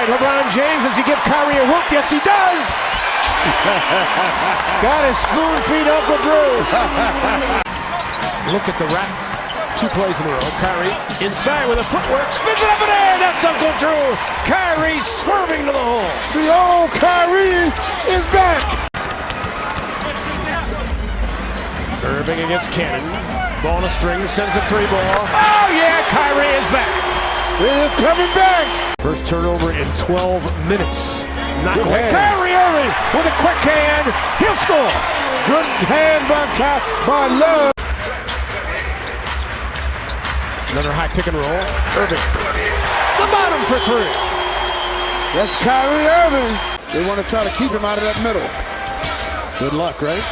right, LeBron James, does he give Kyrie a whoop? Yes, he does! Got his spoon feed Uncle Drew. Look at the wrap. 2 plays in a row. Kyrie inside with a footwork, spins it up and in. That's Uncle Drew. Kyrie swerving to the hole. The old Kyrie is back. Irving against Cannon. Ball on a string, sends a 3-ball. Oh yeah, Kyrie is back. It is coming back. First turnover in 12 minutes. Not quite. Kyrie Irving with a quick hand. He'll score. Good hand by Love. Another high pick and roll. Irving. The bottom for 3. That's Kyrie Irving. They want to try to keep him out of that middle. Good luck, right?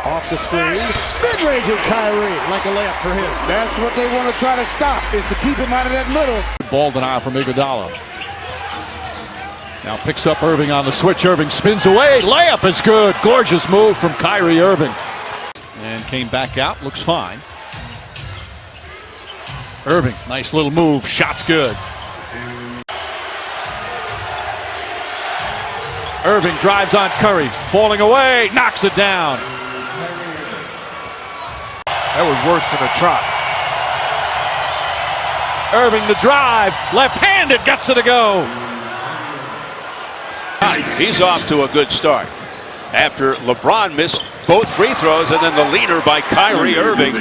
Off the screen. Mid-range of Kyrie. Like a layup for him. That's what they want to try to stop, is to keep him out of that middle. Ball denial from Iguodala. Now picks up Irving on the switch. Irving spins away. Layup is good. Gorgeous move from Kyrie Irving. And came back out. Looks fine. Irving, nice little move. Shot's good. Irving drives on Curry. Falling away. Knocks it down. That was worse than a trot. Irving the drive. Left-handed. Gets it to go. He's off to a good start. After LeBron missed both free throws, and then the leader by Kyrie Irving.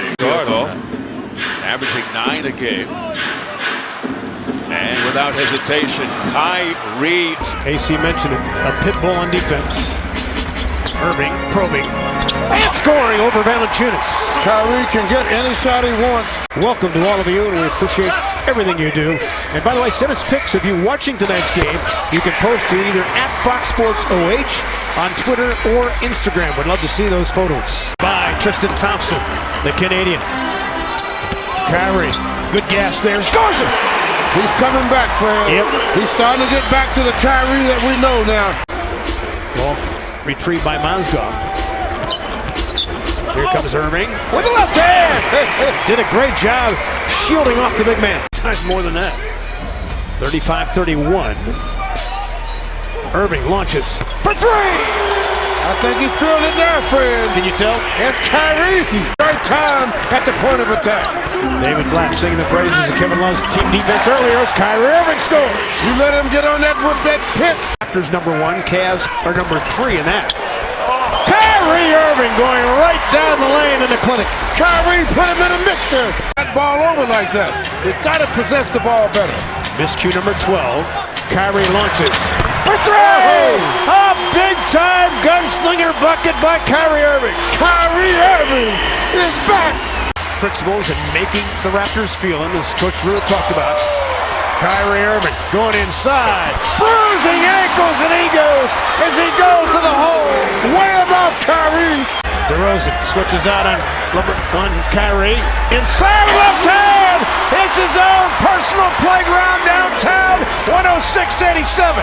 Averaging 9 a game. And without hesitation, Kyrie. AC mentioned it. A pit bull on defense. Irving probing. And scoring over Valanciunas. Kyrie can get any shot he wants. Welcome to all of you, and we appreciate everything you do. And by the way, send us pics of you watching tonight's game. You can post to either @FoxSportsOH on Twitter or Instagram. We'd love to see those photos. By Tristan Thompson, the Canadian. Kyrie, good gas there, scores it! He's coming back, Fred. Yep. He's starting to get back to the Kyrie that we know now. Well, retrieved by Mozgov. Here comes Irving with the left hand! Did a great job shielding off the big man. Times more than that. 35-31. Irving launches for 3! I think he's feeling it now, Fred. Can you tell? That's Kyrie. Right time at the point of attack. David Black singing the praises of Kevin Love's team defense earlier as Kyrie Irving scores. You let him get on that with that pick. Raptors number 1, Cavs are number 3 in that. Kyrie Irving going right down the lane in the clinic. Kyrie put him in a mixer. That ball over like that. You got to possess the ball better. Miscue number 12. Kyrie launches for 3! A big-time gunslinger bucket by Kyrie Irving. Kyrie Irving is back. Principles and making the Raptors feel him, as Coach Drew talked about. Kyrie Irving going inside, bruising ankles, and he goes as he goes to the hole. Way above Kyrie. DeRozan switches out on Kyrie. Inside left hand. It's his own personal playground downtown. 106-87.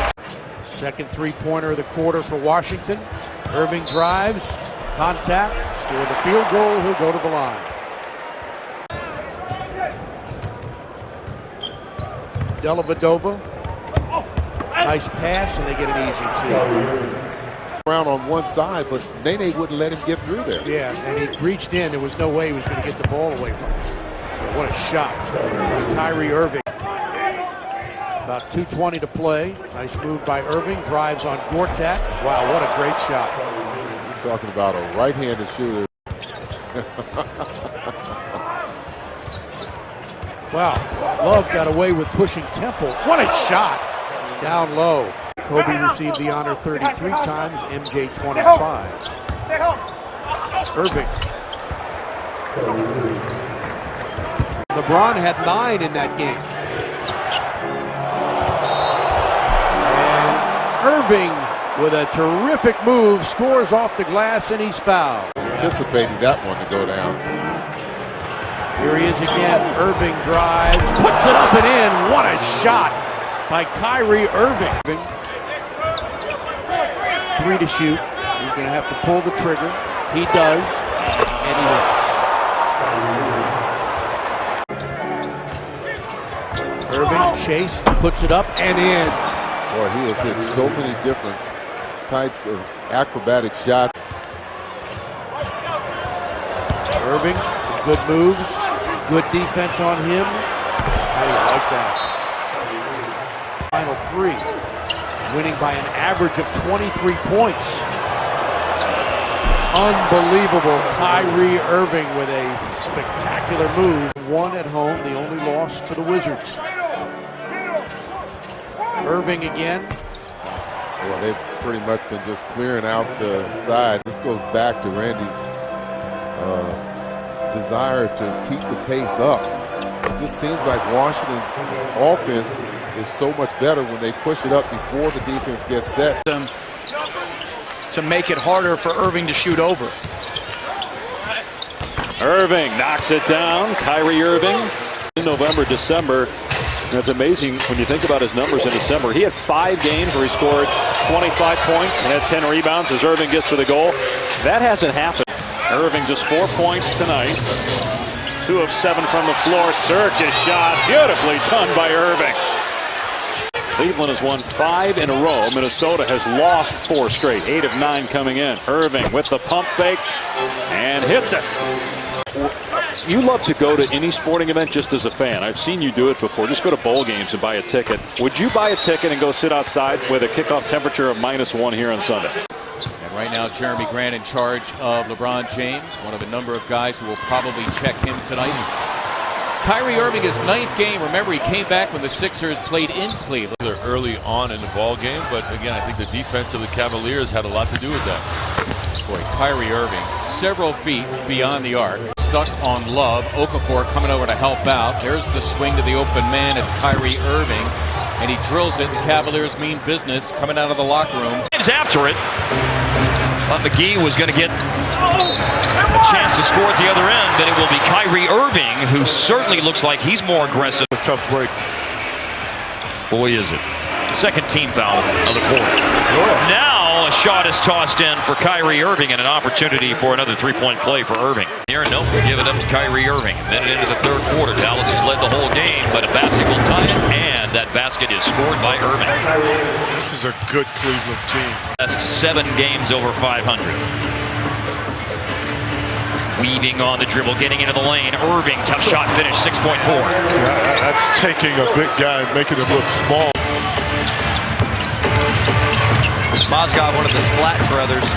Second three-pointer of the quarter for Washington. Irving drives, contact, score the field goal. He'll go to the line. Dellavedova. Nice pass, and they get it easy, too. Around on one side, but Nene wouldn't let him get through there. Yeah, and he reached in. There was no way he was going to get the ball away from him. What a shot. Kyrie Irving. About 2:20 to play. Nice move by Irving. Drives on Gortat. Wow, what a great shot. You're talking about a right-handed shooter. Wow, Love got away with pushing Temple. What a shot. Down low. Kobe received the honor 33 times, MJ 25. Irving. LeBron had 9 in that game. And Irving, with a terrific move, scores off the glass, and he's fouled. Anticipating that one to go down. Here he is again. Irving drives, puts it up and in. What a shot by Kyrie Irving. 3 to shoot. He's going to have to pull the trigger. He does, and he hits. Irving chased. puts it up and in. Boy, he has hit so many different types of acrobatic shots. Irving, some good moves, good defense on him. How do you like that? Final three, winning by an average of 23 points. Unbelievable. Kyrie Irving with a spectacular move. One at home, the only loss to the Wizards. Irving again. Well, they've pretty much been just clearing out the side. This goes back to Randy's desire to keep the pace up. It just seems like Washington's offense is so much better when they push it up before the defense gets set. To make it harder for Irving to shoot over. Irving knocks it down. Kyrie Irving in November, December. That's amazing when you think about his numbers in December. He had 5 games where he scored 25 points and had 10 rebounds as Irving gets to the goal. That hasn't happened. Irving just 4 points tonight. 2 of 7 from the floor. Circus shot. Beautifully done by Irving. Cleveland has won 5 in a row. Minnesota has lost 4 straight. 8 of 9 coming in. Irving with the pump fake and hits it. You love to go to any sporting event just as a fan. I've seen you do it before. Just go to bowl games and buy a ticket. Would you buy a ticket and go sit outside with a kickoff temperature of -1 here on Sunday? And right now, Jeremy Grant in charge of LeBron James, one of a number of guys who will probably check him tonight. Kyrie Irving, his 9th game. Remember, he came back when the Sixers played in Cleveland. They're early on in the ball game, but again, I think the defense of the Cavaliers had a lot to do with that. Boy, Kyrie Irving, several feet beyond the arc. Stuck on Love. Okafor coming over to help out. There's the swing to the open man. It's Kyrie Irving, and he drills it. The Cavaliers mean business coming out of the locker room. He's after it. But McGee was going to get a chance to score at the other end, but it will be Kyrie Irving, who certainly looks like he's more aggressive. A tough break. Boy, is it. Second team foul of the quarter. Now a shot is tossed in for Kyrie Irving and an opportunity for another 3-point play for Irving. Here, nope, give it up to Kyrie Irving. A minute into the 3rd quarter, Dallas has led the whole game, but a basket will tie it, and that basket is scored by Irving. This is a good Cleveland team. Last 7 games over 500. Weaving on the dribble, getting into the lane. Irving, tough shot finish, 6.4. That's taking a big guy and making him look small. Mozgov, one of the Splat brothers.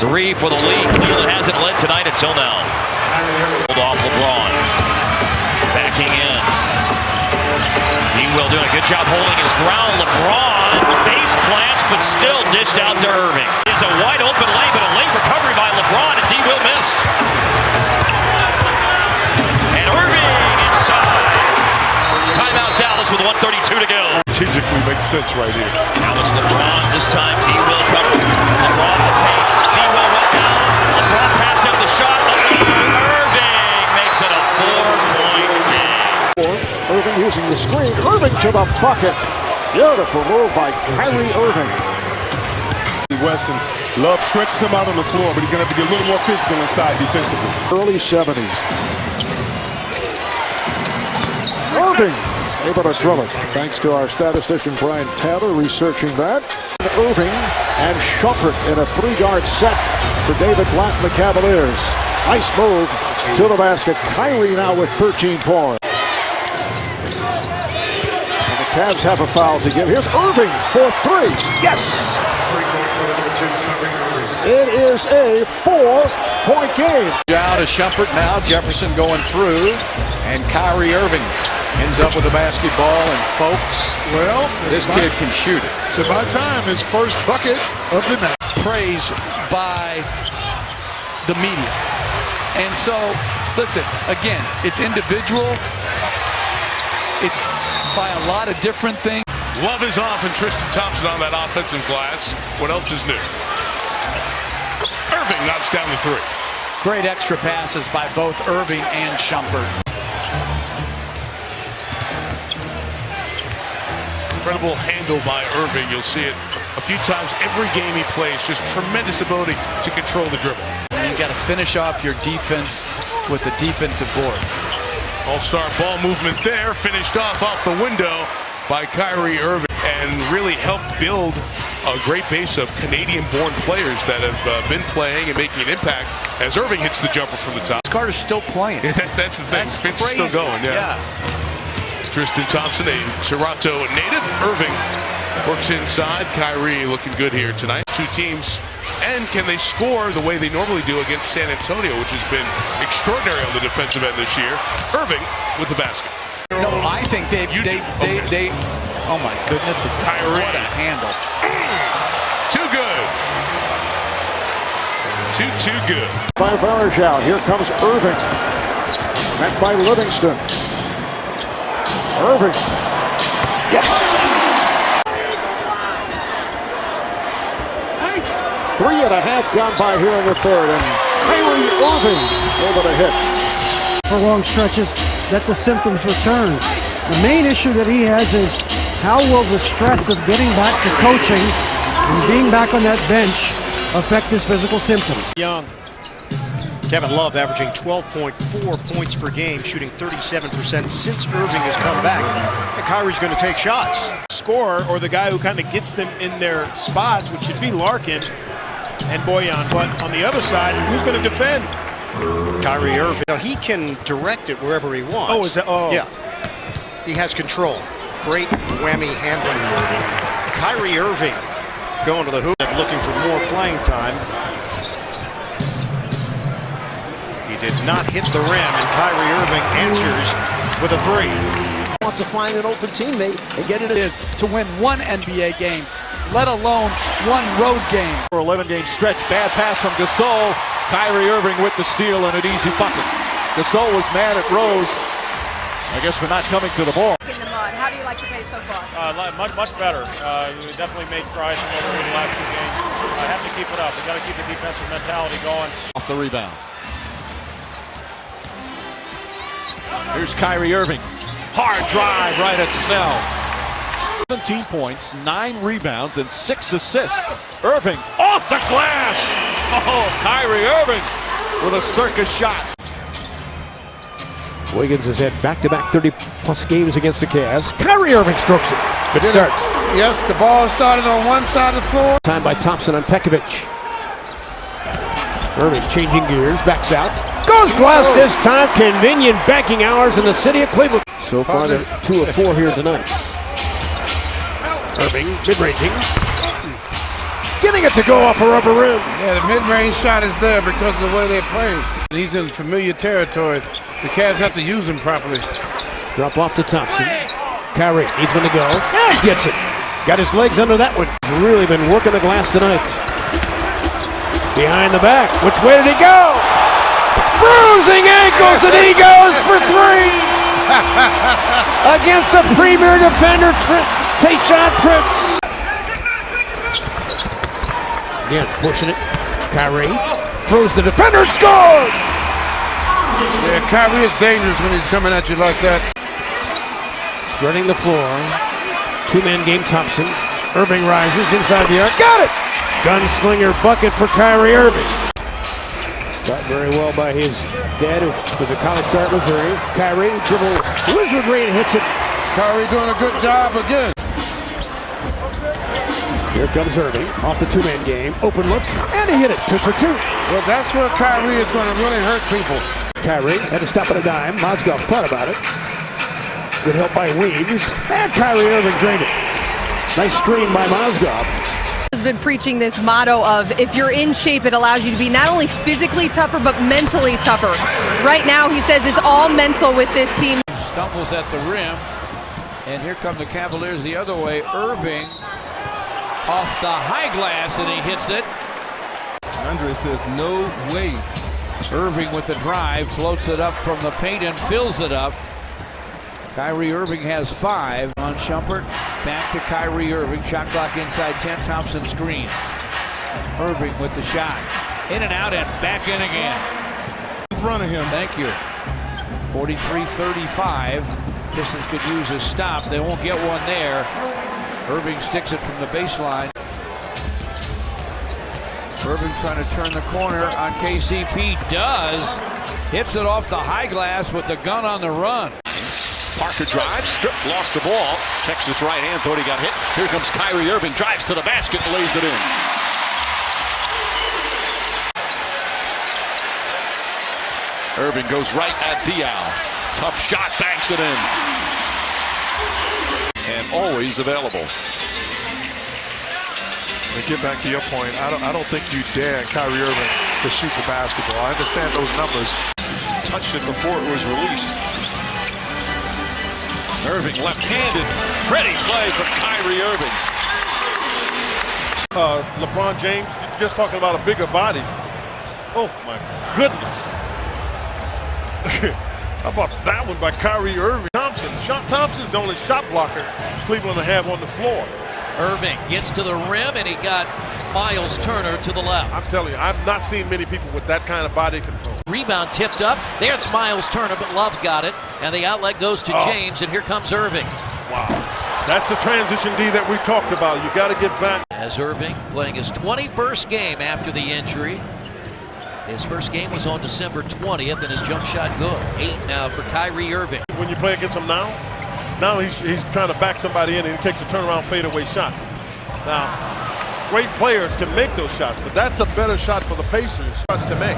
3 for the lead. Cleveland hasn't led tonight until now. Hold off LeBron. Backing in. D-Will doing a good job holding his ground. LeBron face plants, but still dished out to Irving. It's a wide open lane, but a late recovery by LeBron, and D-Will missed. And Irving inside. Timeout Dallas with 1:32 to go. Strategically makes sense right here. Now it's LeBron. This time D-Will covered. LeBron the paint. D-Will went down. LeBron passed out the shot. Irving makes it a 4-point game. Irving using the screen. Irving to the bucket. Beautiful move by Kyrie Irving. Wesson, Love stretched him out on the floor, but he's going to have to get a little more physical inside defensively. Early 70s. Irving able to drill it. Thanks to our statistician Brian Taylor researching that. Irving and Shumpert in a 3-guard set for David Blatt and the Cavaliers. Nice move to the basket. Kyrie now with 13 points. And the Cavs have a foul to give. Here's Irving for 3. Yes! It is a 4-point game. Down to Shumpert now. Jefferson going through. And Kyrie Irving ends up with the basketball. And folks, well, this kid can shoot it. It's about time, his first bucket of the night. Praise by the media. And so, listen, again, it's individual. It's by a lot of different things. Love is off and Tristan Thompson on that offensive glass. What else is new? Irving knocks down the 3. Great extra passes by both Irving and Shumpert. Incredible handle by Irving. You'll see it a few times every game he plays. Just tremendous ability to control the dribble. And you got to finish off your defense with the defensive board. All-star ball movement there, finished off the window by Kyrie Irving, and really helped build a great base of Canadian-born players that have been playing and making an impact as Irving hits the jumper from the top. Carter's still playing. That's the thing. Finn's still going, yeah. Tristan Thompson, a Toronto native. Irving works inside. Kyrie looking good here tonight. Two teams. And can they score the way they normally do against San Antonio, which has been extraordinary on the defensive end this year? Irving with the basket. No, I think they oh my goodness. Kyrie. What a handle. Too good. Too good. 5-hour shot. Here comes Irving. Met by Livingston. Irving. Yes. 3.5 gone by here in the third, and Kyrie Irving able to hit. For long stretches that the symptoms return. The main issue that he has is how will the stress of getting back to coaching and being back on that bench affect his physical symptoms. Young. Kevin Love averaging 12.4 points per game, shooting 37% since Irving has come back. And Kyrie's going to take shots. Scorer, or the guy who kind of gets them in their spots, which should be Larkin and Boyan. But on the other side, who's going to defend? Kyrie Irving. Now, he can direct it wherever he wants. Oh, is that? Oh. Yeah. He has control. Great whammy handling. Kyrie Irving going to the hoop, looking for more playing time. He did not hit the rim, and Kyrie Irving answers with a three. Wants to find an open teammate and get it in. To win one NBA game, let alone one road game. For 11-game stretch, bad pass from Gasol. Kyrie Irving with the steal and an easy bucket. Gasol was mad at Rose, I guess, for not coming to the ball. In the mud. How do you like your pace so far? Much better. We definitely made strides in the last two games. I have to keep it up. We got to keep the defensive mentality going. Off the rebound. Here's Kyrie Irving. Hard drive right at Snell. 17 points, 9 rebounds, and 6 assists. Irving off the glass. Oh, Kyrie Irving with a circus shot. Wiggins has had back-to-back 30-plus games against the Cavs. Kyrie Irving strokes it. Good start. Yes, the ball started on one side of the floor. Time by Thompson on Pekovic. Irving changing gears, backs out. Goes glass this time. Convenient banking hours in the city of Cleveland. So far, they're 2 of 4 here tonight. Irving, mid-ranging. Getting it to go off a rubber rim. Yeah, the mid-range shot is there because of the way they're playing. He's in familiar territory. The Cavs have to use him properly. Drop off to Thompson. Kyrie needs one to go. And gets it. Got his legs under that one. He's really been working the glass tonight. Behind the back. Which way did he go? Bruising ankles, and he goes for 3. Against the premier defender, Tayshaun Prince. Again, pushing it. Kyrie throws the defender, scores! Yeah, Kyrie is dangerous when he's coming at you like that. Spreading the floor. 2-man game, Thompson. Irving rises inside the arc. Got it! Gunslinger bucket for Kyrie Irving. Got very well by his dad, who was a college star at Missouri. Kyrie dribble wizardry and hits it. Kyrie doing a good job again. Here comes Irving off the 2-man game. Open look, and he hit it. 2 for 2. Well, that's where Kyrie is going to really hurt people. Kyrie had to stop at a dime. Mozgov thought about it. Good help by Weaves. And Kyrie Irving drained it. Nice screen by Mozgov. Has been preaching this motto of if you're in shape, it allows you to be not only physically tougher, but mentally tougher. Right now, he says it's all mental with this team. Stumbles at the rim. And here come the Cavaliers the other way. Irving off the high glass, and he hits it. Andre says no way. Irving with the drive, floats it up from the paint and fills it up. Kyrie Irving has 5 on Shumpert. Back to Kyrie Irving. Shot clock inside 10. Thompson screen. Irving with the shot. In and out and back in again. In front of him. Thank you. 43-35. Pistons could use a stop. They won't get one there. Irving sticks it from the baseline. Irving trying to turn the corner on KCP. Does. Hits it off the high glass with the gun on the run. Parker drives, strip, lost the ball. Checks his right hand, thought he got hit. Here comes Kyrie Irving, drives to the basket and lays it in. Irving goes right at Diaw. Tough shot, banks it in. And always available. To get back to your point, I don't think you dare Kyrie Irving to shoot the basketball. I understand those numbers. Touched it before it was released. Irving left-handed. Pretty play from Kyrie Irving. LeBron James, you're just talking about a bigger body. Oh my goodness. How about that one by Kyrie Irving? Thompson's the only shot blocker Cleveland will have on the floor. Irving gets to the rim, and he got Miles Turner to the left. I'm telling you, I've not seen many people with that kind of body control. Rebound tipped up. There's Miles Turner, but Love got it. And the outlet goes to James, and here comes Irving. Wow. That's the transition D that we talked about. You got to get back. As Irving playing his 21st game after the injury. His first game was on December 20th, and his jump shot good. 8 now for Kyrie Irving. When you play against him now he's trying to back somebody in, and he takes a turnaround fadeaway shot. Now, great players can make those shots, but that's a better shot for the Pacers to make.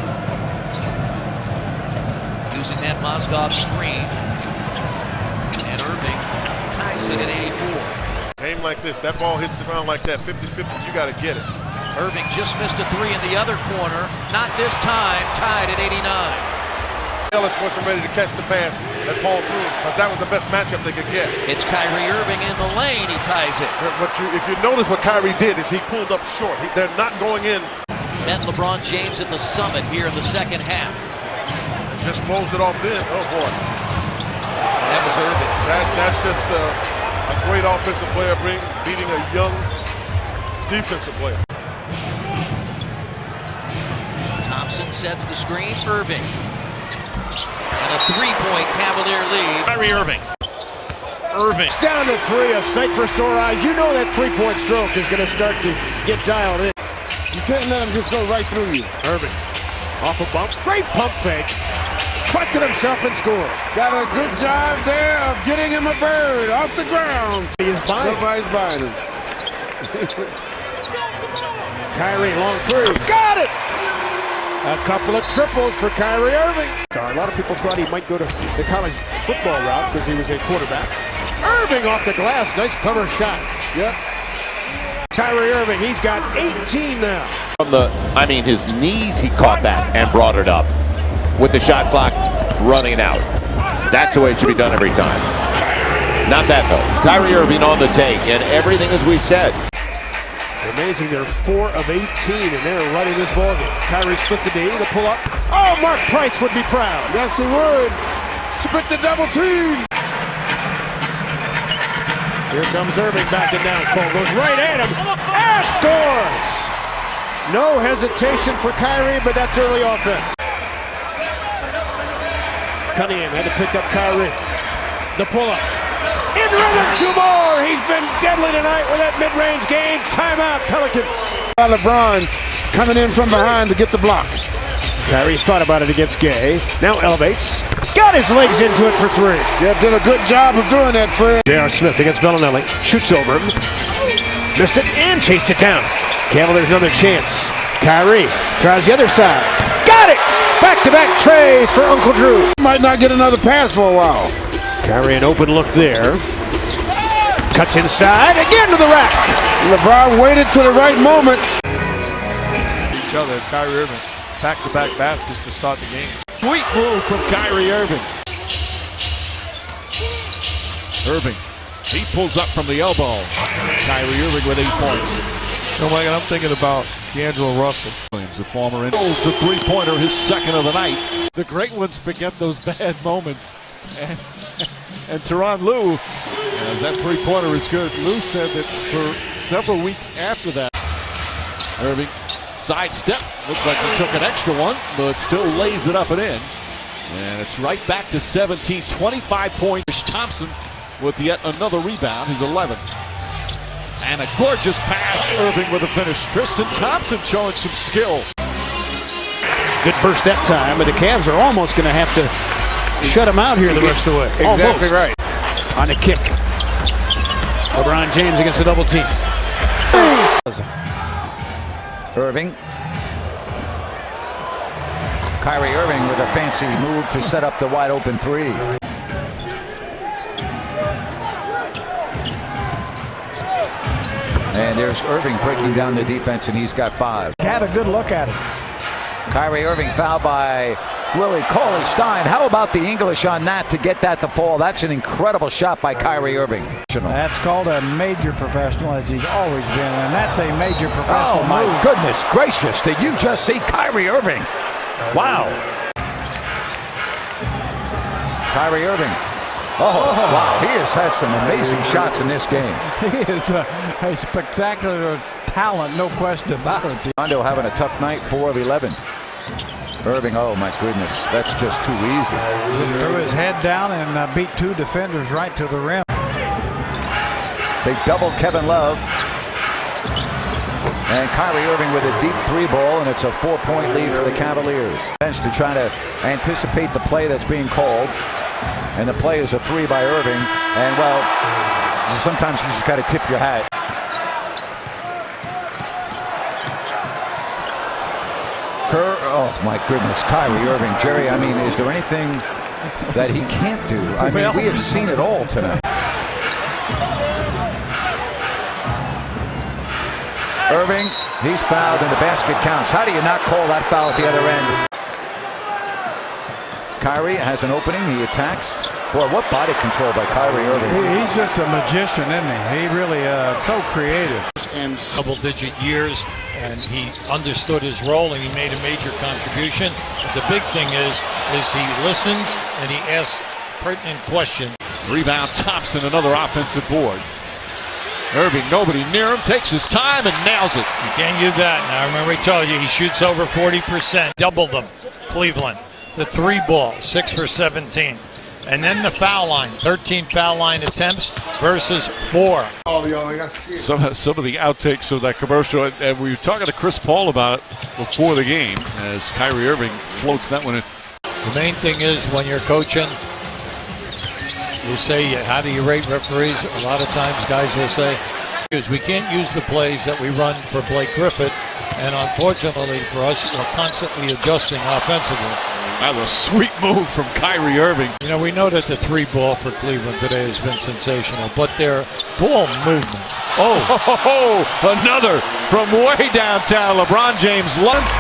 Using that Mozgov screen. And Irving ties it at 84. Game like this, that ball hits the ground like that, 50-50, you got to get it. Irving just missed a 3 in the other corner. Not this time, tied at 89. Ellis wasn't ready to catch the pass that ball through, because that was the best matchup they could get. It's Kyrie Irving in the lane, he ties it. If you notice what Kyrie did is he pulled up short. They're not going in. Met LeBron James at the Summit here in the second half. Just close it off then. Oh boy. That was Irving. That's just a great offensive player beating a young defensive player. Thompson sets the screen. Irving. And a 3-point Cavalier lead. Kyrie Irving. It's down to 3, a sight for sore eyes. You know that 3-point stroke is going to start to get dialed in. You can't let him just go right through you. Irving off a bump. Great pump fake. Collected himself and scored. Got a good job there of getting him a bird off the ground. He is buying. Nobody's buying him. Kyrie, long three. Got it! A couple of triples for Kyrie Irving. A lot of people thought he might go to the college football route because he was a quarterback. Irving off the glass. Nice clever shot. Yep. Kyrie Irving, he's got 18 now. From his knees, he caught that and brought it up with the shot clock running out. That's the way it should be done every time. Not that, though. Kyrie Irving on the take, and everything as we said. Amazing, they're 4 of 18, and they're running this ballgame. Kyrie split the D, the pull-up. Oh, Mark Price would be proud. Yes, he would. Split the double team. Here comes Irving backing down. Cole goes right at him and scores. No hesitation for Kyrie, but that's early offense. Cunningham had to pick up Kyrie. The pull-up. In rhythm, 2 more. He's been deadly tonight with that mid-range game. Timeout, Pelicans. LeBron coming in from behind to get the block. Kyrie thought about it against Gay. Now elevates. Got his legs into it for 3. Yeah, did a good job of doing that, Fred. J.R. Smith against Bellinelli. Shoots over him. Missed it and chased it down. Cavaliers another chance. Kyrie tries the other side. Got it! Back-to-back trays for Uncle Drew. Might not get another pass for a while. Kyrie, an open look there. Cuts inside, again to the rack. LeBron waited to the right moment. Each other, it's Kyrie Irving. Back-to-back baskets to start the game. Sweet move from Kyrie Irving. Irving, he pulls up from the elbow. Kyrie Irving with 8 points. Oh my God, I'm thinking about D'Angelo Russell. The former the 3-pointer, his second of the night. The great ones forget those bad moments. And Tyronn Lue, as that 3-pointer is good, Lue said that for several weeks after that. Irving, sidestep. Looks like he took an extra one, but still lays it up and in. And it's right back to 17, 25 points. Thompson with yet another rebound, his 11th. And a gorgeous pass. Irving with a finish. Tristan Thompson showing some skill. Good burst that time, but the Cavs are almost going to have to shut him out here the rest of the way. Exactly right. On the kick. LeBron James against the double team. Irving. Kyrie Irving with a fancy move to set up the wide open three. And there's Irving breaking down the defense, and he's got 5. Had a good look at it. Kyrie Irving fouled by Willie Cauley-Stein. How about the English on that to get that to fall? That's an incredible shot by Kyrie Irving. That's called a major professional, as he's always been, and that's a major professional Oh, my move. goodness gracious. Did you just see Kyrie Irving? Wow. Kyrie Irving. Oh, wow. He has had some amazing shots in this game. He is a spectacular talent, no question about it. Rondo having a tough night, 4 of 11. Irving, oh my goodness, that's just too easy. Just threw his head down and beat 2 defenders right to the rim. They doubled Kevin Love. And Kyrie Irving with a deep 3 ball, and it's a 4-point lead for the Cavaliers. Bench to try to anticipate the play that's being called. And the play is a 3 by Irving. And, well, sometimes you just got to tip your hat. Oh, my goodness. Kyrie Irving. Jerry, I mean, is there anything that he can't do? I mean, we have seen it all tonight. Irving, he's fouled and the basket counts. How do you not call that foul at the other end? Kyrie has an opening. He attacks. Boy, what body control by Kyrie Irving. He's just a magician, isn't he? He really so creative. And double-digit years, and he understood his role, and he made a major contribution. But the big thing is he listens and he asks pertinent questions. Rebound, Thompson, another offensive board. Irving, nobody near him, takes his time and nails it. You can't do that. Now, remember I told you, he shoots over 40%. Double them, Cleveland. The 3 ball, 6 for 17. And then the foul line, 13 foul line attempts versus 4. Some of the outtakes of that commercial, and we were talking to Chris Paul about it before the game as Kyrie Irving floats that one in. The main thing is when you're coaching, you say, how do you rate referees? A lot of times guys will say, we can't use the plays that we run for Blake Griffin, and unfortunately for us, we're constantly adjusting offensively. That was a sweet move from Kyrie Irving. You know, we know that the 3 ball for Cleveland today has been sensational, but their ball movement. Another from way downtown. LeBron James lunch.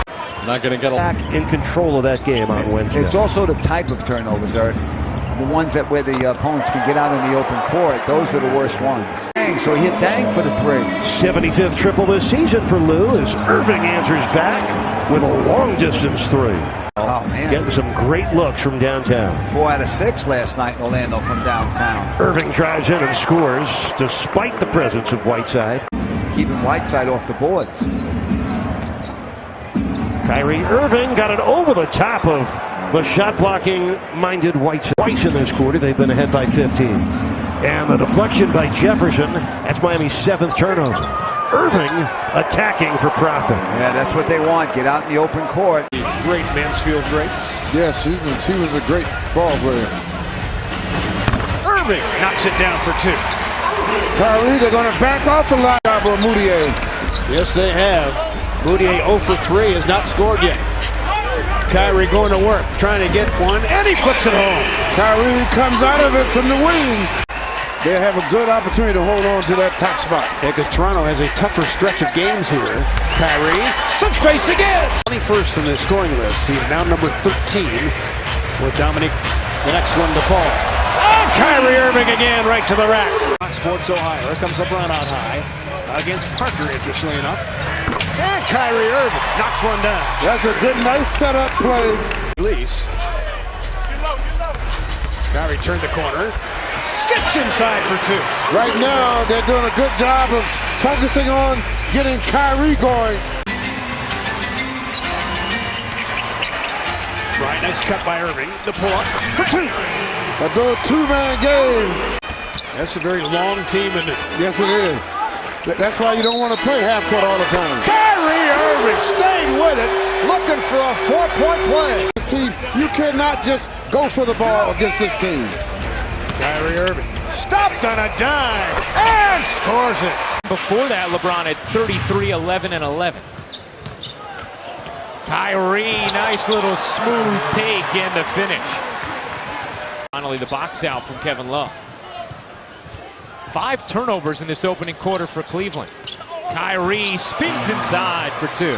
Not going to get back in control of that game on Wednesday. It's also the type of turnovers, Eric. The ones that where the opponents can get out in the open court, those are the worst ones. Dang, so he hit Dang for the 3. 75th triple this season for Lou as Irving answers back with a long-distance 3. Oh, man. Getting some great looks from downtown. 4 out of 6 last night in Orlando from downtown. Irving drives in and scores despite the presence of Whiteside. Keeping Whiteside off the boards. Kyrie Irving got it over the top of the shot-blocking minded Whites. Twice in this quarter, they've been ahead by 15. And the deflection by Jefferson, that's Miami's 7th turnover. Irving attacking for profit. Yeah, that's what they want. Get out in the open court. Great Mansfield greats. Yes, she was a great ball player. Irving knocks it down for 2. Kyrie, they're going to back off a lot of Moutier. Yes, they have. Moutier 0 for 3 has not scored yet. Kyrie going to work, trying to get one, and he flips it home. Kyrie comes out of it from the wing. They have a good opportunity to hold on to that top spot. Yeah, because Toronto has a tougher stretch of games here. Kyrie, some space again. 21st in the scoring list. He's now number 13 with Dominic, the next one to fall. Oh, Kyrie Irving again, right to the rack. Fox Sports Ohio. Here comes LeBron out high against Parker, interestingly enough. And Kyrie Irving knocks one down. That's a good, nice setup play. Release. Kyrie turned the corner. Skips inside for 2. Right now, they're doing a good job of focusing on getting Kyrie going. Right, nice cut by Irving. The pull-up for 2. A good 2-man game. That's a very long team, isn't it? Yes, it is. That's why you don't want to play half court all the time. Kyrie Irving stayed with it, looking for a 4-point play. You cannot just go for the ball against this team. Kyrie Irving stopped on a dime and scores it. Before that, LeBron had 33, 11, and 11. Kyrie, nice little smooth take and the finish. Finally, the box out from Kevin Love. 5 turnovers in this opening quarter for Cleveland. Kyrie spins inside for 2.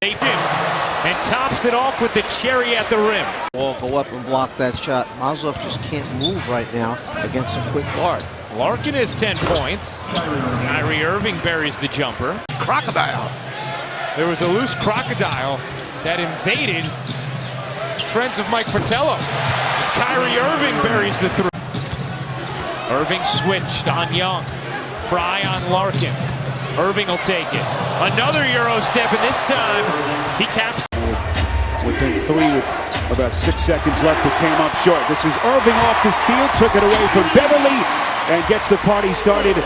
And tops it off with the cherry at the rim. Ball go up and block that shot. Mazlov just can't move right now against a quick guard. Larkin has 10 points. As Kyrie Irving buries the jumper. Crocodile. There was a loose crocodile that invaded friends of Mike Fratello. As Kyrie Irving buries the 3. Irving switched on Young. Fry on Larkin. Irving will take it. Another Euro step, and this time he caps. Within 3 with about 6 seconds left, but came up short. This is Irving off the steal, took it away from Beverly, and gets the party started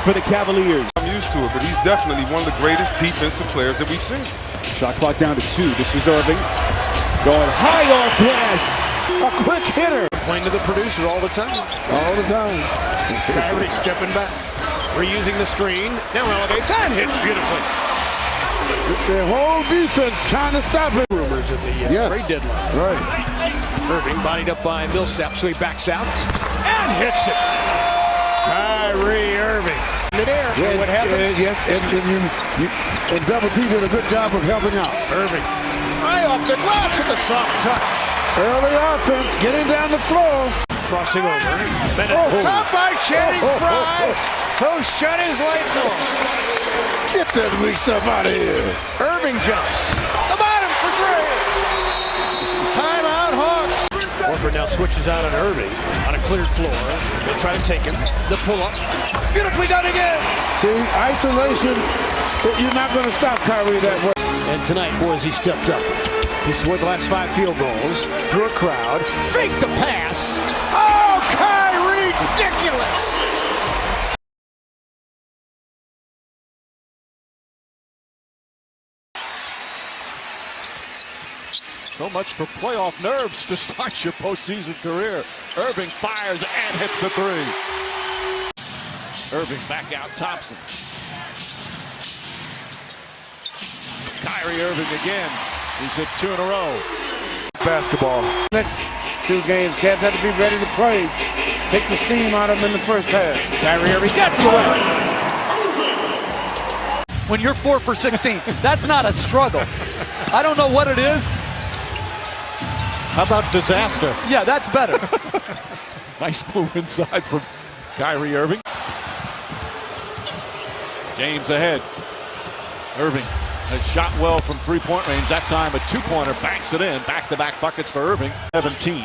for the Cavaliers. I'm used to it, but he's definitely one of the greatest defensive players that we've seen. Shot clock down to 2. This is Irving going high off glass. A quick hitter. Playing to the producer all the time. All the time. Kyrie stepping back. Reusing the screen. Now elevates and hits beautifully. The whole defense trying to stop it. Rumors of the trade deadline. Right. Irving bodied up by Millsap, so he backs out and hits it. Kyrie Irving. Midair. Yeah, what happens? Yes, and Double T did a good job of helping out. Irving. Right off the glass with a soft touch. Early offense, getting down the floor. Crossing over. Top by Channing Frye, who shut his light off. Get that weak stuff out of here. Irving jumps. The bottom for 3. Timeout Hawks. Horford now switches out on Irving on a cleared floor. They'll try to take him. The pull-up. Beautifully done again. See, isolation, you're not going to stop Kyrie that way. And tonight, boys, he stepped up. He scored the last 5 field goals. Drew a crowd. Faked the pass. Oh, Kyrie, ridiculous. So much for playoff nerves to start your postseason career. Irving fires and hits a 3. Irving back out Thompson. Kyrie Irving again. He's hit 2 in a row. Basketball. Next 2 games, Cavs have to be ready to play. Take the steam out of them in the first half. Kyrie Irving got to it. When you're 4 for 16, that's not a struggle. I don't know what it is. How about disaster? Yeah, that's better. Nice move inside from Kyrie Irving. James ahead. Irving has shot well from 3-point range. That time a 2-pointer, banks it in. Back-to-back buckets for Irving. 17.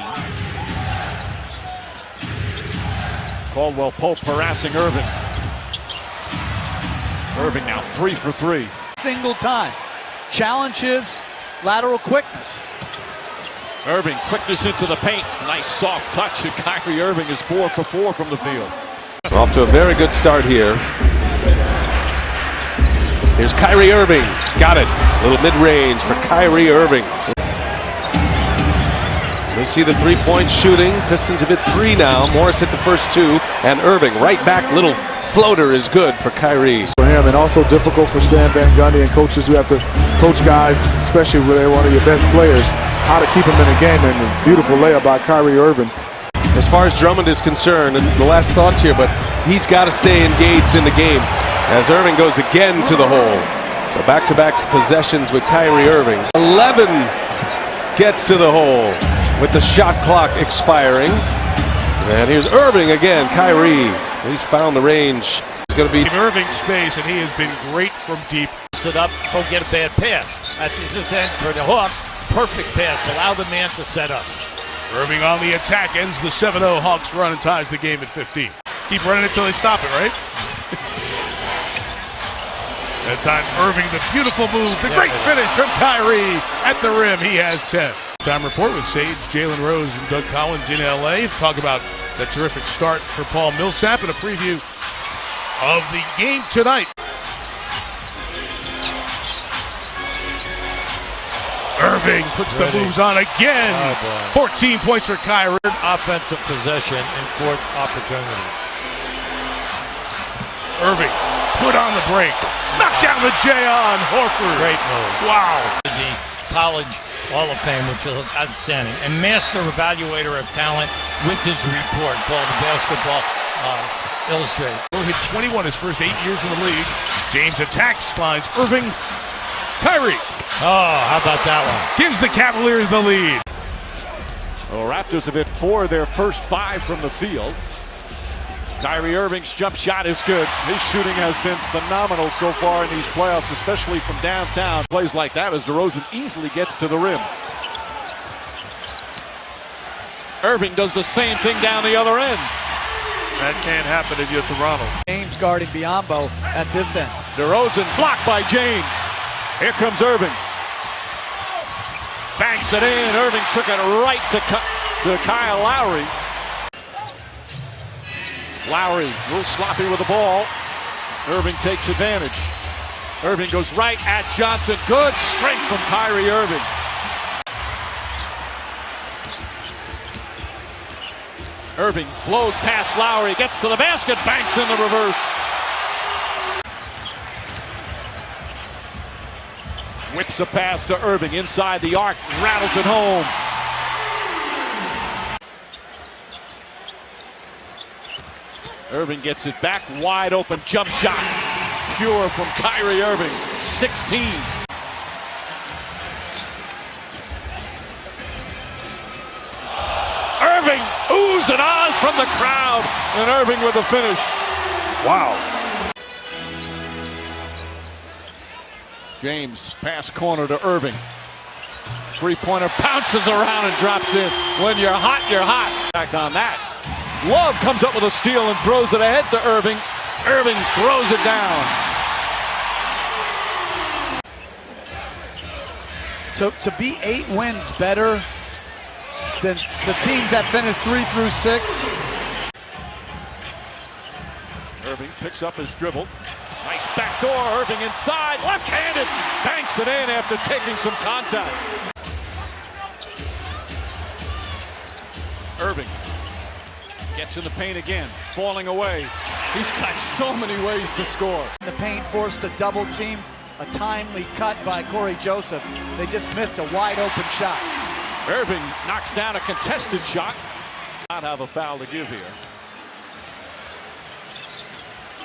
Caldwell Pope harassing Irving. Irving now 3 for 3. Single time. Challenge is lateral quickness. Irving, quickness into the paint. Nice soft touch, and Kyrie Irving is 4 for 4 from the field. Off to a very good start here. Here's Kyrie Irving. Got it. A little mid-range for Kyrie Irving. We see the 3-point shooting. Pistons have hit 3 now. Morris hit the first 2. And Irving right back. Little floater is good for Kyrie. For him, and also difficult for Stan Van Gundy and coaches who have to coach guys, especially when they're one of your best players, how to keep them in the game. And a beautiful layup by Kyrie Irving. As far as Drummond is concerned, and the last thoughts here, but he's got to stay engaged in the game as Irving goes again to the hole. So back-to-back possessions with Kyrie Irving. 11 gets to the hole with the shot clock expiring. And here's Irving again. Kyrie, he's found the range. It's going to be Irving space, and he has been great from deep. Sit up, don't get a bad pass. At this end for the Hawks, perfect pass. Allow the man to set up. Irving on the attack, ends the 7-0 Hawks run and ties the game at 15. Keep running it till they stop it, right? That time, Irving, the beautiful move, the great finish from Kyrie at the rim. He has 10. Time report with Sage, Jalen Rose, and Doug Collins in LA. Talk about the terrific start for Paul Millsap and a preview of the game tonight. puts the moves on again. 14 points for Kyrie. Offensive possession and fourth opportunity. Irving put on the break. Knock down the J on Horford. Great move. Wow. The College Hall of Fame, which is outstanding. And master evaluator of talent with his report called the Basketball Illustrated. Will hit 21 his first 8 years in the league. James attacks, finds Irving. Kyrie. Oh, how about that one? Gives the Cavaliers the lead. The Raptors have hit 4 of their first 5 from the field. Kyrie Irving's jump shot is good. His shooting has been phenomenal so far in these playoffs, especially from downtown. Plays like that as DeRozan easily gets to the rim. Irving does the same thing down the other end. That can't happen if you're Toronto. James guarding Biyombo at this end. DeRozan blocked by James. Here comes Irving. Banks it in. Irving took it right to Kyle Lowry. Lowry, a little sloppy with the ball. Irving takes advantage. Irving goes right at Johnson. Good strength from Kyrie Irving. Irving blows past Lowry, gets to the basket, banks in the reverse. Whips a pass to Irving inside the arc, rattles it home. Irving gets it back, wide open jump shot. Pure from Kyrie Irving, 16. Irving, oohs and ahs from the crowd, and Irving with the finish. Wow. James, pass corner to Irving. Three-pointer bounces around and drops in. When you're hot, you're hot. Back on that. Love comes up with a steal and throws it ahead to Irving. Irving throws it down. To be 8 wins better than the teams that finished 3 through 6. Irving picks up his dribble. Nice backdoor. Irving inside, left-handed. Banks it in after taking some contact. Irving gets in the paint again, falling away. He's got so many ways to score. The paint forced a double team, a timely cut by Corey Joseph. They just missed a wide open shot. Irving knocks down a contested shot. Not have a foul to give here.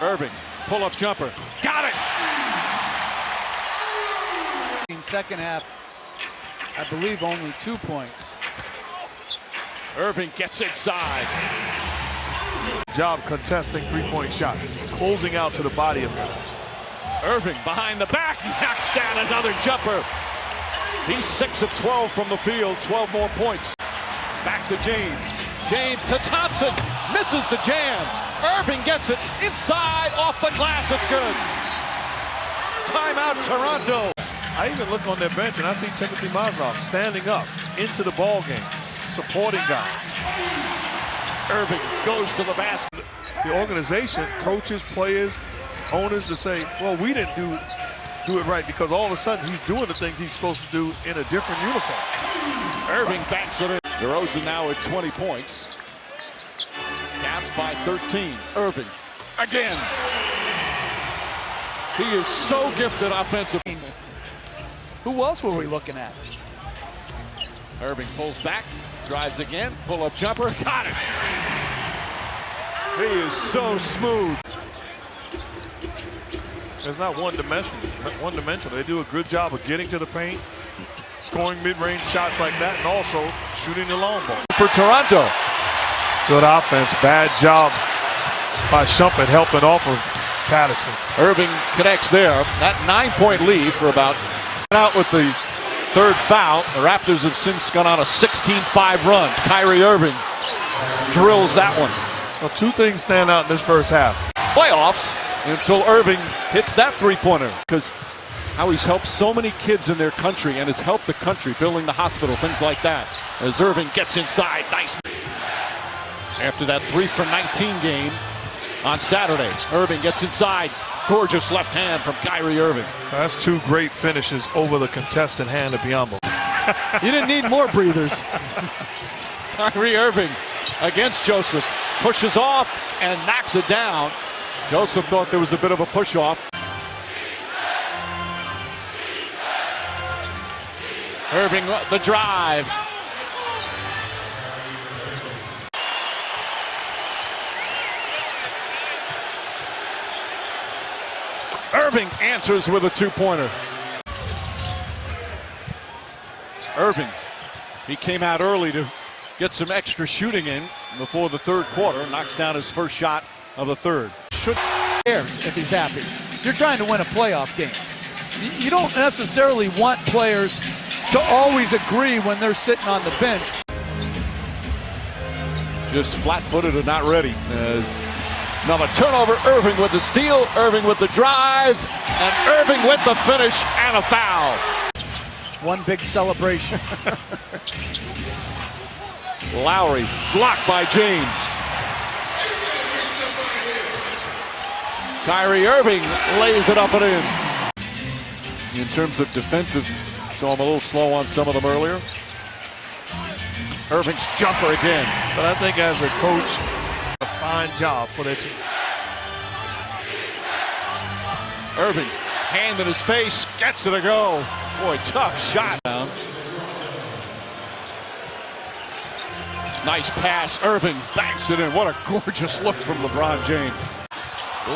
Irving, pull-up jumper. Got it! In second half, I believe only 2 points. Irving gets inside. Job contesting three-point shots, closing out to the body of guys. Irving behind the back, knocks down another jumper. He's 6 of 12 from the field, 12 more points. Back to James. James to Thompson, misses the jam. Irving gets it inside, off the glass, it's good. Timeout, Toronto. I even look on their bench and I see Timothy Mozgov standing up into the ball game, supporting guys. Irving goes to the basket. The organization, coaches, players, owners to say, well, we didn't do it right because all of a sudden he's doing the things he's supposed to do in a different uniform. Irving banks it in. DeRozan now at 20 points. Cavs by 13. Irving again. He is so gifted offensively. Who else were we looking at? Irving pulls back, drives again, pull-up jumper, got it. He is so smooth. It's not one-dimensional. They do a good job of getting to the paint, scoring mid-range shots like that, and also shooting the long ball. For Toronto. Good offense, bad job by Shumpert helping off of Patterson. Irving connects there. That 9-point lead for about out with the third foul. The Raptors have since gone on a 16-5 run. Kyrie Irving drills that one. Well, two things stand out in this first half. Playoffs until Irving hits that three-pointer. Because how he's helped so many kids in their country and has helped the country, building the hospital, things like that. As Irving gets inside, nice. After that 3 for 19 game on Saturday, Irving gets inside. Gorgeous left hand from Kyrie Irving. That's two great finishes over the contested hand of Biyombo. You didn't need more breathers. Kyrie Irving against Joseph. Pushes off and knocks it down. Joseph thought there was a bit of a push off. Irving, the drive. Irving answers with a two-pointer. Irving, he came out early to get some extra shooting in before the third quarter. Knocks down his first shot of the third. Should cares if he's happy. You're trying to win a playoff game. You don't necessarily want players to always agree when they're sitting on the bench. Just flat-footed and not ready. As another turnover. Irving with the steal. Irving with the drive. And Irving with the finish and a foul. One big celebration. Lowry blocked by James. Kyrie Irving lays it up and in. In terms of defensive, saw him a little slow on some of them earlier. Irving's jumper again. But I think as a coach, a fine job for their team. Irving, hand in his face, gets it to go. Boy, tough shot. Nice pass. Irving banks it in. What a gorgeous look from LeBron James.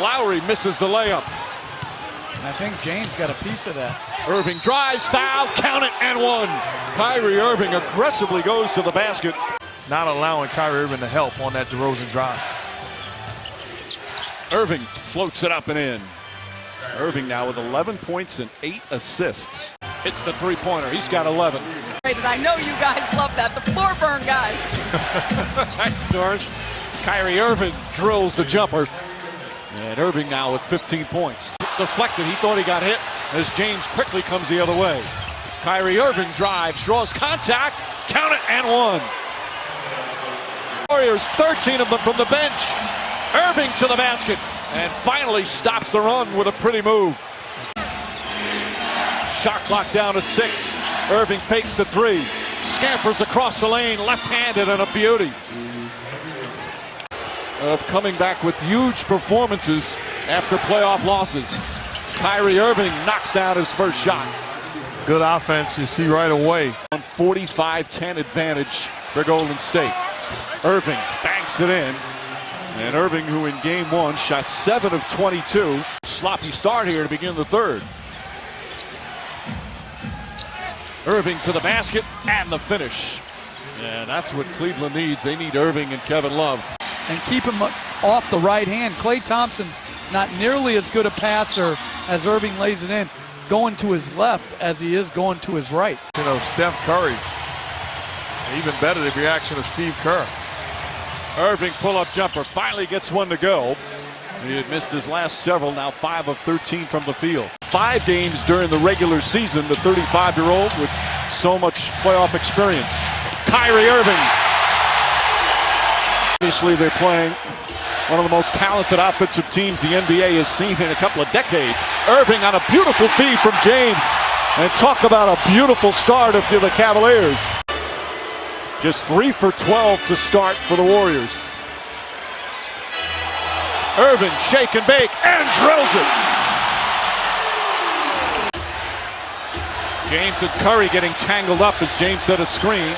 Lowry misses the layup. I think James got a piece of that. Irving drives, foul, count it, and one. Kyrie Irving aggressively goes to the basket. Not allowing Kyrie Irving to help on that DeRozan drive. Irving floats it up and in. Irving now with 11 points and 8 assists. It's the three-pointer. He's got 11. I know you guys love that. The floor burn, guys. Thanks, Doris. Kyrie Irving drills the jumper. And Irving now with 15 points. Deflected. He thought he got hit as James quickly comes the other way. Kyrie Irving drives, draws contact, count it, and one. Warriors, 13 of them from the bench. Irving to the basket and finally stops the run with a pretty move. Shot clock down to 6. Irving fakes the three. Scampers across the lane, left-handed, and a beauty. Of coming back with huge performances after playoff losses. Kyrie Irving knocks down his first shot. Good offense, you see right away. On 45-10 advantage for Golden State. Irving banks it in. And Irving, who in game one shot 7 of 22. Sloppy start here to begin the third. Irving to the basket and the finish. And that's what Cleveland needs. They need Irving and Kevin Love. And keep him off the right hand. Klay Thompson's not nearly as good a passer as Irving lays it in, going to his left as he is going to his right. You know, Steph Curry, even better the reaction of Steve Kerr. Irving pull-up jumper, finally gets one to go. He had missed his last several, now 5 of 13 from the field. 5 games during the regular season, the 35-year-old with so much playoff experience. Kyrie Irving. Obviously, they're playing one of the most talented offensive teams the NBA has seen in a couple of decades. Irving on a beautiful feed from James. And talk about a beautiful start if you're the Cavaliers. Just 3 for 12 to start for the Warriors. Irving, shake and bake, and drills it. James and Curry getting tangled up as James set a screen.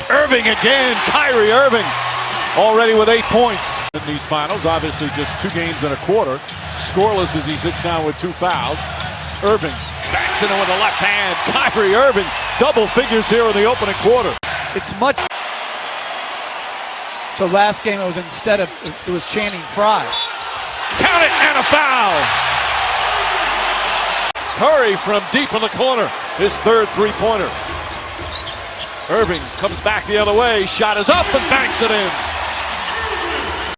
Irving again, Kyrie Irving, already with 8 points in these finals. Obviously just 2 games and a quarter. Scoreless as he sits down with 2 fouls. Irving backs it in with the left hand. Kyrie Irving, double figures here in the opening quarter. It's much. So last game it was Channing Frye. Count it, and a foul. Curry from deep in the corner, his third three-pointer. Irving comes back the other way, shot is up and banks it in.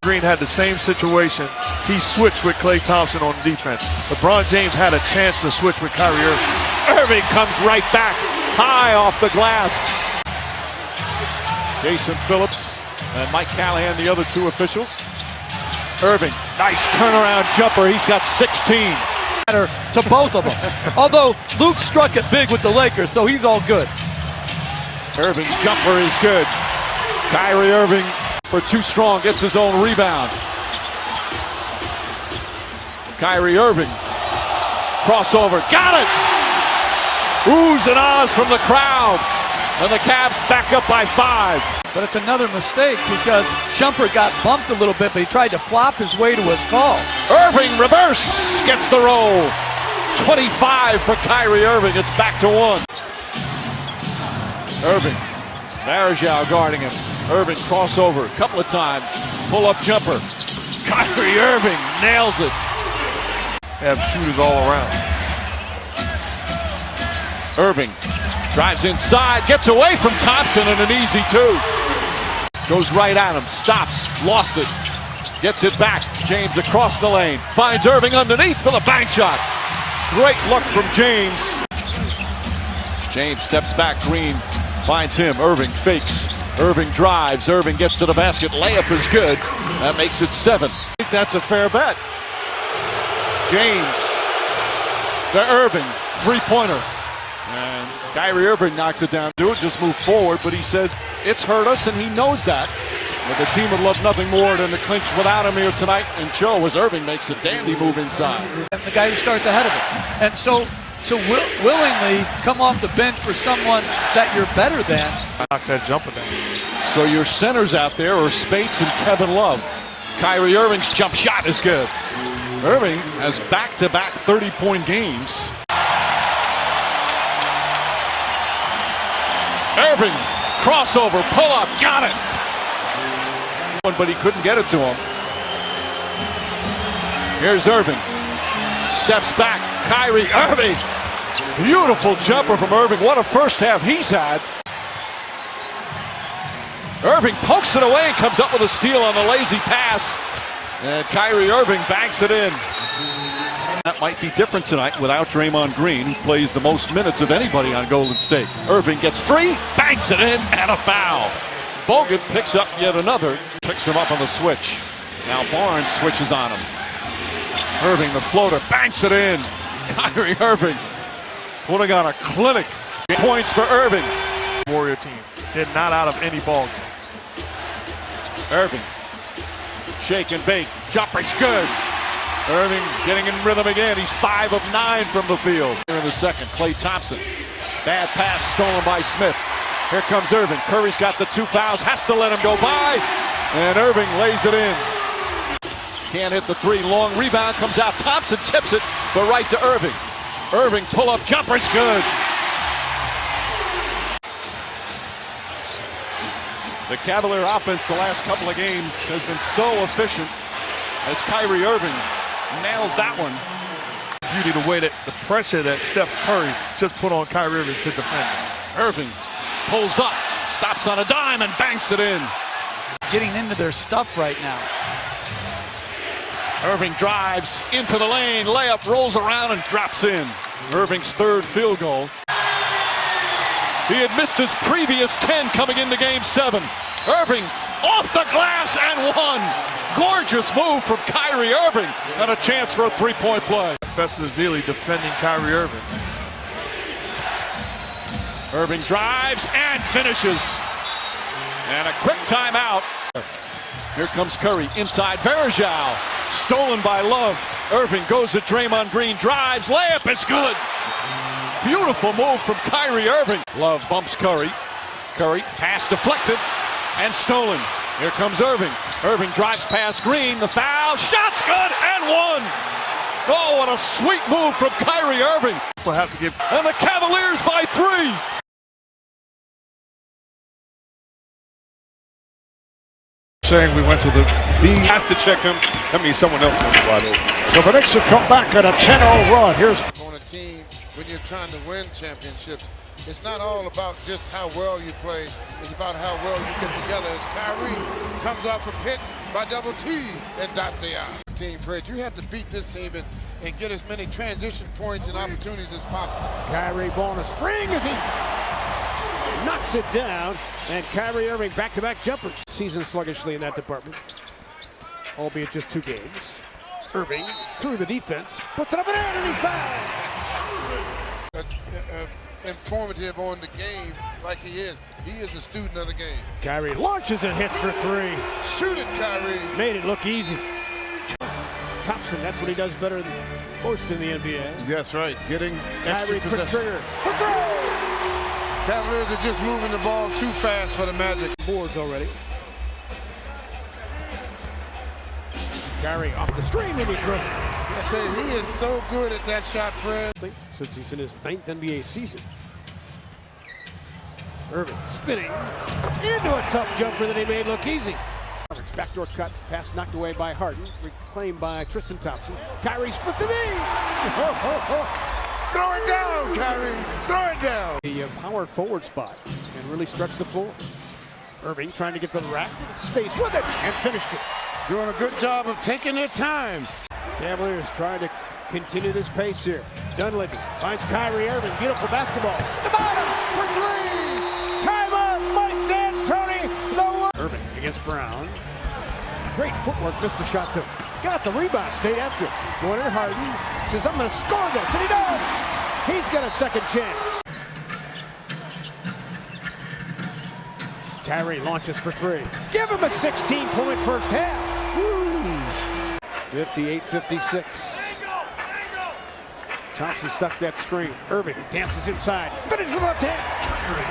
Green had the same situation. He switched with Klay Thompson on defense. LeBron James had a chance to switch with Kyrie Irving. Irving comes right back, high off the glass. Jason Phillips and Mike Callahan, the other 2 officials. Irving, nice turnaround jumper. He's got 16. To both of them. Although Luke struck it big with the Lakers, so he's all good. Irving's jumper is good. Kyrie Irving, for too strong, gets his own rebound. Kyrie Irving, crossover, got it! Oohs and ahs from the crowd. And the Cavs back up by 5. But it's another mistake because Shumpert got bumped a little bit, but he tried to flop his way to his call. Irving, reverse, gets the roll. 25 for Kyrie Irving. It's back to 1. Irving, Varejao guarding him. Irving crossover a couple of times. Pull-up jumper. Kyrie Irving nails it. Have shooters all around. Irving drives inside, gets away from Thompson, and an easy 2. Goes right at him, stops, lost it. Gets it back. James across the lane. Finds Irving underneath for the bank shot. Great look from James. James steps back. Green finds him. Irving fakes. Irving drives. Irving gets to the basket. Layup is good. That makes it 7. I think that's a fair bet. James to Irving. 3-pointer. And Kyrie Irving knocks it down. Do it, just move forward. But he says it's hurt us, and he knows that. But the team would love nothing more than to clinch without him here tonight and show as Irving makes a dandy move inside. And the guy who starts ahead of him. And so willingly come off the bench for someone that you're better than. Knock that jumper down. So your centers out there are Spates and Kevin Love. Kyrie Irving's jump shot is good. Irving has back-to-back 30-point games. Irving, crossover, pull-up, got it. But he couldn't get it to him. Here's Irving. Steps back. Kyrie Irving. Beautiful jumper from Irving. What a first half he's had. Irving pokes it away and comes up with a steal on the lazy pass. And Kyrie Irving banks it in. That might be different tonight without Draymond Green, who plays the most minutes of anybody on Golden State. Irving gets free, banks it in, and a foul. Bogut picks up yet another, picks him up on the switch. Now Barnes switches on him. Irving, the floater, banks it in. Kyrie Irving putting on a clinic. Points for Irving. Warrior team. They're not out of any ball game. Irving, shake and bake. Jumper's good. Irving getting in rhythm again. He's 5 of 9 from the field. Here in the second, Klay Thompson. Bad pass stolen by Smith. Here comes Irving. Curry's got the 2 fouls. Has to let him go by. And Irving lays it in. Can't hit the 3. Long rebound comes out. Thompson tips it, but right to Irving. Irving pull-up jumper's good. The Cavalier offense the last couple of games has been so efficient as Kyrie Irving nails that one. Beauty the way that the pressure that Steph Curry just put on Kyrie Irving to defend. Irving pulls up, stops on a dime, and banks it in. Getting into their stuff right now. Irving drives into the lane, layup, rolls around, and drops in. Irving's 3rd field goal. He had missed his previous 10 coming into Game 7. Irving off the glass and 1. Gorgeous move from Kyrie Irving, and a chance for a 3-point play. Professor Zealy defending Kyrie Irving. Irving drives and finishes. And a quick timeout. Here comes Curry inside Varejao. Stolen by Love. Irving goes to Draymond Green, drives, layup is good. Beautiful move from Kyrie Irving. Love bumps Curry. Curry, pass deflected and stolen. Here comes Irving. Irving drives past Green, the foul, shot's good, and 1. Oh, what a sweet move from Kyrie Irving. So have to give. And the Cavaliers by 3. Saying we went to the B. Has to check him. That means someone else wants to wide open. So the Knicks have come back at a 10-0 run. Here's on a team when you're trying to win championships. It's not all about just how well you play. It's about how well you get together. As Kyrie comes off a pick by Double T and dots the I. Team Fred, you have to beat this team and get as many transition points and opportunities as possible. Kyrie ball on a string as he knocks it down, and Kyrie Irving back-to-back jumper. Season sluggishly in that department, albeit just 2 games. Irving through the defense, puts it up and in, and he's fouled. Informative on the game like he is. He is a student of the game. Kyrie launches and hits for three. Shoot it, Kyrie. Made it look easy. Thompson, that's what he does better than most in the NBA. That's right. Getting Kyrie, extra quick possession. trigger. For three! Cavaliers are just moving the ball too fast for the Magic. Boards already. Kyrie off the screen and he dribbled. I say he is so good at that shot, Fred. Since he's in his 9th NBA season. Irving spinning into a tough jumper that he made look easy. Backdoor cut, pass knocked away by Harden, reclaimed by Tristan Thompson. Kyrie split the knee. Throw it down, Kyrie. Throw it down. The power forward spot and really stretch the floor. Irving trying to get to the rack, stays with it and finished it. Doing a good job of taking their time. Cavaliers trying to continue this pace here. Dunleavy finds Kyrie Irving. Beautiful basketball. The bottom for three. Time up. Mike D'Antoni. No. Irving against Brown. Great footwork. Missed a shot too. Got the rebound. Stayed after it. Going to Harden. Says, I'm going to score this. And he does. He's got a second chance. Kyrie launches for three. Give him a 16-point first half. 58-56. Thompson stuck that screen. Irving dances inside. Finish with left hand.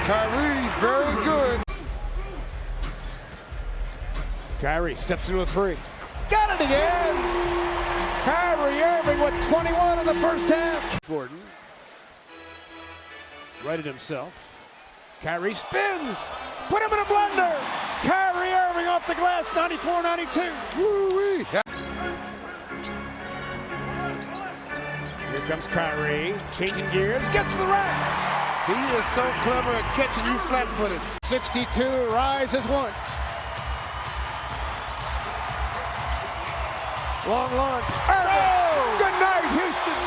Kyrie, very good. Kyrie steps into a three. Got it again. Kyrie Irving with 21 in the first half. Gordon righted himself. Kyrie spins. Put him in a blender. Kyrie Irving off the glass, 94-92. Woo-wee. Here comes Kyrie, changing gears, gets the rack. He is so clever at catching you flat-footed. 62, rise as one. Long launch. Oh! Good night, Houston.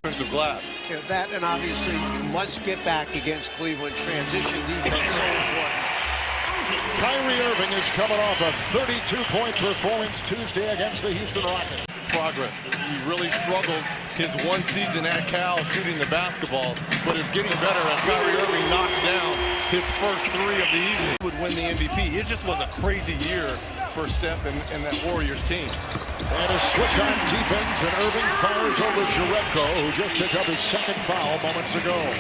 Of glass. Yeah, that, and obviously you must get back against Cleveland. Transition defense so important. Kyrie Irving is coming off a 32-point performance Tuesday against the Houston Rockets. Progress. He really struggled his one season at Cal shooting the basketball, but it's getting better as Kyrie Irving knocks down his first three of the evening. He would win the MVP. It just was a crazy year for Steph and that Warriors team. And a switch on defense, and Irving fires over Jerebko, who just picked up his second foul moments ago.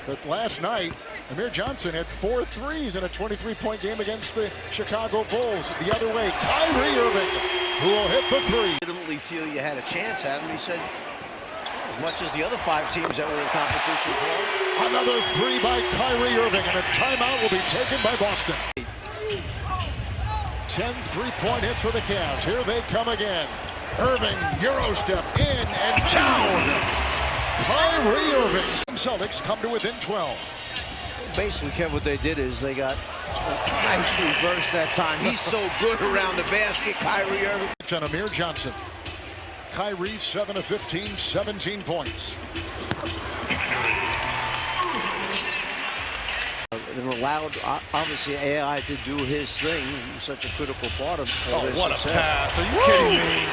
But last night, Amir Johnson had 4 threes in a 23-point game against the Chicago Bulls. The other way, Kyrie Irving, who will hit the three. Legitimately feel you had a chance at him. He said, as much as the other 5 teams that were in competition for. Another three by Kyrie Irving, and a timeout will be taken by Boston. 10 3-point hits for the Cavs. Here they come again. Irving, Euro step in and down. Kyrie Irving. Celtics come to within 12. Basically, Kev, what they did is they got a nice reverse that time. He's so good around the basket, Kyrie Irving. And Amir Johnson. Kyrie 7 of 15, 17 points. They've allowed, obviously, AI to do his thing. Such a critical part of oh, what success. A pass. Are you kidding me?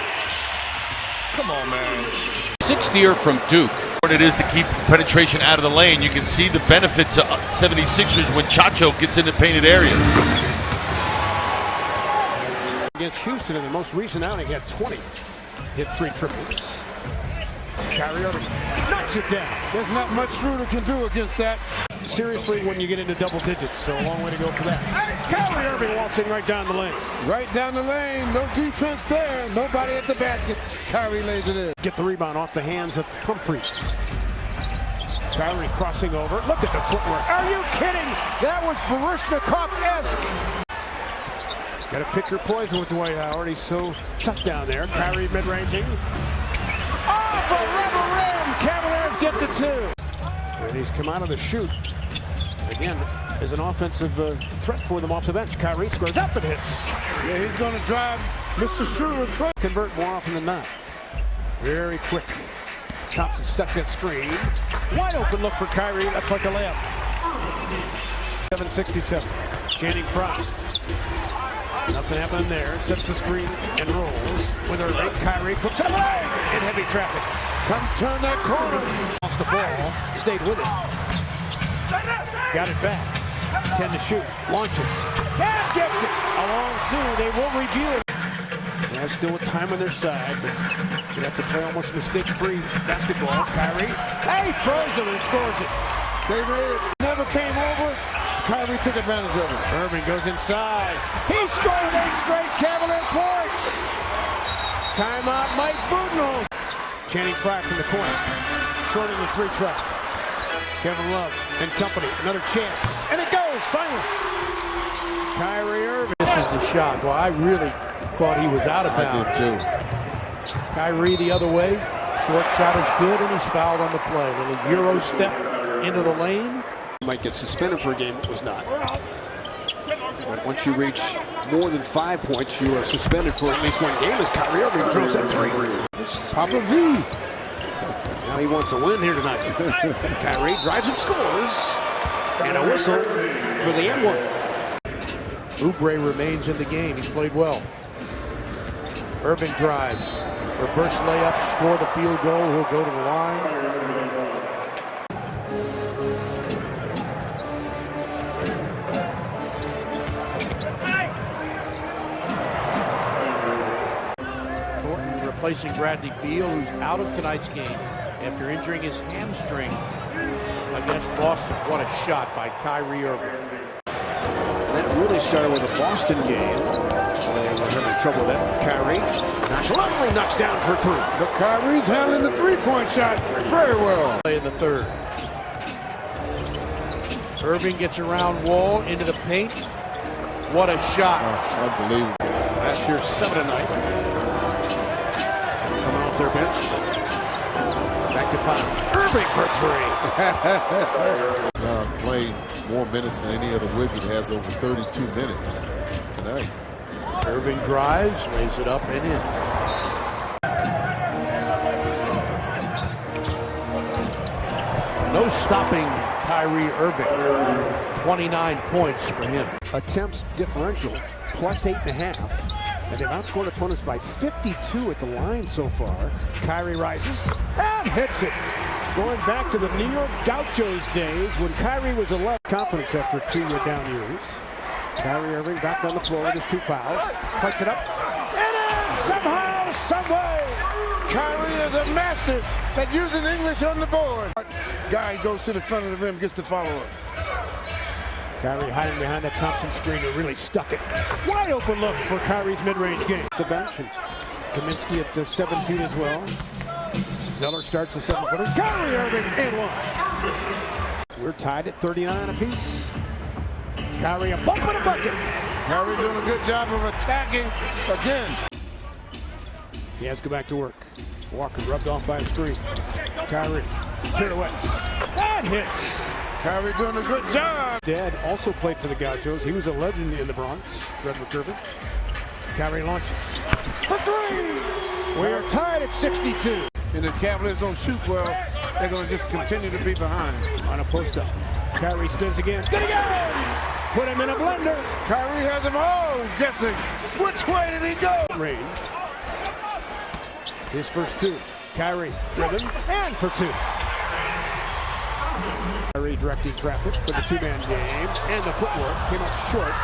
Come on, man. 6th year from Duke. What it is to keep penetration out of the lane. You can see the benefit to 76ers when Chacho gets in the painted area. Against Houston in the most recent outing, he had 20. Hit 3 triples. Kyrie Irving knocks it down. There's not much Schroeder can do against that. Seriously, when you get into double digits, so a long way to go for that. Kyrie Irving waltzing right down the lane. Right down the lane, no defense there, nobody at the basket. Kyrie lays it in. Get the rebound off the hands of Humphrey. Kyrie crossing over. Look at the footwork. Are you kidding? That was Baryshnikov-esque. Got to pick your poison with Dwight Howard. He's so tough down there. Kyrie mid-ranging. Off a rubber rim. Cavaliers get the 2. And he's come out of the shoot. Again, as an offensive threat for them off the bench. Kyrie scores up and hits. Yeah, he's going to drive Mr. Schroeder. Convert more often than not. Very quick. Thompson stuck that screen. Wide open look for Kyrie. That's like a layup. 7:67. Channing Frye. Nothing happening there. Sets the screen and rolls. With Irving, Kyrie puts it away in heavy traffic. Come turn that corner. Lost the ball. Stayed with it. Got it back. 10 to shoot. Launches. And gets it. Along two. They will review it. They have still time on their side, but they have to play almost mistake-free basketball. Kyrie. Hey, froze it and scores it. They made it. Never came over. Kyrie took advantage of it. Irving goes inside. He scored 8 straight Cavalier points. Timeout, Mike Budenholzer. Channing Frye from the corner. Short in the 3 trap. Kevin Love and company. Another chance. And it goes, finally. Kyrie Irving. This is the shot. Well, I really thought he was out of bounds. I did too. Kyrie the other way. Short shot is good, and he's fouled on the play. A little Euro step into the lane. Might get suspended for a game that was not. But once you reach more than 5 points, you are suspended for at least one game as Kyrie Irving drills that 3. Papa V. Now he wants a win here tonight. Kyrie drives and scores. And a whistle for the N1. Oubre remains in the game. He's played well. Irving drives. Reverse layup, score the field goal. He'll go to the line. Replacing Bradley Beal, who's out of tonight's game after injuring his hamstring against Boston. What a shot by Kyrie Irving. That really started with the Boston game. They were having trouble with that. Kyrie nonchalantly knocks down for 3. But Kyrie's handling the 3-point shot very well. In the 3rd. Irving gets around Wall into the paint. What a shot. Unbelievable. Last year's 7 tonight. Coming off their bench. Back to 5. Irving for 3. Played more minutes than any other Wizard has, over 32 minutes tonight. Irving drives, lays it up and in. No stopping Kyrie Irving. 29 points for him. Attempts differential plus 8.5. And they've outscored opponents by 52 at the line so far. Kyrie rises and hits it. Going back to the New York Gauchos days when Kyrie was 11. Confidence after 2 down years. Kyrie Irving back on the floor with his 2 fouls. Puts it up. And in somehow, someway. Kyrie is a master at using English on the board. Guy goes to the front of the rim, gets the follow-up. Kyrie hiding behind that Thompson screen who really stuck it. Wide open look for Kyrie's mid-range game. The bench and Kaminsky at 7 feet as well. Zeller starts the 7-footer. Kyrie Irving and 1. We're tied at 39 apiece. Kyrie a bump and a bucket. Kyrie doing a good job of attacking again. He has to go back to work. Walker rubbed off by a screen. Kyrie pirouettes and hits. Kyrie doing a good job. Dad also played for the Gauchos. He was a legend in the Bronx. Fred McCurvin. Kyrie launches for 3. We are tied at 62. And the Cavaliers don't shoot well, they're going to just continue to be behind. On a post-up. Kyrie spins again. Good again! Put him in a blender. Kyrie has them all guessing. Which way did he go? Range. His first 2. Kyrie driven and for 2. Kyrie directing traffic for the 2-man game. And the footwork came up short.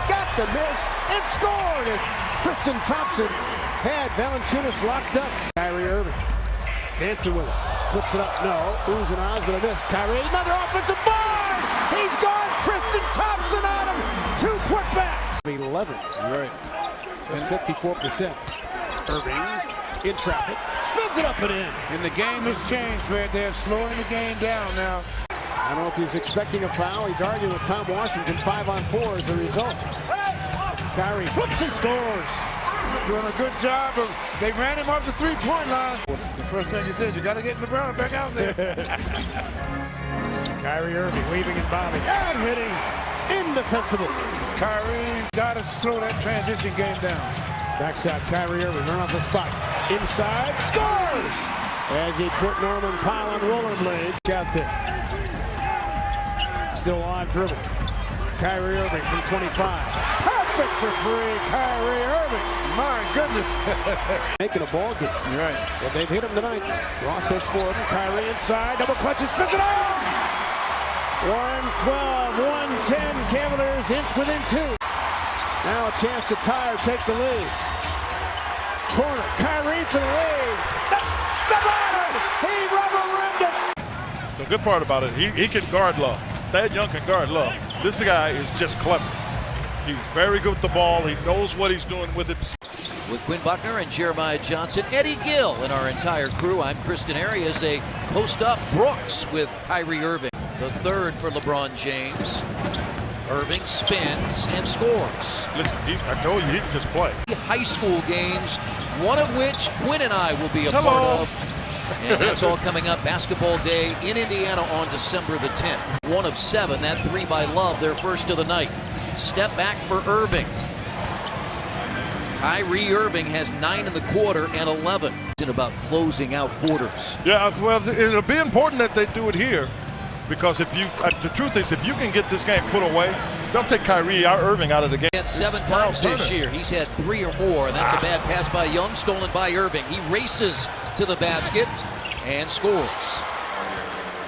Got the miss and scored as Tristan Thompson had Valanciunas locked up. Kyrie Irving dancing with it. Flips it up. No. Oohs and ahs, but a miss. Kyrie, another offensive board. He's gone. Tristan Thompson on him. 2 putbacks. 11. Right. That's 54%. Irving in traffic. Spins it up and in. And the game has changed, Fred. They're slowing the game down now. I don't know if he's expecting a foul. He's arguing with Tom Washington. 5-on-4 as a result. Kyrie flips and scores. Doing a good job of, they ran him off the 3-point line. The first thing you said, you got to get LeBron back out there. Kyrie Irving weaving and bobbing and hitting. Indefensible. Kyrie's got to slow that transition game down. Backside, Kyrie Irving, run off the spot. Inside, scores! As he put Norman Powell on rollerblades. Out there. Still on dribble. Kyrie Irving from 25. Perfect for 3, Kyrie Irving. My goodness. Making a ball game. You're right. Well, they've hit him tonight. Ross has 4 of them. Kyrie inside, double clutches, spins it on! 112, 110. Cavaliers inch within 2. Now a chance to tie or take the lead. Corner, Kyrie for the lead. The bottom! He rubber-rimmed it. The good part about it, he can guard Love. Thad Young can guard Love. This guy is just clever. He's very good with the ball. He knows what he's doing with it. With Quinn Buckner and Jeremiah Johnson, Eddie Gill, and our entire crew, I'm Kristen Arias. They post up Brooks with Kyrie Irving. The third for LeBron James. Irving spins and scores. Listen, I know he can just play. High school games, one of which Quinn and I will be a part of. And that's all coming up. Basketball Day in Indiana on December the 10th. 1 of 7, that 3 by Love, their first of the night. Step back for Irving. Kyrie Irving has 9 in the quarter and 11. It's about closing out quarters. Yeah, well, it'll be important that they do it here, because if you, the truth is, if you can get this game put away, don't take Kyrie Irving out of the game. He had 7 times this year. He's had 3 or more. That's a bad pass by Young, stolen by Irving. He races to the basket and scores.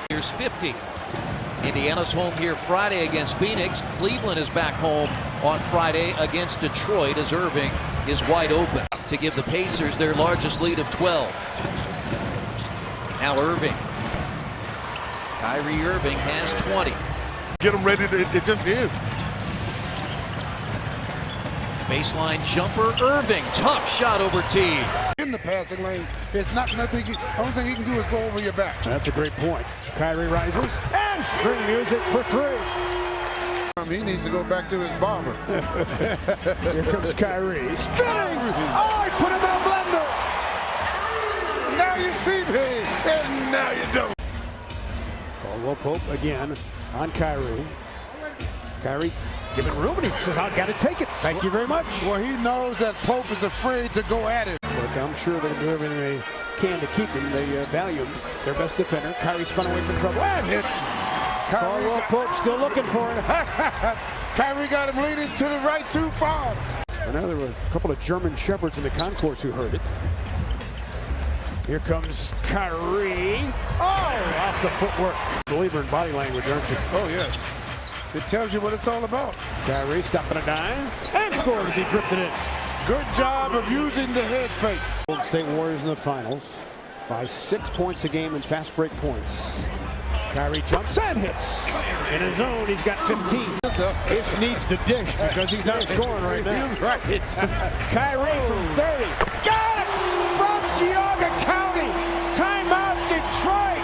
Here's 50. Indiana's home here Friday against Phoenix. Cleveland is back home on Friday against Detroit as Irving is wide open to give the Pacers their largest lead of 12. Now Irving. Kyrie Irving has 20. Get him ready to, it just is. Baseline jumper, Irving. Tough shot over T. In the passing lane, it's not nothing. The only thing he can do is go over your back. That's a great point. Kyrie rises and string music for 3. He needs to go back to his barber. Here comes Kyrie. Spinning! Oh, he put him in a blender! Now you see me, and now you don't. Caldwell Pope again on Kyrie. Kyrie giving room, and he says, I've got to take it. Thank you very much. Well, he knows that Pope is afraid to go at it. But I'm sure they'll do everything they can to keep him. They value him. Their best defender. Kyrie spun away from trouble. And hit. Caldwell Pope still looking for him. Kyrie got him leaning to the right too far. I know there were a couple of German shepherds in the concourse who heard it. Here comes Kyrie. Oh, off the footwork. Believer in body language, aren't you? Oh, yes. It tells you what it's all about. Kyrie stopping a dime and scores. He dripped it in. Good job of using the head fake. Golden State Warriors in the finals by 6 points a game in fast break points. Kyrie jumps and hits. In his zone, he's got 15. Ish needs to dish because he's not scoring right now. Right. Kyrie from 30. Got it from Geauga County. Timeout, Detroit.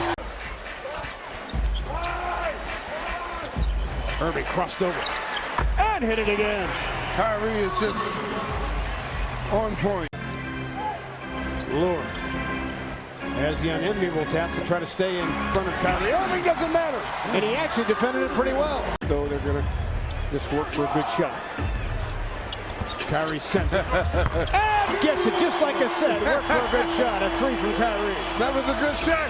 Irving crossed over and hit it again. Kyrie is just on point. Lure has the unenviable task to try to stay in front of Kyrie. Irving doesn't matter, and he actually defended it pretty well. So they're going to just work for a good shot. Kyrie sends it and gets it, just like I said. Work for a good shot. A 3 from Kyrie. That was a good shot.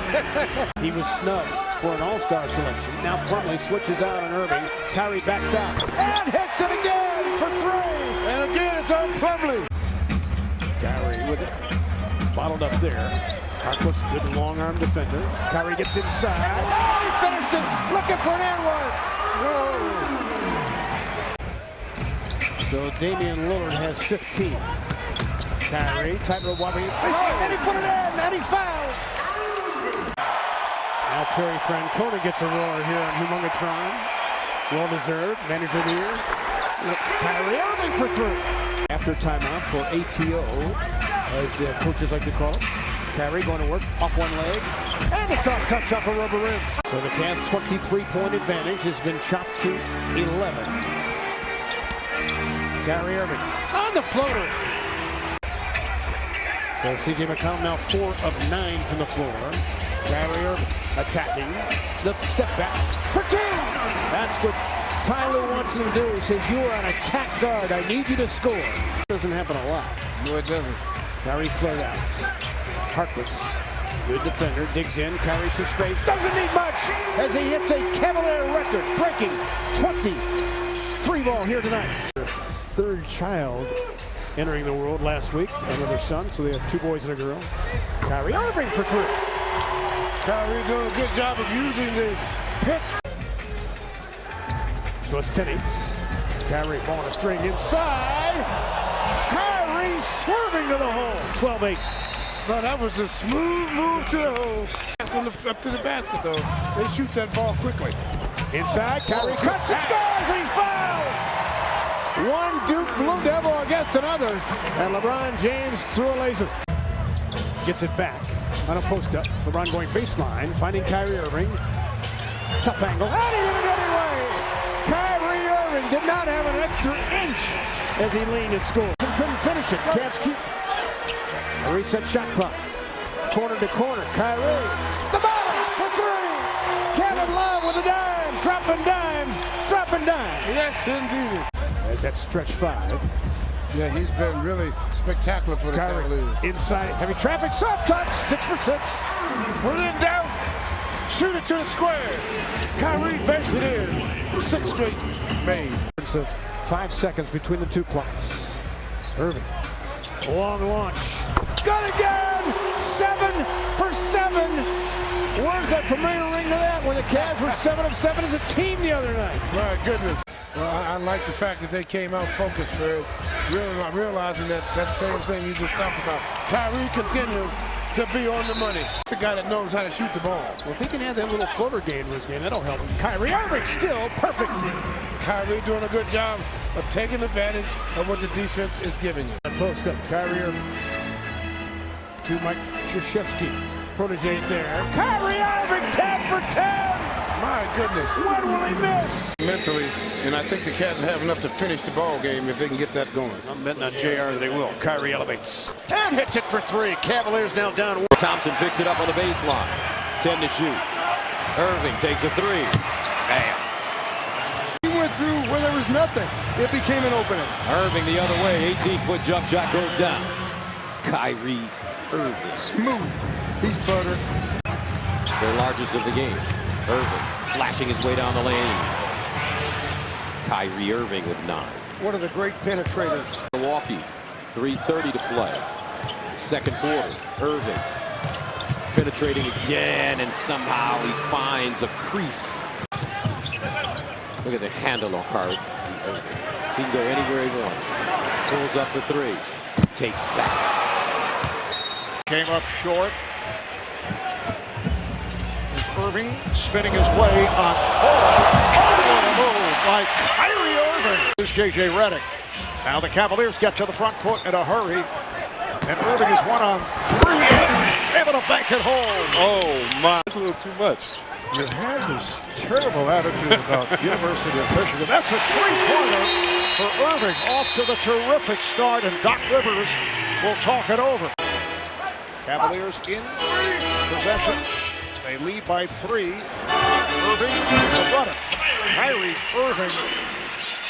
He was snubbed for an all-star selection. Now Plumlee switches out on Irving. Kyrie backs out and hits it again for 3. And again, it's on Plumlee. Kyrie with it bottled up there. Harkless, good long-arm defender. Kyrie gets inside. Oh, he finished it, looking for an and one. So Damian Lillard has 15. Kyrie, tight of Wabi. Oh, and he put it in, and he's fouled. Now Terry Francona gets a roar here on Humongatron. Well-deserved, manager of the year. Kyrie Irving for 3. After timeouts, or ATO, as coaches like to call it. Kyrie going to work off one leg, and it's off touch off a rubber rim. So the Cavs' 23-point advantage has been chopped to 11. Kyrie Irving on the floater. So C.J. McCollum now 4 of 9 from the floor. Kyrie Irving attacking. The step back for 2. That's what Tyler wants him to do. He says, you are an attack guard. I need you to score. Doesn't happen a lot. No, it doesn't. Kyrie flared out. Harkless, good defender, digs in, carries some space, doesn't need much as he hits a Cavalier record-breaking 23 ball here tonight. Third child entering the world last week, another son, so they have 2 boys and a girl. Kyrie Irving for 3. Kyrie doing a good job of using the pick. So it's 10-8. Kyrie ball on a string inside. Kyrie swerving to the hole. 12-8. No, that was a smooth move to the hole. Up to the basket, though. They shoot that ball quickly. Inside, Kyrie cuts and scores, and he's fouled! One Duke Blue Devil against another, and LeBron James threw a laser. Gets it back on a post-up. LeBron going baseline, finding Kyrie Irving. Tough angle, and he did it anyway! Kyrie Irving did not have an extra inch as he leaned and scored. And couldn't finish it. Cavs keep a reset shot clock. Corner to corner, Kyrie. The bottom for three! Kevin Love with a dime, dropping dimes, dropping dimes. Yes, indeed. As that stretch five. Yeah, he's been really spectacular for the Cavaliers. Inside, heavy traffic, soft touch, 6 for 6. When in doubt, shoot it to the square. Kyrie banks it in. 6 straight made. So 5 seconds between the two clocks. Irving, long launch. Got again! 7 for 7. Where's that familiar ring to that when the Cavs were 7 of 7 as a team the other night? My goodness. Well, I like the fact that they came out focused for it, realizing that same thing you just talked about. Kyrie continues to be on the money. It's a guy that knows how to shoot the ball. Well, if he can have that little floater game in his game, that'll help him. Kyrie Irving still perfect. Kyrie doing a good job of taking advantage of what the defense is giving you. Post up, Kyrie Irving to Mike Krzyzewski. Protege there. Kyrie Irving 10 for 10. My goodness. When will he miss? Mentally, and I think the Cavs have enough to finish the ball game if they can get that going. I'm betting on JR they will. Kyrie elevates and hits it for 3. Cavaliers now down. Thompson picks it up on the baseline. 10 to shoot. Irving takes a 3. Bam. He went through where there was nothing. It became an opening. Irving the other way. 18-foot jump shot goes down. Kyrie Irving. Smooth. He's butter. Their largest of the game. Irving slashing his way down the lane. Kyrie Irving with 9. One of the great penetrators. Milwaukee, 3:30 to play. Second quarter, Irving penetrating again, and somehow he finds a crease. Look at the handle on Kyrie Irving. He can go anywhere he wants. Pulls up for 3. Take that. Came up short. Irving spinning his way on what a move by Kyrie Irving. Here's J.J. Redick. Now the Cavaliers get to the front court in a hurry. And Irving is 1 on 3, able to bank it home. Oh my, that's a little too much. You have this terrible attitude about University of Michigan. That's a 3-pointer for Irving, off to the terrific start, and Doc Rivers will talk it over. Cavaliers in possession. They lead by 3. Irving, the runner. Kyrie Irving.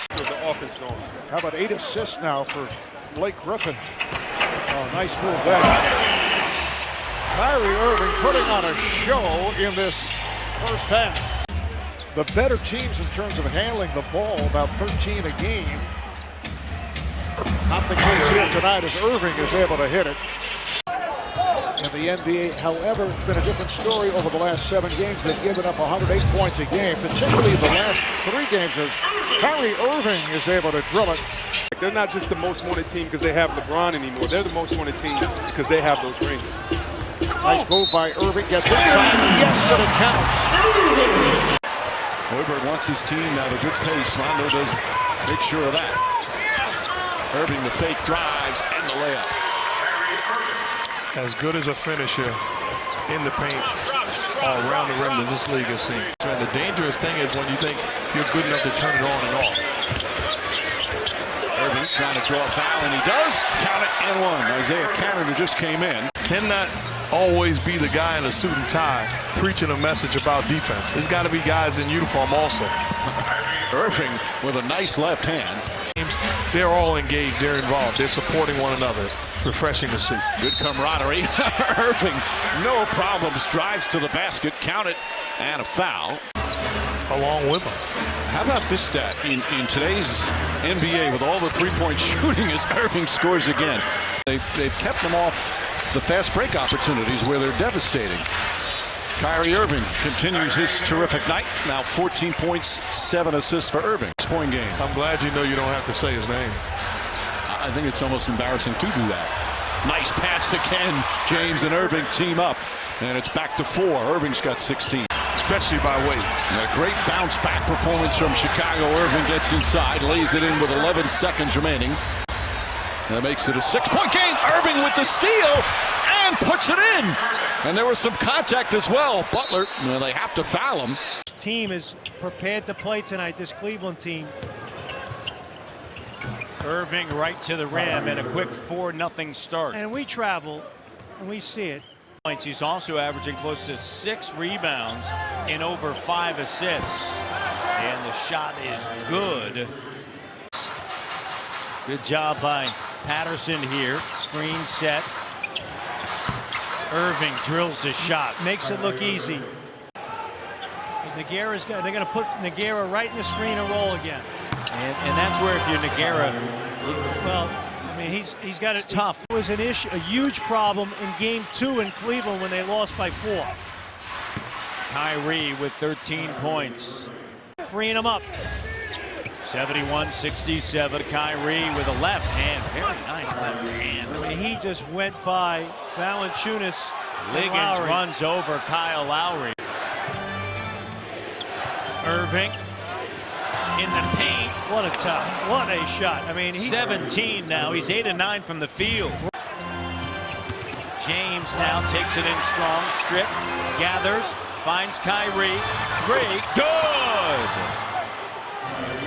The offense going. How about 8 assists now for Blake Griffin? Oh, nice move there. Kyrie Irving putting on a show in this first half. The better teams in terms of handling the ball, about 13 a game. Not the case here tonight as Irving is able to hit it. In the NBA, however, it's been a different story over the last 7 games. They've given up 108 points a game, particularly the last 3 games as Kyrie Irving is able to drill it. They're not just the most wanted team because they have LeBron anymore. They're the most wanted team because they have those rings. Nice move by Irving, gets inside. Yes, and it counts. Hoiberg wants his team to have a good pace. Rondo does make sure of that. Irving the fake drives and the layup. As good as a finisher in the paint all around the rim that this league has seen. And the dangerous thing is when you think you're good enough to turn it on and off. Irving trying to draw a foul, and he does. Count it and 1. Isaiah Canada just came in. Cannot always be the guy in a suit and tie preaching a message about defense. There's got to be guys in uniform also. Irving with a nice left hand. They're all engaged. They're involved. They're supporting one another. Refreshing to see. Good camaraderie. Irving, no problems, drives to the basket, count it, and a foul. Along with him. How about this stat? In today's NBA, with all the three-point shooting, as Irving scores again. They've kept them off the fast break opportunities where they're devastating. Kyrie Irving continues his terrific night. Now 14 points, 7 assists for Irving. Point game. I'm glad you know you don't have to say his name. I think it's almost embarrassing to do that. Nice pass again. James and Irving team up. And it's back to 4. Irving's got 16. Especially by weight. And a great bounce back performance from Chicago. Irving gets inside, lays it in with 11 seconds remaining. That makes it a 6-point game. Irving with the steal and puts it in. And there was some contact as well. Butler, they have to foul him. Team is prepared to play tonight, this Cleveland team. Irving right to the rim and a quick 4-0 start. And we travel and we see it. He's also averaging close to 6 rebounds and over 5 assists. And the shot is good. Good job by Patterson here. Screen set. Irving drills his shot. Makes it look easy. They're going to put Nogueira right in the screen and roll again. And that's where if you're Nogueira, well, I mean, he's got it tough. It was an issue, a huge problem in Game 2 in Cleveland when they lost by 4. Kyrie with 13 points. Freeing him up. 71-67. Kyrie with a left hand. Very nice left hand. I mean, he just went by Valanciunas. Liggins runs over Kyle Lowry. Irving in the paint. What a shot. I mean, 17 now. He's 8 of 9 from the field. James now takes it in strong. Strip, gathers, finds Kyrie. Great, good.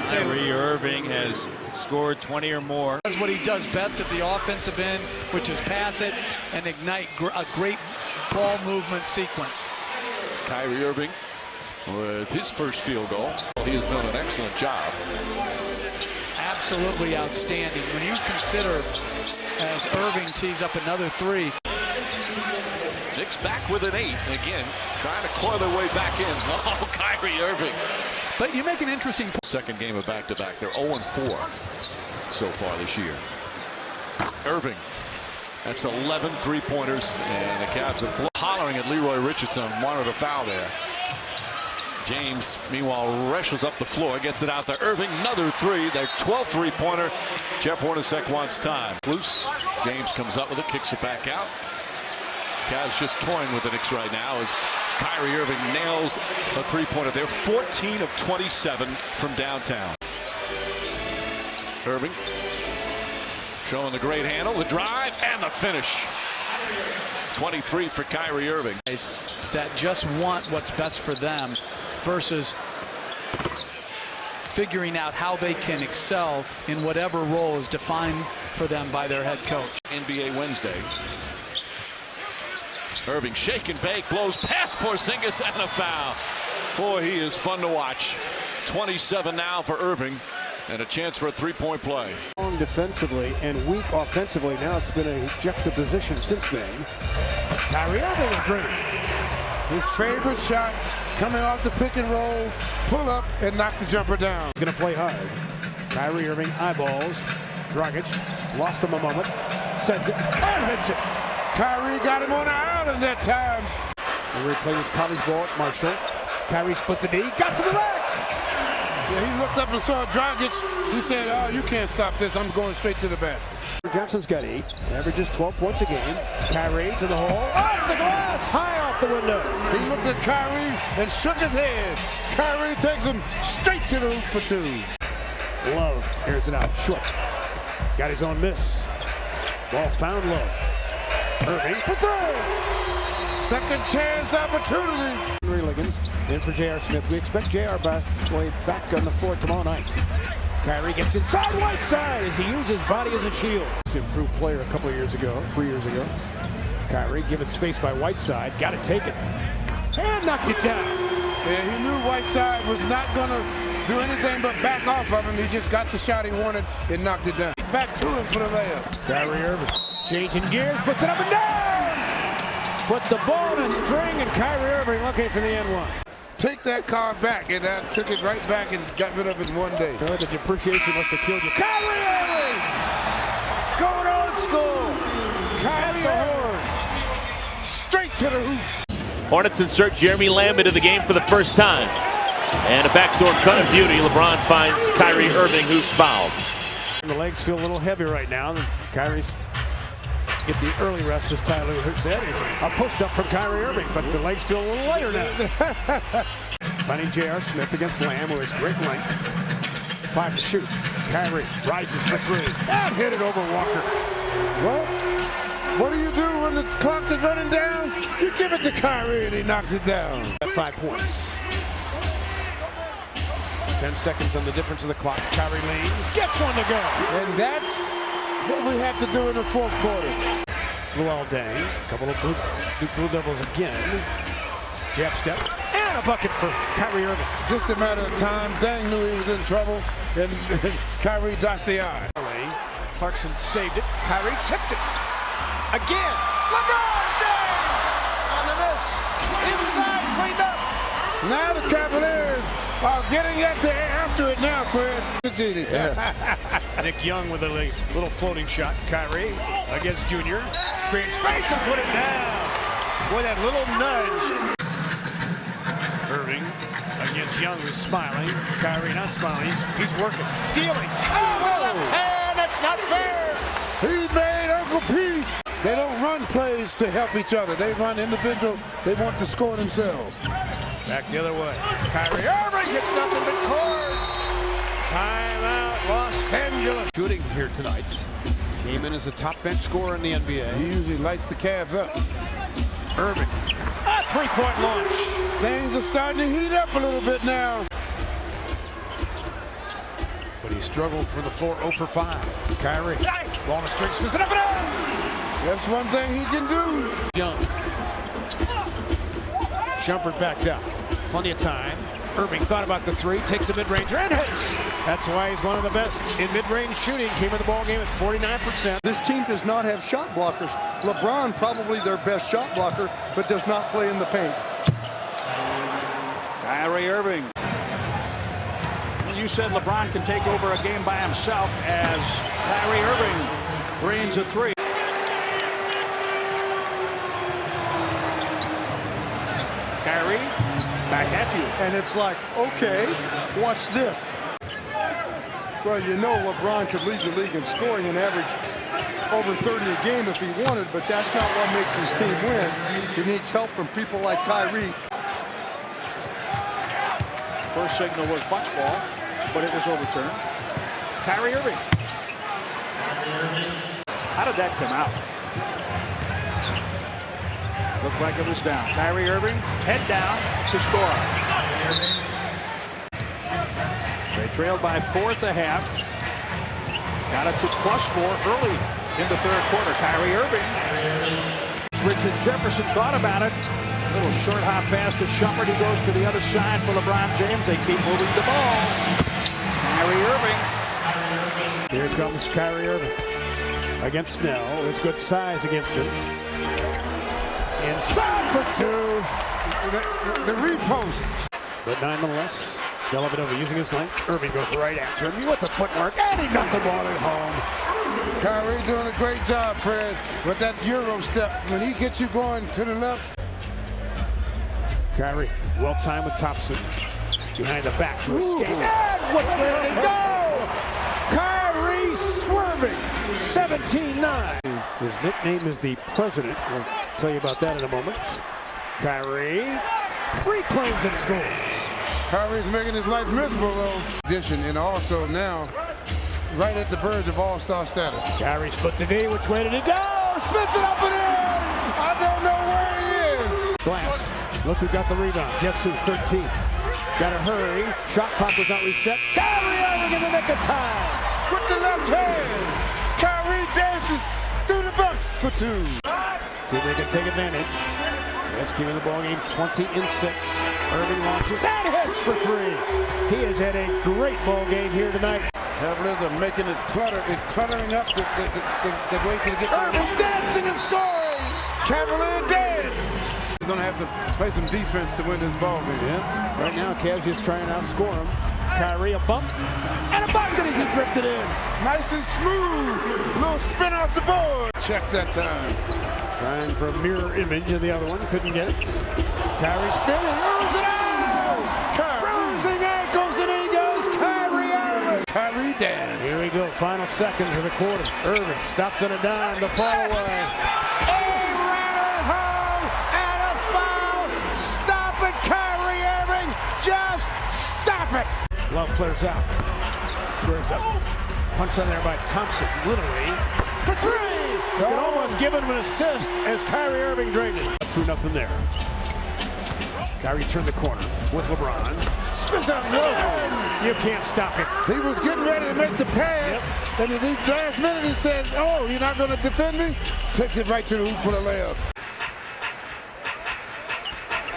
Kyrie Irving has scored 20 or more. That's what he does best at the offensive end, which is pass it and ignite a great ball movement sequence. Kyrie Irving with his first field goal. He has done an excellent job. Absolutely outstanding. When you consider as Irving tees up another 3. Knicks back with an 8. Again, trying to claw their way back in. Oh, Kyrie Irving. But you make an interesting point. Second game of back-to-back. They're 0-4 so far this year. Irving. That's 11 3-pointers, and the Cavs are hollering at Leroy Richardson. Wanted a foul there. James, meanwhile, wrestles up the floor, gets it out to Irving. Another 3. Their 12th 3-pointer. Jeff Hornacek wants time. Loose. James comes up with it, kicks it back out. Cavs just toying with the Knicks right now as Kyrie Irving nails a 3-pointer. They're 14 of 27 from downtown. Irving showing the great handle, the drive, and the finish. 23 for Kyrie Irving. That just want what's best for them versus figuring out how they can excel in whatever role is defined for them by their head coach. NBA Wednesday. Irving shake and bake, blows past Porzingis, and a foul. Boy, he is fun to watch. 27 now for Irving, and a chance for a 3-point play. Strong defensively and weak offensively. Now it's been a juxtaposition since then. Kyrie Irving will drink. His favorite shot coming off the pick and roll, pull up and knock the jumper down. He's going to play hard. Kyrie Irving eyeballs. Dragic lost him a moment. Sends it and hits it. Kyrie got him on the island that time. The replay was Kyrie's ball at Marshall. Kyrie split the D, got to the rack. Yeah, he looked up and saw Dragic. He said, "Oh, you can't stop this. I'm going straight to the basket." Johnson's got 8, averages 12 points a game. Kyrie to the hole, off the glass, high off the window. He looked at Kyrie and shook his head. Kyrie takes him straight to the hoop for 2. Love airs it out, short. Got his own miss. Ball found Love. Irving for 3. Second chance opportunity. Henry Liggins in for J.R. Smith. We expect J.R. back on the floor tomorrow night. Kyrie gets inside Whiteside as he uses body as a shield. Improved player a couple of years ago, 3 years ago. Kyrie given space by Whiteside, got it taken. And knocked it down. Yeah, he knew Whiteside was not going to do anything but back off of him. He just got the shot he wanted and knocked it down. Back to him for the layup. Kyrie Irving changing gears, puts it up and down. Put the ball in a string, and Kyrie Irving looking for the N1. Take that car back, and I took it right back and got rid of it in one day. The depreciation must have killed you. Kyrie Irving! Going old school! Kyrie Irving! Straight to the hoop. Hornets insert Jeremy Lamb into the game for the first time. And a backdoor cut of beauty. LeBron finds Kyrie Irving, who's fouled. The legs feel a little heavy right now. Kyrie's get the early rest, as Tyler said. A post up from Kyrie Irving, but the legs feel a little lighter now. Finding J.R. Smith against Lamb, who has great length. 5 to shoot. Kyrie rises for 3. And hit it over Walker. Well, what do you do when the clock is running down? You give it to Kyrie and he knocks it down. At 5 points. 10 seconds on the difference of the clock. Kyrie leans, gets one to go. And that's what we have to do in the fourth quarter. Luol Deng, a couple of Blue Devils again. Jab step, and a bucket for Kyrie Irving. Just a matter of time. Deng knew he was in trouble, and Kyrie dodged the eye. Clarkson saved it. Kyrie tipped it. Again. LeBron James on the miss. Inside, cleaned up. Now the Cavaliers are getting after it now, Fred. Nick Young with a little floating shot. Kyrie against Junior. Create space and put it down. Boy, that little nudge. Irving against Young, who's smiling. Kyrie not smiling. He's working. Dealing. Oh, left hand. That's not fair. He's made Uncle Pete. They don't run plays to help each other. They run individual. They want to score themselves. Back the other way. Kyrie Irving gets nothing but cord. Timeout, Los Angeles. Shooting here tonight. Came in as a top bench scorer in the NBA. He usually lights the Cavs up. Irving. A three-point launch. Things are starting to heat up a little bit now. But he struggled from the floor 0 for 5. Kyrie. Ball on a string, spins it up and out. That's one thing he can do. Young. Shumpert backed up. Plenty of time. Irving thought about the 3, takes a mid-ranger and hits. That's why he's one of the best in mid-range shooting. Came in the ball game at 49%. This team does not have shot blockers. LeBron, probably their best shot blocker, but does not play in the paint. Kyrie Irving. You said LeBron can take over a game by himself as Kyrie Irving drains a 3. Kyrie, back at you. And it's like, okay, watch this. Well, you know LeBron could lead the league in scoring and average over 30 a game if he wanted, but that's not what makes his team win. He needs help from people like Kyrie. First signal was Bucks ball, but it was overturned. Kyrie Irving. How did that come out? Looked like it was down. Kyrie Irving, head down to score. They trailed by 4 at the half. Got it to +4 early in the third quarter. Kyrie Irving. Richard Jefferson thought about it. Little short hop pass to Shumpert. He goes to the other side for LeBron James. They keep moving the ball. Kyrie Irving. Here comes Kyrie Irving against Snell. There's good size against him. Inside for 2. The repost. But nonetheless, Dellavedova using his length. Irving goes right after him with the footwork, and he knocked the ball at home. Kyrie doing a great job, Fred, with that Euro step. When he gets you going to the left. Kyrie, well timed with Thompson. Behind the back to escape. And what's where to go? Kyrie swerving. 17-9. His nickname is the President. We'll tell you about that in a moment. Kyrie reclaims and scores. Kyrie's making his life miserable, though. Addition, and also now right at the verge of all-star status. Kyrie split the D. Which way did it go? Spits it up and in. I don't know where he is. Glass. Look who got the rebound. Guess who? 13. Got to hurry. Shot clock was not reset. Kyrie Irving in the nick of time. With the left hand. Kyrie dances through the box for 2. See if they can take advantage. Let's keep in the ball game 20-6. Irving launches and hits for 3. He has had a great ball game here tonight. Cavaliers are making it cluttering up the way to get Irving dancing and scoring. Cavalier dance. He's going to have to play some defense to win this ball game. Yeah. Right now, Cavs just trying to outscore him. Kyrie a bump and a bucket as he drifted in. Nice and smooth. Little spin off the board. Check that time. Trying for a mirror image of the other one. Couldn't get it. Kyrie spinning, losing ankles! Losing ankles, and he goes Kyrie Irving! Kyrie dance. Here we go, final seconds of the quarter. Irving stops on a dime to fall away. A runner home and a foul! Stop it, Kyrie Irving! Just stop it! Love flares out. Squares up. Punch on there by Thompson, literally, for three! Could almost give him an assist as Kyrie Irving drained it. 2-0 there. Kyrie turned the corner with LeBron. Spins out low. You can't stop him. He was getting ready to make the pass, and in the last minute he said, "Oh, you're not going to defend me?" Takes it right to the hoop for the layup.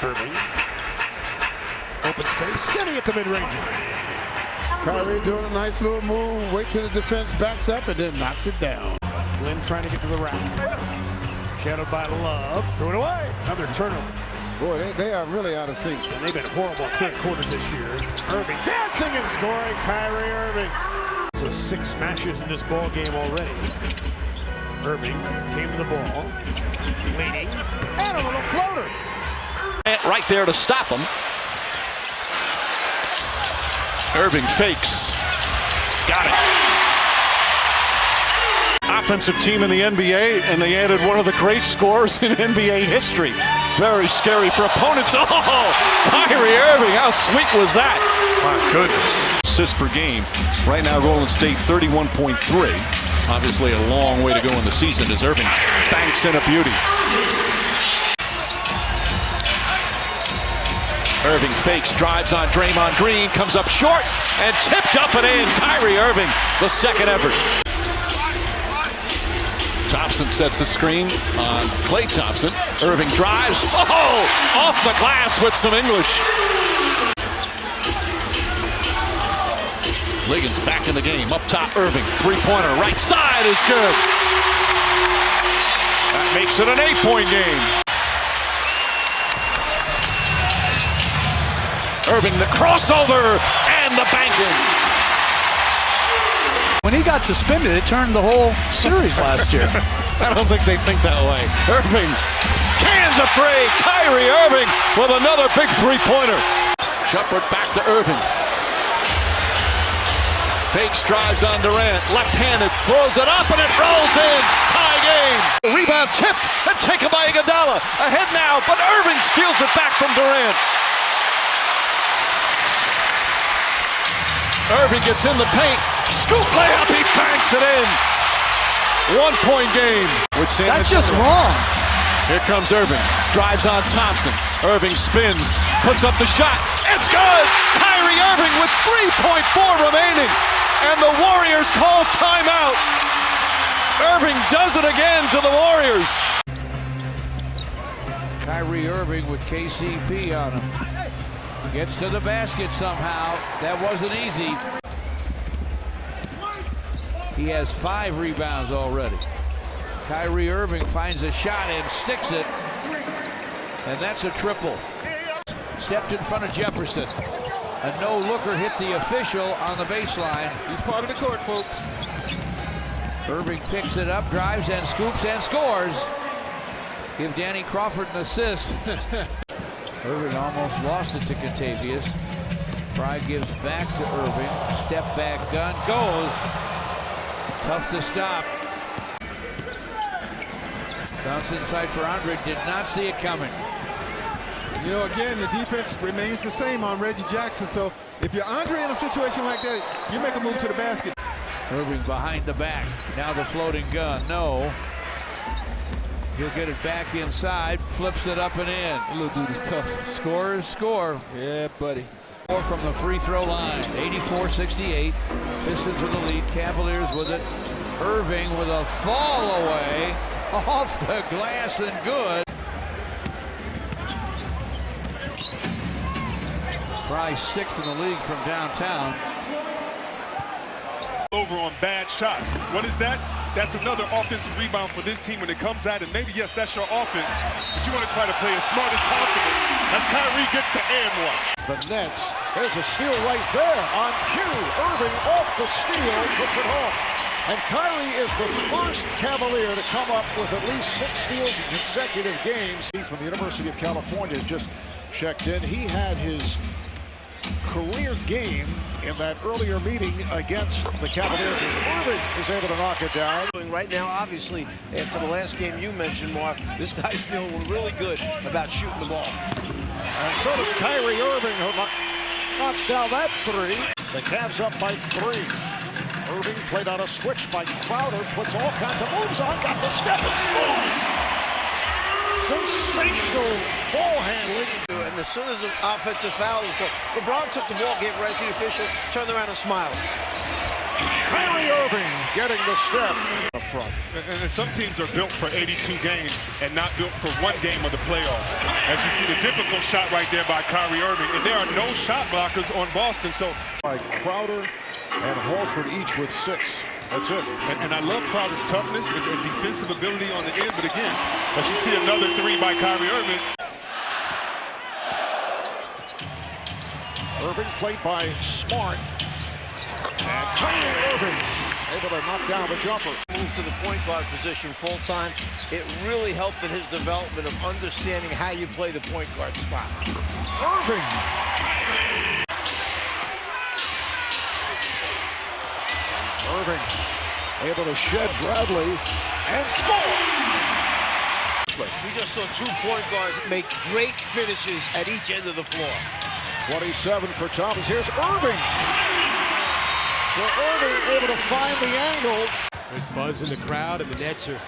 Irving. Open space, sitting at the mid-range. Kyrie doing a nice little move, wait till the defense backs up, and then knocks it down. Glenn trying to get to the rack. Shadowed by Love. Threw it away. Another turnover. Boy, they are really out of sync. And they've been horrible in third quarters this year. Irving dancing and scoring. Kyrie Irving. So 6 smashes in this ball game already. Irving came to the ball. Leaning. And a little floater. Right there to stop him. Irving fakes. Got it. Offensive team in the NBA, and they added one of the great scorers in NBA history. Very scary for opponents. Oh, Kyrie Irving, how sweet was that? My goodness. Assists per game. Right now, Golden State 31.3. Obviously, a long way to go in the season as Irving banks in a beauty. Irving fakes, drives on Draymond Green, comes up short, and tipped up and in. Kyrie Irving, the second effort. Thompson sets the screen on Klay Thompson. Irving drives. Oh, off the glass with some English. Liggins back in the game. Up top, Irving. Three-pointer. Right side is good. That makes it an 8-point game. Irving, the crossover, and the banking. When he got suspended, it turned the whole series last year. I don't think they think that way. Irving cans a three. Kyrie Irving with another big three-pointer. Shepard back to Irving. Fakes, drives on Durant. Left-handed, throws it up, and it rolls in. Tie game. Rebound tipped and taken by Iguodala. Ahead now, but Irving steals it back from Durant. Irving gets in the paint. Scoop layup, he banks it in. 1-point game. That's just wrong. Here comes Irving. Drives on Thompson. Irving spins. Puts up the shot. It's good! Kyrie Irving with 3.4 remaining. And the Warriors call timeout. Irving does it again to the Warriors. Kyrie Irving with KCP on him. Gets to the basket somehow. That wasn't easy. He has 5 rebounds already. Kyrie Irving finds a shot and sticks it. And that's a triple. Stepped in front of Jefferson. A no-looker hit the official on the baseline. He's part of the court, folks. Irving picks it up, drives and scoops and scores. Give Danny Crawford an assist. Irving almost lost it to Contavious. Fry gives back to Irving. Step back gun goes. Tough to stop. Bounce inside for Andre. Did not see it coming. You know, again, the defense remains the same on Reggie Jackson. So if you're Andre in a situation like that, you make a move to the basket. Irving behind the back. Now the floating gun. No. He'll get it back inside. Flips it up and in. That little dude is tough. Score. Yeah, buddy. From the free throw line. 84-68. Pistons with the lead. Cavaliers with it. Irving with a fall away. Off the glass and good. Fry 6th in the league from downtown. Over on bad shots. What is that? That's another offensive rebound for this team when it comes out. And maybe, yes, that's your offense, but you want to try to play as smart as possible as Kyrie gets to and one. The Nets, there's a steal right there on cue. Irving off the steal, puts it home. And Kyrie is the first Cavalier to come up with at least 6 steals in consecutive games. From the University of California, just checked in. He had his career game in that earlier meeting against the Cavaliers. Irving is able to knock it down. Right now, obviously, after the last game you mentioned, Mark, this guy's feeling really good about shooting the ball. And so does Kyrie Irving, who knocks down that three. The Cavs up by 3. Irving played on a switch by Crowder, puts all kinds of moves on, got the step and scored. Sensational ball handling. And as soon as the offensive foul is called, LeBron took the ball, gave it right to the official, turned around and smiled. Kyrie Irving getting the step up front. And some teams are built for 82 games and not built for one game of the playoffs. As you see the difficult shot right there by Kyrie Irving, and there are no shot blockers on Boston. So by Crowder and Horford each with 6. That's it. And I love Crowder's toughness and defensive ability on the end. But again, as you see another 3 by Kyrie Irving. Irving played by Smart. And Kyrie Irving able to knock down the jumper. Moved to the point guard position full time. It really helped in his development of understanding how you play the point guard spot. Irving. Irving able to shed Bradley and score. We just saw 2 point guards make great finishes at each end of the floor. 27 for Thomas. Here's Irving. So Irving able to find the angle. There's buzz in the crowd, and the Nets are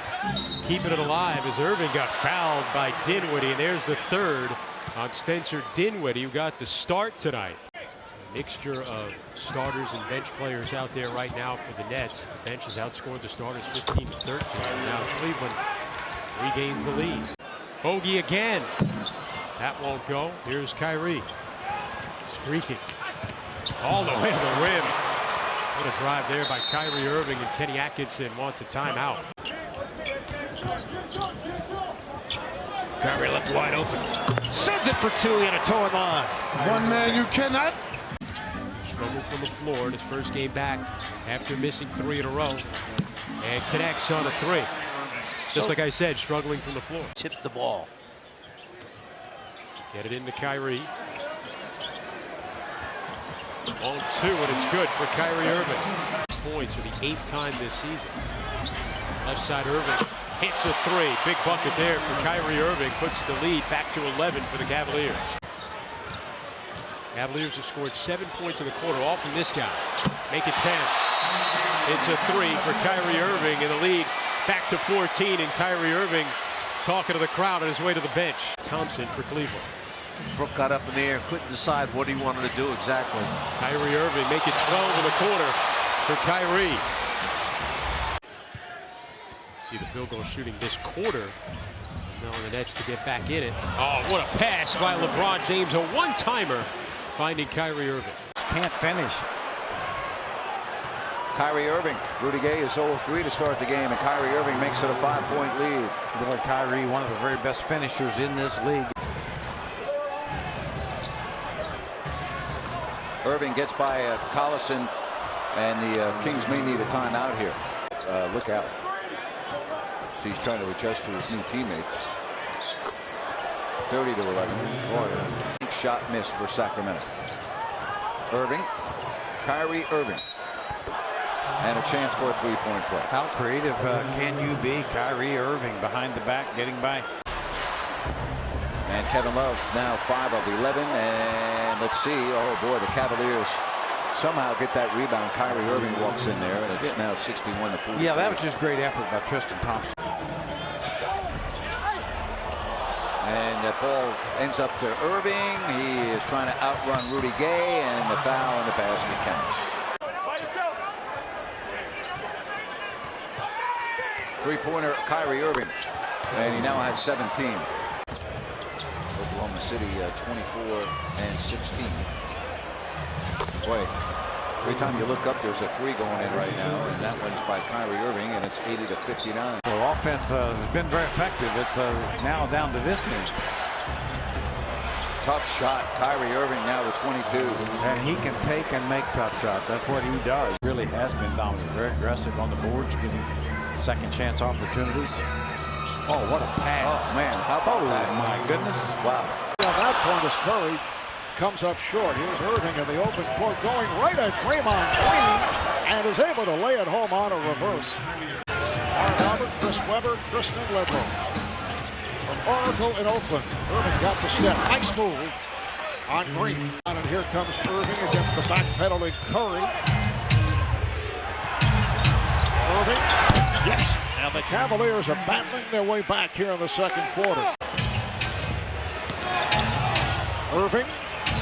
keeping it alive as Irving got fouled by Dinwiddie, and there's the 3rd on Spencer Dinwiddie, who got the start tonight. A mixture of starters and bench players out there right now for the Nets. The bench has outscored the starters 15-13. Now Cleveland regains the lead. Bogey again. That won't go. Here's Kyrie. Streaking all the way to the rim. What a drive there by Kyrie Irving, and Kenny Atkinson wants a timeout. Kyrie left wide open. Sends it for 2 in a towing line. One man you cannot. Struggled from the floor in his first game back after missing 3 in a row. And connects on a 3. Just like I said, struggling from the floor. Tipped the ball. Get it into Kyrie. On 2, and it's good for Kyrie Irving. Points for the 8th time this season. Left side Irving hits a 3. Big bucket there for Kyrie Irving. Puts the lead back to 11 for the Cavaliers. Cavaliers have scored 7 points in the quarter, all from this guy. Make it 10. It's a 3 for Kyrie Irving, and the lead back to 14. And Kyrie Irving talking to the crowd on his way to the bench. Thompson for Cleveland. Brook got up in the air, couldn't decide what he wanted to do exactly. Kyrie Irving make it 12 in the quarter for Kyrie. See the field goal shooting this quarter. Now the Nets to get back in it. Oh, what a pass by LeBron James. A one-timer finding Kyrie Irving. Can't finish. Kyrie Irving. Rudy Gay is 0 of 3 to start the game, and Kyrie Irving makes it a 5-point lead. Boy, Kyrie, one of the very best finishers in this league. Irving gets by Collison, and the Kings may need a timeout here. Look out. So he's trying to adjust to his new teammates. 30-11. Shot missed for Sacramento. Irving. Kyrie Irving. And a chance for a 3-point play. How creative can you be? Kyrie Irving behind the back, getting by. And Kevin Love now 5 of 11. And let's see. Oh, boy, the Cavaliers somehow get that rebound. Kyrie Irving walks in there, and it's now 61-40. Yeah, that was just great effort by Tristan Thompson. And that ball ends up to Irving. He is trying to outrun Rudy Gay, and the foul in the basket counts. 3-pointer Kyrie Irving, and he now has 17. Oklahoma City 24 and 16. Boy, every time you look up, there's a 3 going in right now, and that one's by Kyrie Irving, and it's 80-59. Well, offense has been very effective. It's now down to this game. Tough shot. Kyrie Irving now with 22. And he can take and make tough shots. That's what he does. Really has been dominant. Very aggressive on the boards, getting second chance opportunities. Oh, what a pass. Oh, man. How about that? My goodness. Wow. On that point as Curry comes up short. Here's Irving in the open court going right at Draymond Green and is able to lay it home on a reverse. Mark Albert, Chris Webber, Kristen Ledlow. From Oracle in Oakland, Irving got the step. Nice move on Green. And here comes Irving against the backpedaling Curry. Irving, yes. And the Cavaliers are battling their way back here in the second quarter. Irving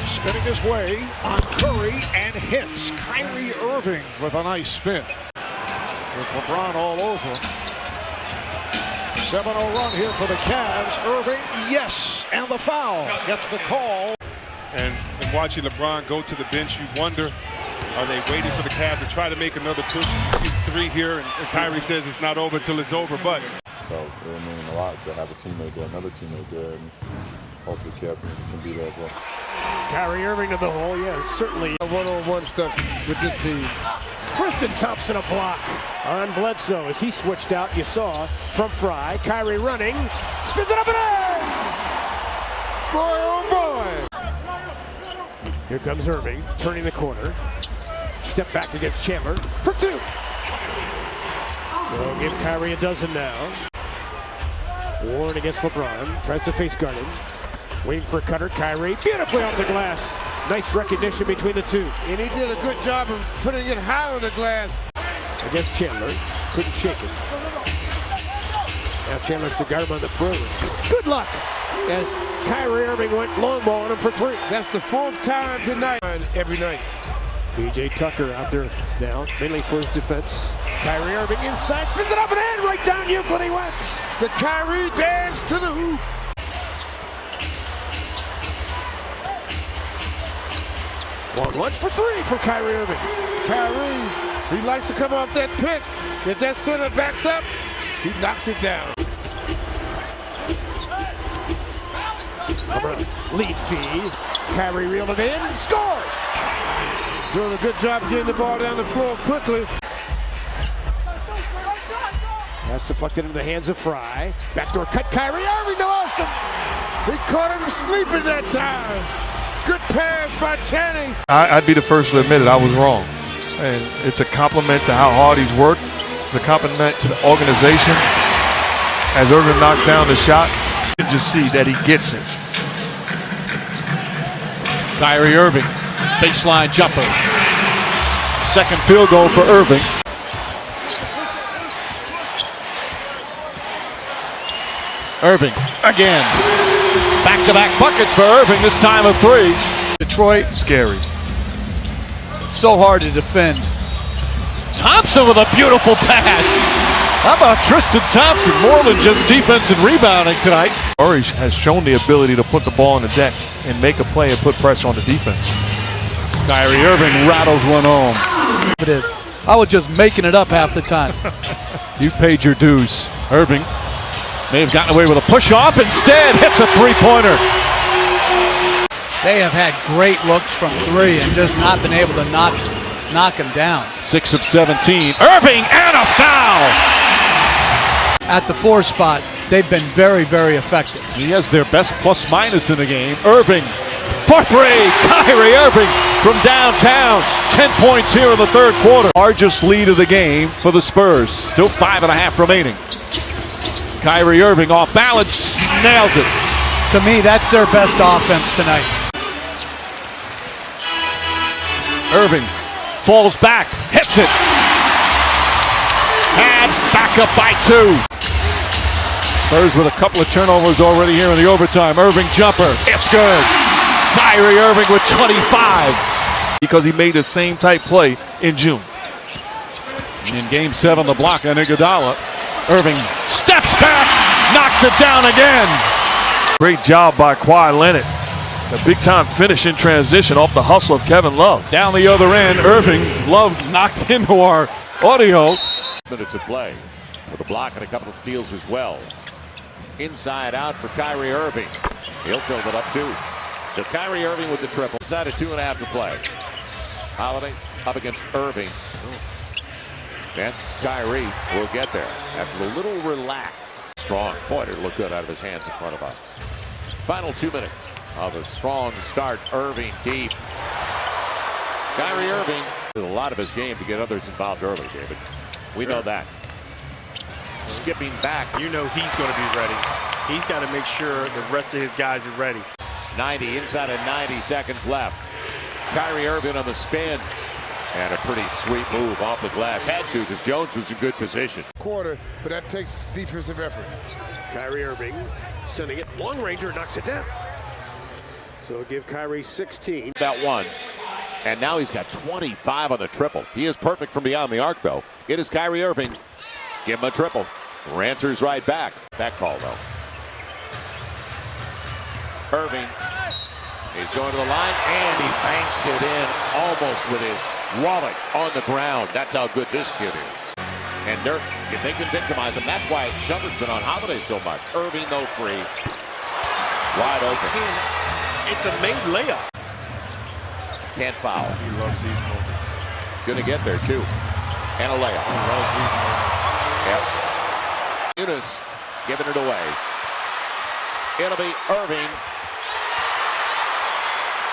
spinning his way on Curry and hits. Kyrie Irving with a nice spin. With LeBron all over him. 7-0 run here for the Cavs. Irving, yes, and the foul. Gets the call. And watching LeBron go to the bench, you wonder, are they waiting for the Cavs to try to make another push? You see 3 here, and Kyrie says it's not over till it's over, but. So it will mean a lot to have a teammate there, another teammate there, and hopefully Kevin can be there as well. Kyrie Irving to the hole, yeah, certainly. One-on-one stuff with this team. Tristan Thompson a block on Bledsoe as he switched out, you saw, from Fry. Kyrie running, spins it up and in! Boy, oh boy! Here comes Irving, turning the corner. Step back against Chandler for 2. They'll give Kyrie a dozen now. Warren against LeBron, tries to face guard him. Waiting for a cutter, Kyrie, beautifully off the glass. Nice recognition between the two. And he did a good job of putting it high on the glass. Against Chandler, couldn't shake it. Now Chandler's to guard him on the perimeter. Good luck as Kyrie Irving went long ball on him for 3. That's the 4th time tonight, every night. PJ Tucker out there now, mainly for his defense. Kyrie Irving inside, spins it up and in, right down Euclid he went. The Kyrie dance to the hoop. Long lunch for 3 for Kyrie Irving. Kyrie, he likes to come off that pick. If that center backs up, he knocks it down. Lead feed. Kyrie reeled it in, scored! Doing a good job getting the ball down the floor quickly. That's deflected into the hands of Fry. Backdoor cut, Kyrie Irving to Austin. He caught him sleeping that time. Good pass by Channing. I'd be the first to admit it. I was wrong. And it's a compliment to how hard he's worked. It's a compliment to the organization. As Irving knocks down the shot, you can just see that he gets it. Kyrie Irving, baseline jumper. Second field goal for Irving. Irving again. Back-to-back buckets for Irving, this time of 3. Detroit, scary. So hard to defend. Thompson with a beautiful pass. How about Tristan Thompson? More than just defense and rebounding tonight. Murray has shown the ability to put the ball on the deck and make a play and put pressure on the defense. Kyrie Irving rattles one home. It is. I was just making it up half the time. You paid your dues. Irving may have gotten away with a push-off. Instead, hits a 3-pointer. They have had great looks from 3 and just not been able to knock him down. 6 of 17. Irving and a foul. At the 4 spot, they've been very, very effective. He has their best plus-minus in the game. Irving for 3. Kyrie Irving from downtown. 10 points here in the third quarter. Largest lead of the game for the Spurs. Still 5.5 remaining. Kyrie Irving off balance, nails it. To me, that's their best offense tonight. Irving falls back, hits it. Habs back up by 2. Spurs with a couple of turnovers already here in the overtime. Irving jumper, it's good. Kyrie Irving with 25. Because he made the same type play in June. In game 7, the block on Iguodala. Irving steps back, knocks it down again. Great job by Kawhi Leonard. A big-time finish in transition off the hustle of Kevin Love. Down the other end, Irving. Love knocked into our audio. Minutes of play with a block and a couple of steals as well. Inside out for Kyrie Irving. He'll build it up too. So Kyrie Irving with the triple. Inside of 2.5 to play. Holiday up against Irving. And Kyrie will get there after a little relax. Strong pointer look good out of his hands in front of us. Final 2 minutes of a strong start. Irving deep. Kyrie Irving did a lot of his game to get others involved early, David. We know that. Skipping back. You know he's going to be ready. He's got to make sure the rest of his guys are ready. 90 inside of 90 seconds left. Kyrie Irving on the spin. And a pretty sweet move off the glass. Had to, because Jones was in good position. Quarter, but that takes defensive effort. Kyrie Irving sending it. Long ranger knocks it down. So it'll give Kyrie 16. That one. And now he's got 25 on the triple. He is perfect from beyond the arc, though. It is Kyrie Irving. Give him a triple. Ranter's right back. That call, though. Irving is going to the line, and he banks it in almost with his wallet on the ground. That's how good this kid is. And if they can victimize him, that's why Shumpert's been on holiday so much. Irving, though, free. Wide open. It's a made layup. Can't foul. He loves these moments. Gonna get there, too. And a layup. He loves these moments. Yep. Eunice giving it away. It'll be Irving.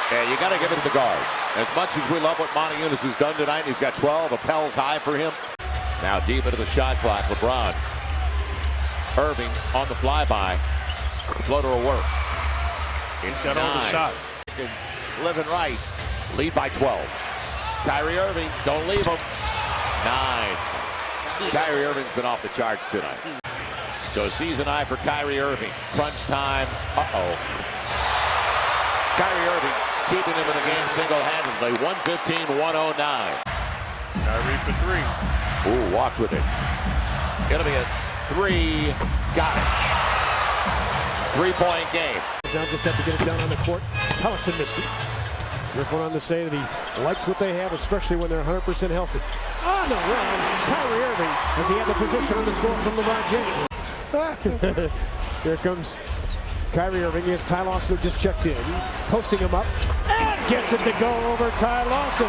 Yeah, you got to give it to the guard. As much as we love what Monty Eunice has done tonight, he's got 12. Appel's high for him. Now deep into the shot clock, LeBron. Irving on the flyby. Floater will work. It's got all the shots. Living right. Lead by 12. Kyrie Irving, don't leave him. 9. Kyrie Irving's been off the charts tonight. So season high for Kyrie Irving. Crunch time. Uh-oh. Kyrie Irving keeping him in the game single-handedly. 115-109. Kyrie for 3. Ooh, walked with it. It'll be a 3. Got it. 3-point game. Now just have to get it down on the court. Pellison missed it. Rick went on to say that he likes what they have, especially when they're 100% healthy. On the run, Kyrie Irving, as he had the position on the score from LeBron James. Here comes Kyrie Irving. Here's Ty Lawson, who just checked in. Posting him up, and gets it to go over Ty Lawson.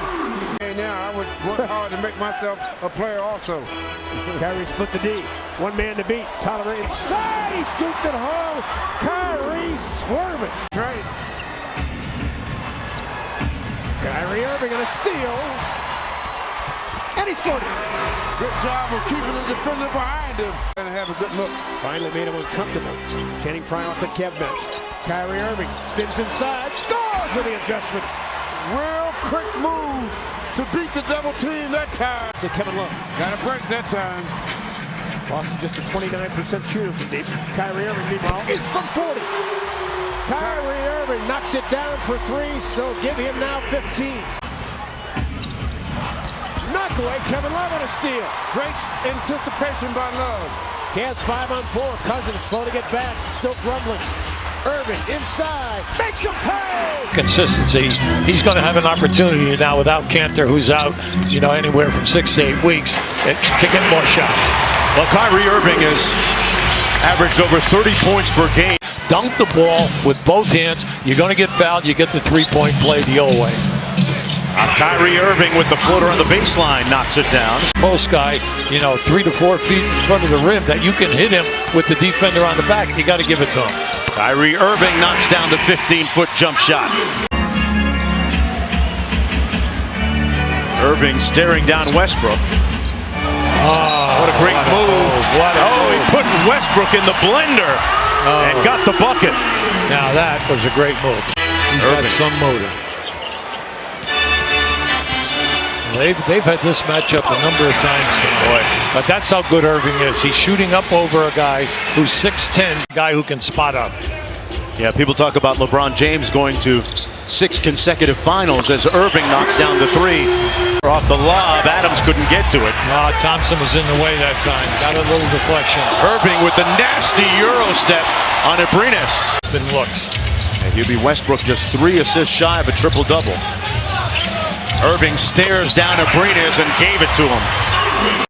Hey, now I would work hard to make myself a player also. Kyrie split the D. One man to beat. Tyler inside. He scooped it home. Kyrie swerving. Right. Kyrie Irving on a steal. And he scored it. Good job of keeping the defender behind him. And have a good look. Finally made him uncomfortable. Channing Frye off the Kev bench. Kyrie Irving spins inside. Scores with the adjustment. Real quick move to beat the double team that time. To Kevin Love. Got a break that time. Boston just a 29% shooter from deep. Kyrie Irving, meanwhile, is from 40. Kyrie Irving knocks it down for 3, so give him now 15. Knock away, Kevin Love on a steal. Great anticipation by Love. Cavs 5 on 4. Cousins slow to get back, still grumbling. Irving inside, makes him pay. Consistency. He's going to have an opportunity now without Cantor, who's out, anywhere from 6 to 8 weeks, to get more shots. Well, Kyrie Irving has averaged over 30 points per game. Dunk the ball with both hands. You're going to get fouled. You get the three-point play the old way. Kyrie Irving with the floater on the baseline knocks it down. Post guy, 3 to 4 feet in front of the rim that you can hit him with the defender on the back. You got to give it to him. Kyrie Irving knocks down the 15-foot jump shot. Irving staring down Westbrook. Oh, what a great move. He put Westbrook in the blender and got the bucket. Now that was a great move. He's got some motor. They've had this matchup a number of times tonight. But that's how good Irving is. He's shooting up over a guy who's 6'10", a guy who can spot up. Yeah, people talk about LeBron James going to 6 consecutive finals as Irving knocks down the 3. Off the lob, Adams couldn't get to it. Thompson was in the way that time. Got a little deflection. Irving with the nasty Euro step on Abrines. Been looks. And he'll be Westbrook just 3 assists shy of a triple-double. Irving stares down Abrines and gave it to him.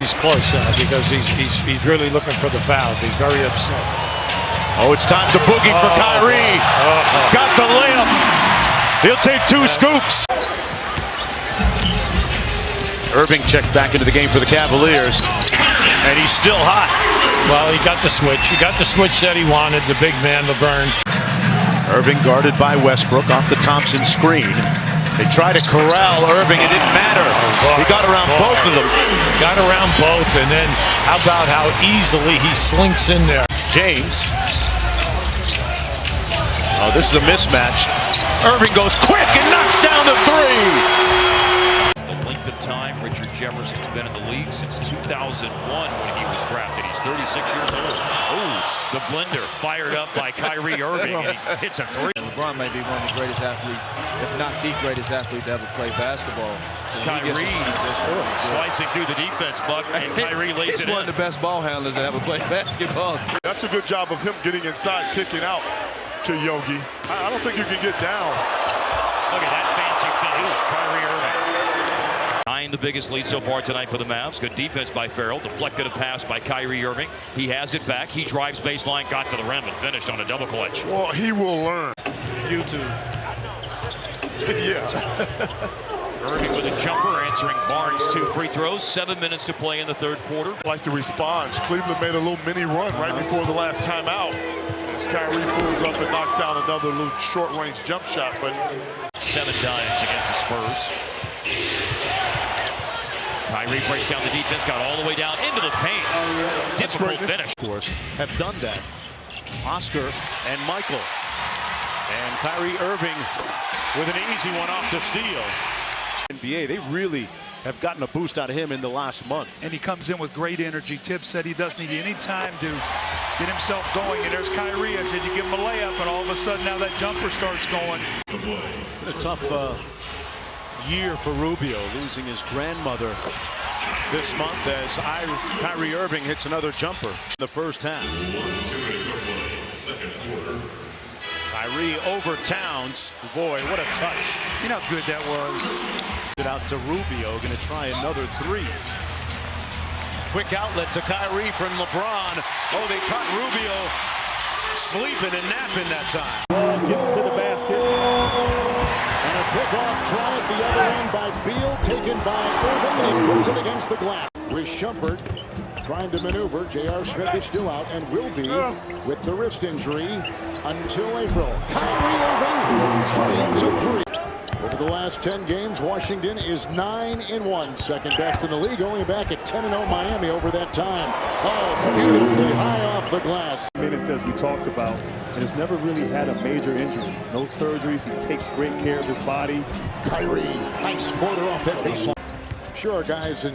He's close because he's really looking for the fouls. He's very upset. Oh, it's time to boogie for Kyrie. Got the layup. He'll take 2 scoops. Irving checked back into the game for the Cavaliers, and he's still hot. Well, he got the switch. He got the switch that he wanted, the big man, LeBron. Irving guarded by Westbrook off the Thompson screen. They try to corral Irving. It didn't matter. He got around both of them. Got around both, and then how about how easily he slinks in there. James. Oh, this is a mismatch. Irving goes quick and knocks down the three. The length of time Richard Jefferson's been in the league since 2001 when he was drafted. He's 36 years old. Oh, the blender fired up by Kyrie Irving, and he hits a three. LeBron may be one of the greatest athletes, if not the greatest athlete to ever play basketball. So Kyrie slicing through the defense, Buck, and Kyrie lays it in. He's one of the best ball handlers that ever played basketball. That's a good job of him getting inside, kicking out to Yogi. I don't think you can get down. Look at that fancy finish, Kyrie Irving. 9, the biggest lead so far tonight for the Mavs. Good defense by Farrell. Deflected a pass by Kyrie Irving. He has it back. He drives baseline, got to the rim, and finished on a double clutch. Well, he will learn. YouTube. Yeah. Irving with a jumper, answering Barnes' 2 free throws. 7 minutes to play in the third quarter. Like the response. Cleveland made a little mini run right before the last timeout. As Kyrie pulls up and knocks down another little short-range jump shot. But 7 dimes against the Spurs. Kyrie breaks down the defense, got all the way down into the paint. Difficult finish. Of course, have done that. Oscar and Michael. And Kyrie Irving with an easy one off the steal. NBA, they really have gotten a boost out of him in the last month. And he comes in with great energy. Tibbs said he doesn't need any time to get himself going. And there's Kyrie. I said you give him a layup, and all of a sudden now that jumper starts going. A tough year for Rubio, losing his grandmother this month as Kyrie Irving hits another jumper in the first half. Kyrie over Towns. Boy, what a touch. You know how good that was. It out to Rubio, going to try another 3. Quick outlet to Kyrie from LeBron. Oh, they caught Rubio sleeping and napping that time. Ball gets to the basket. And a pickoff try at the other end by Beal, taken by Irving, and he puts it against the glass. With Shumpert trying to maneuver. J.R. Smith is still out and will be with the wrist injury until April. Kyrie Irving drains a 3. Over the last 10 games, Washington is 9-1, second best in the league, only back at 10-0 Miami over that time. Oh, beautifully high off the glass. Minutes, as we talked about, and has never really had a major injury. No surgeries. He takes great care of his body. Kyrie, nice floater off that baseline. Sure, guys in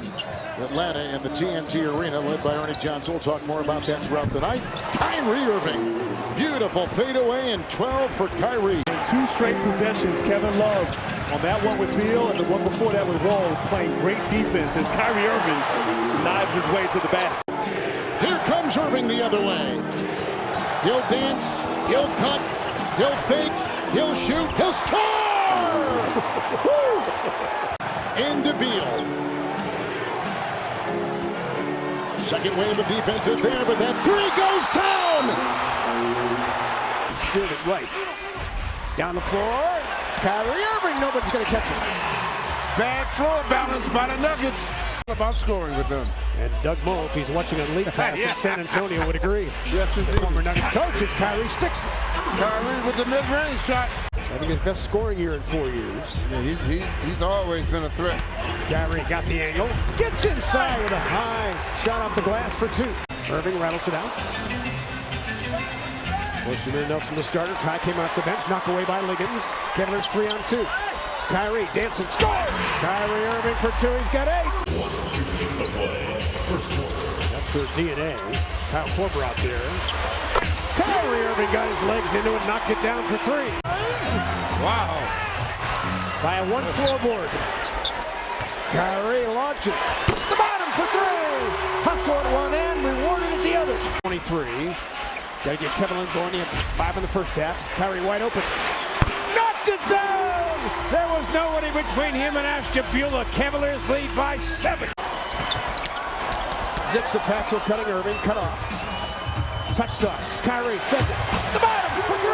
Atlanta in the TNT Arena, led by Ernie Johnson. We'll talk more about that throughout the night. Kyrie Irving, beautiful fadeaway and 12 for Kyrie. 2 straight possessions, Kevin Love on that one with Beal and the one before that with Wall, playing great defense as Kyrie Irving knives his way to the basket. Here comes Irving the other way. He'll dance, he'll cut, he'll fake, he'll shoot, he'll score! Into Beal. Second wave of defense is there, but that 3 goes down! Steered it right. Down the floor. Kyrie Irving, nobody's going to catch it. Bad floor balance by the Nuggets. About scoring with them. And Doug Moe, if he's watching a league pass in San Antonio, would agree. Yes, indeed. Former Nuggets coach is Kyrie sticks it. Kyrie with the mid-range shot. I think his best scoring year in 4 years. Yeah, he's always been a threat. Kyrie got the angle. Gets inside with a high shot off the glass for 2. Irving rattles it out. Wilson Nelson, the starter. Ty came off the bench, knocked away by Liggins. Cavaliers 3 on 2. Kyrie dancing, scores! Kyrie Irving for 2. He's got 8. That's their DNA. Kyle Korver out there. Kyrie Irving got his legs into it, knocked it down for 3. Wow. By a 1 floorboard. Kyrie launches. The bottom for 3. Hustle at one end, rewarded at the other. 23. Got to get Kevin Love going. He had 5 in the first half. Kyrie wide open. Knocked it down! There was nobody between him and Ashtabula. Cavaliers lead by 7. Zips the Paxo, cutting Irving. Cut off. Touch toss. Kyrie sends it. The bottom for 3!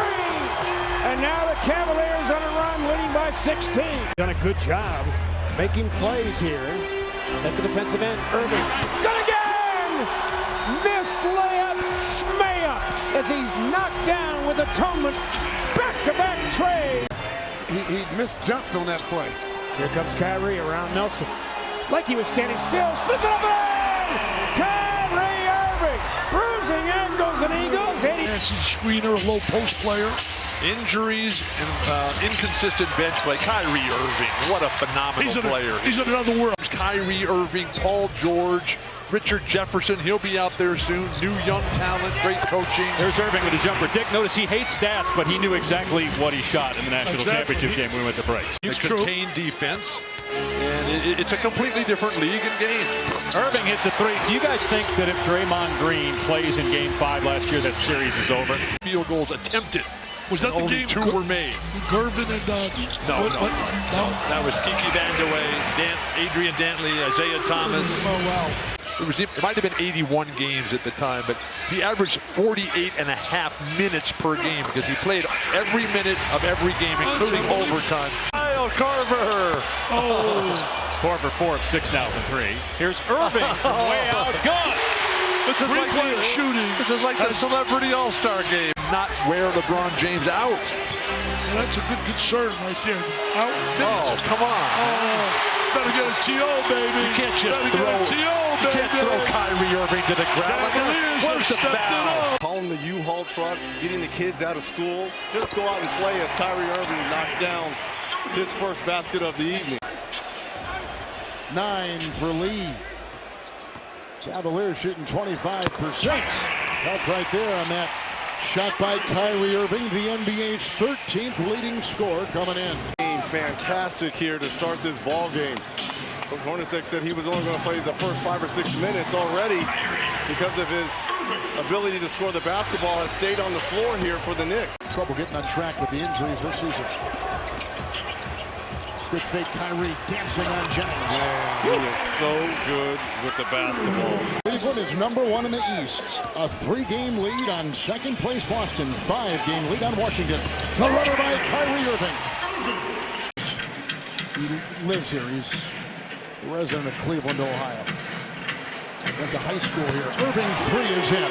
And now the Cavaliers on a run, leading by 16. Done a good job making plays here. At the defensive end, Irving. Done again! Missed layup, Schmea, as he's knocked down with atonement. Back back-to-back trade. He misjumped on that play. Here comes Kyrie around Nelson. Like he was standing still. Spins it up and Kyrie Irving. Bruising ankles and he goes 80. Fancy screener, a low post player. Injuries and inconsistent bench play. Kyrie Irving, what a phenomenal player. He's in another world. Kyrie Irving, Paul George, Richard Jefferson, he'll be out there soon. New young talent, great coaching. There's Irving with a jumper. Dick, notice he hates stats, but he knew exactly what he shot in the national championship game when we went to break. It's contained defense, and it's a completely different league and game. Irving hits a three. Do you guys think that if Draymond Green plays in Game 5 last year, that series is over? Field goals attempted. Was that the game? 2 were made. Gervin and No. That was Kiki Vandeweghe, Adrian Dantley, Isaiah Thomas. Oh, wow. It might have been 81 games at the time, but he averaged 48 and a half minutes per game because he played every minute of every game, including overtime. Kyle Carver. Oh. Carver 4 of 6 now from 3. Here's Irving from way out. Good. This is like shooting. This is like the celebrity all-star game. Not wear LeBron James out. Yeah, that's a good concern right there. Out. Oh, come on. Oh, better get a TO, baby. You can't just throw Kyrie Irving to the ground. Where's the foul? Hauling the U-Haul trucks, getting the kids out of school. Just go out and play as Kyrie Irving knocks down his first basket of the evening. 9 for Lee. Cavalier shooting 25%. Help right there on that shot by Kyrie Irving, the NBA's 13th leading scorer coming in. Fantastic here to start this ball game. Hornacek said he was only going to play the first 5 or 6 minutes already because of his ability to score the basketball has stayed on the floor here for the Knicks. Trouble getting on track with the injuries this season. Good fake, Kyrie dancing on Jennings. He is so good with the basketball. Cleveland is #1 in the East. A 3-game lead on second place Boston. 5-game lead on Washington. The runner by Kyrie Irving. He lives here. He's a resident of Cleveland, Ohio. Went to high school here. Irving 3 is in.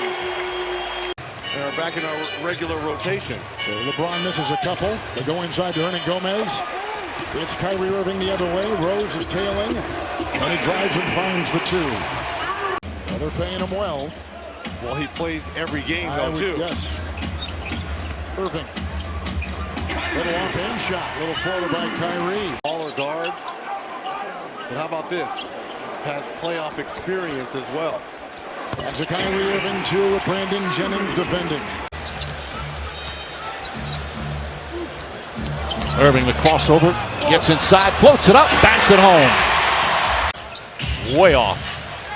They're back in our regular rotation. So LeBron misses a couple. They go inside to Hernan Gomez. It's Kyrie Irving the other way. Rose is tailing. And he drives and finds the 2. Well, they're paying him well. Well, he plays every game, though, too. Yes. Irving. Little offhand shot. Little floater by Kyrie. Smaller guards. But how about this? Has playoff experience as well. That's a Kyrie Irving 2 with Brandon Jennings defending. Irving, the crossover, gets inside, floats it up, backs it home. Way off.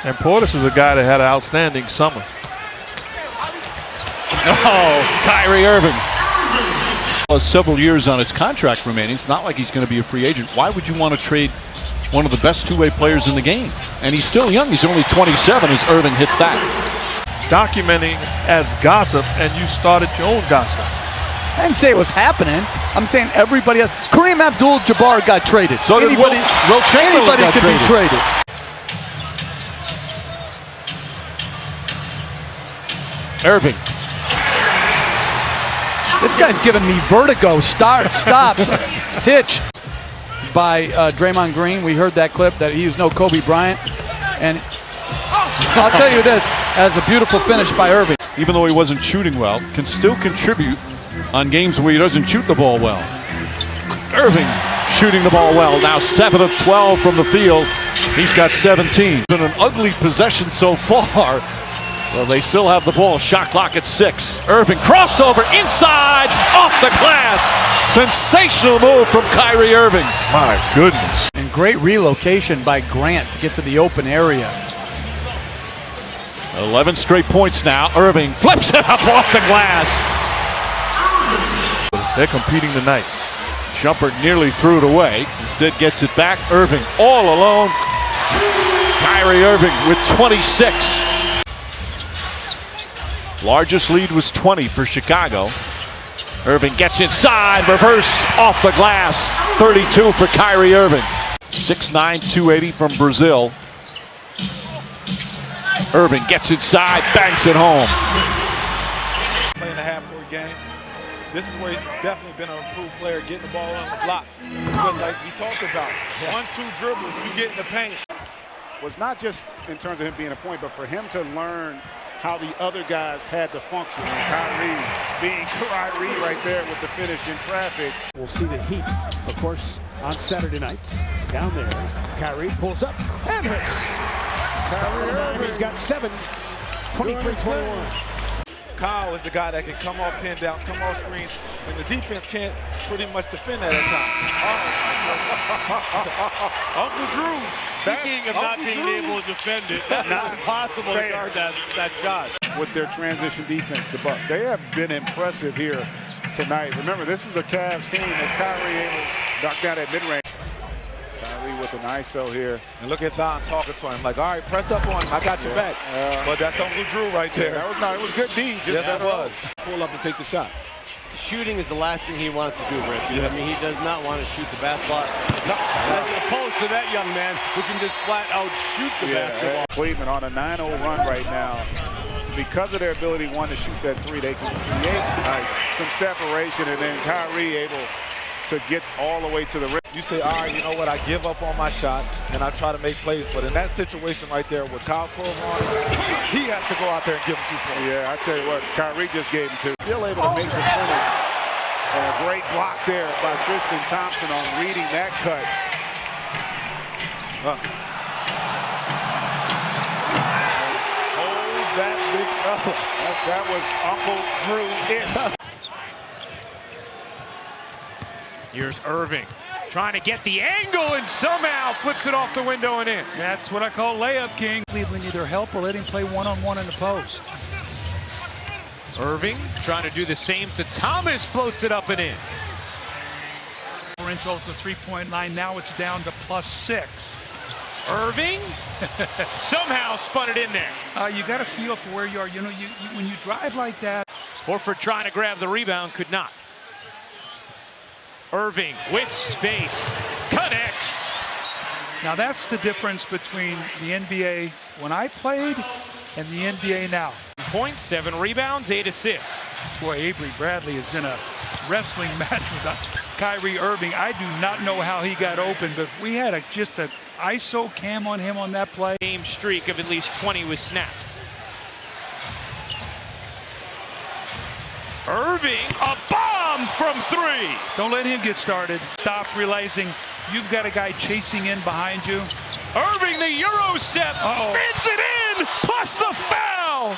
And Portis is a guy that had an outstanding summer. Oh, Kyrie Irving. Several years on his contract remaining. It's not like he's going to be a free agent. Why would you want to trade one of the best two-way players in the game? And he's still young. He's only 27 as Irving hits that. Documenting as gossip, and you started your own gossip. I didn't say it was happening. I'm saying everybody else. Kareem Abdul-Jabbar got traded. So did Wilt Chamberlain. Anybody could be traded. Irving. This guy's giving me vertigo. Stop, hitch. By Draymond Green. We heard that clip that he was no Kobe Bryant. And I'll tell you this, as a beautiful finish by Irving. Even though he wasn't shooting well, can still contribute on games where he doesn't shoot the ball well. Irving shooting the ball well. Now 7 of 12 from the field. He's got 17. Been an ugly possession so far. Well, they still have the ball. Shot clock at 6. Irving crossover inside, off the glass. Sensational move from Kyrie Irving. My goodness. And great relocation by Grant to get to the open area. 11 straight points now. Irving flips it up off the glass. They're competing tonight. Jumper nearly threw it away. Instead gets it back. Irving all alone. Kyrie Irving with 26. Largest lead was 20 for Chicago. Irving gets inside, reverse off the glass. 32 for Kyrie Irving. 6'9", 280 from Brazil. Irving gets inside, banks it home. Playing a half-court game. This is where he's definitely been an improved player, getting the ball on the block. But like we talked about, 1-2 dribbles, you get in the paint. Was not just in terms of him being a point, but for him to learn how the other guys had to function. And Kyrie being Kyrie right there with the finish in traffic. We'll see the Heat, of course, on Saturday nights. Down there, Kyrie pulls up and hits. Kyrie Irving. He's got 7, 23-21. Kyle is the guy that can come off pin downs, come off screens, and the defense can't pretty much defend that at times. Uncle Drew. Speaking of not being able to defend it, not impossible to guard that shot. With their transition defense, the Bucks. They have been impressive here tonight. Remember, this is the Cavs team as Kyrie able to knock down that mid-range. Kyrie with an ISO here. And look at Thon talking to him like, all right, press up on him. I got your back. But that's Uncle Drew right there. That was not, it was good D. Yes, that was. Pull up and take the shot. Shooting is the last thing he wants to do, Rick. I mean, he does not want to shoot the basketball. As opposed to that young man who can just flat out shoot the basketball. Cleveland on a 9-0 run right now. Because of their ability, one, to shoot that three, they can create some separation, and then Kyrie able to get all the way to the rim. You say, all right, you know what, I give up on my shot, and I try to make plays. But in that situation right there with Kyle Korver, he has to go out there and give him 2 points. Yeah, I tell you what, Kyrie just gave him 2. Still able to make the finish. And a great block there by Tristan Thompson on reading that cut. Hold that big fella. That was Uncle Drew-ish. Here's Irving trying to get the angle and somehow flips it off the window and in. That's what I call layup king. Cleveland either help or let him play one-on-one in the post. Irving trying to do the same to Thomas, floats it up and in. Differential to 3-point line, now it's down to +6. Irving somehow spun it in there. You got to feel for where you are. You know, when you drive like that. Horford trying to grab the rebound, could not. Irving with space, connects. Now that's the difference between the NBA when I played and the NBA now. Points, 7 rebounds, 8 assists. Boy, Avery Bradley is in a wrestling match with Kyrie Irving. I do not know how he got open, but we had just an ISO cam on him on that play. Game streak of at least 20 was snapped. Irving, a bomb from 3. Don't let him get started. Stop realizing you've got a guy chasing in behind you. Irving, the Euro step, spins it in, plus the foul.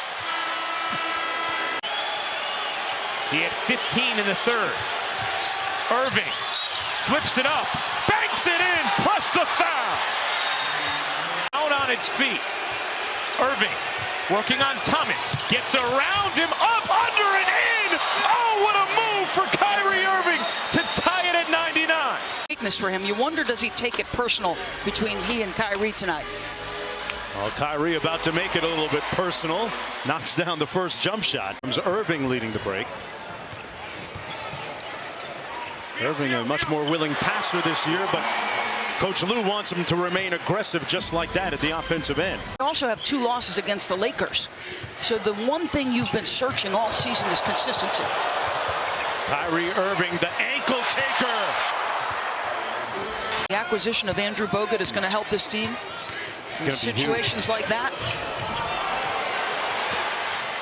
He had 15 in the third. Irving flips it up, banks it in, plus the foul. Out on its feet. Irving working on Thomas, gets around him, up, under, and in. Oh, what a move for Kyrie Irving to tie it at 99. Weakness for him. You wonder, does he take it personal between he and Kyrie tonight? Well, Kyrie about to make it a little bit personal. Knocks down the first jump shot. Comes Irving leading the break. Irving a much more willing passer this year, but Coach Lou wants him to remain aggressive just like that at the offensive end. You also have 2 losses against the Lakers. So the one thing you've been searching all season is consistency. Kyrie Irving, the ankle taker. The acquisition of Andrew Bogut is going to help this team in situations like that.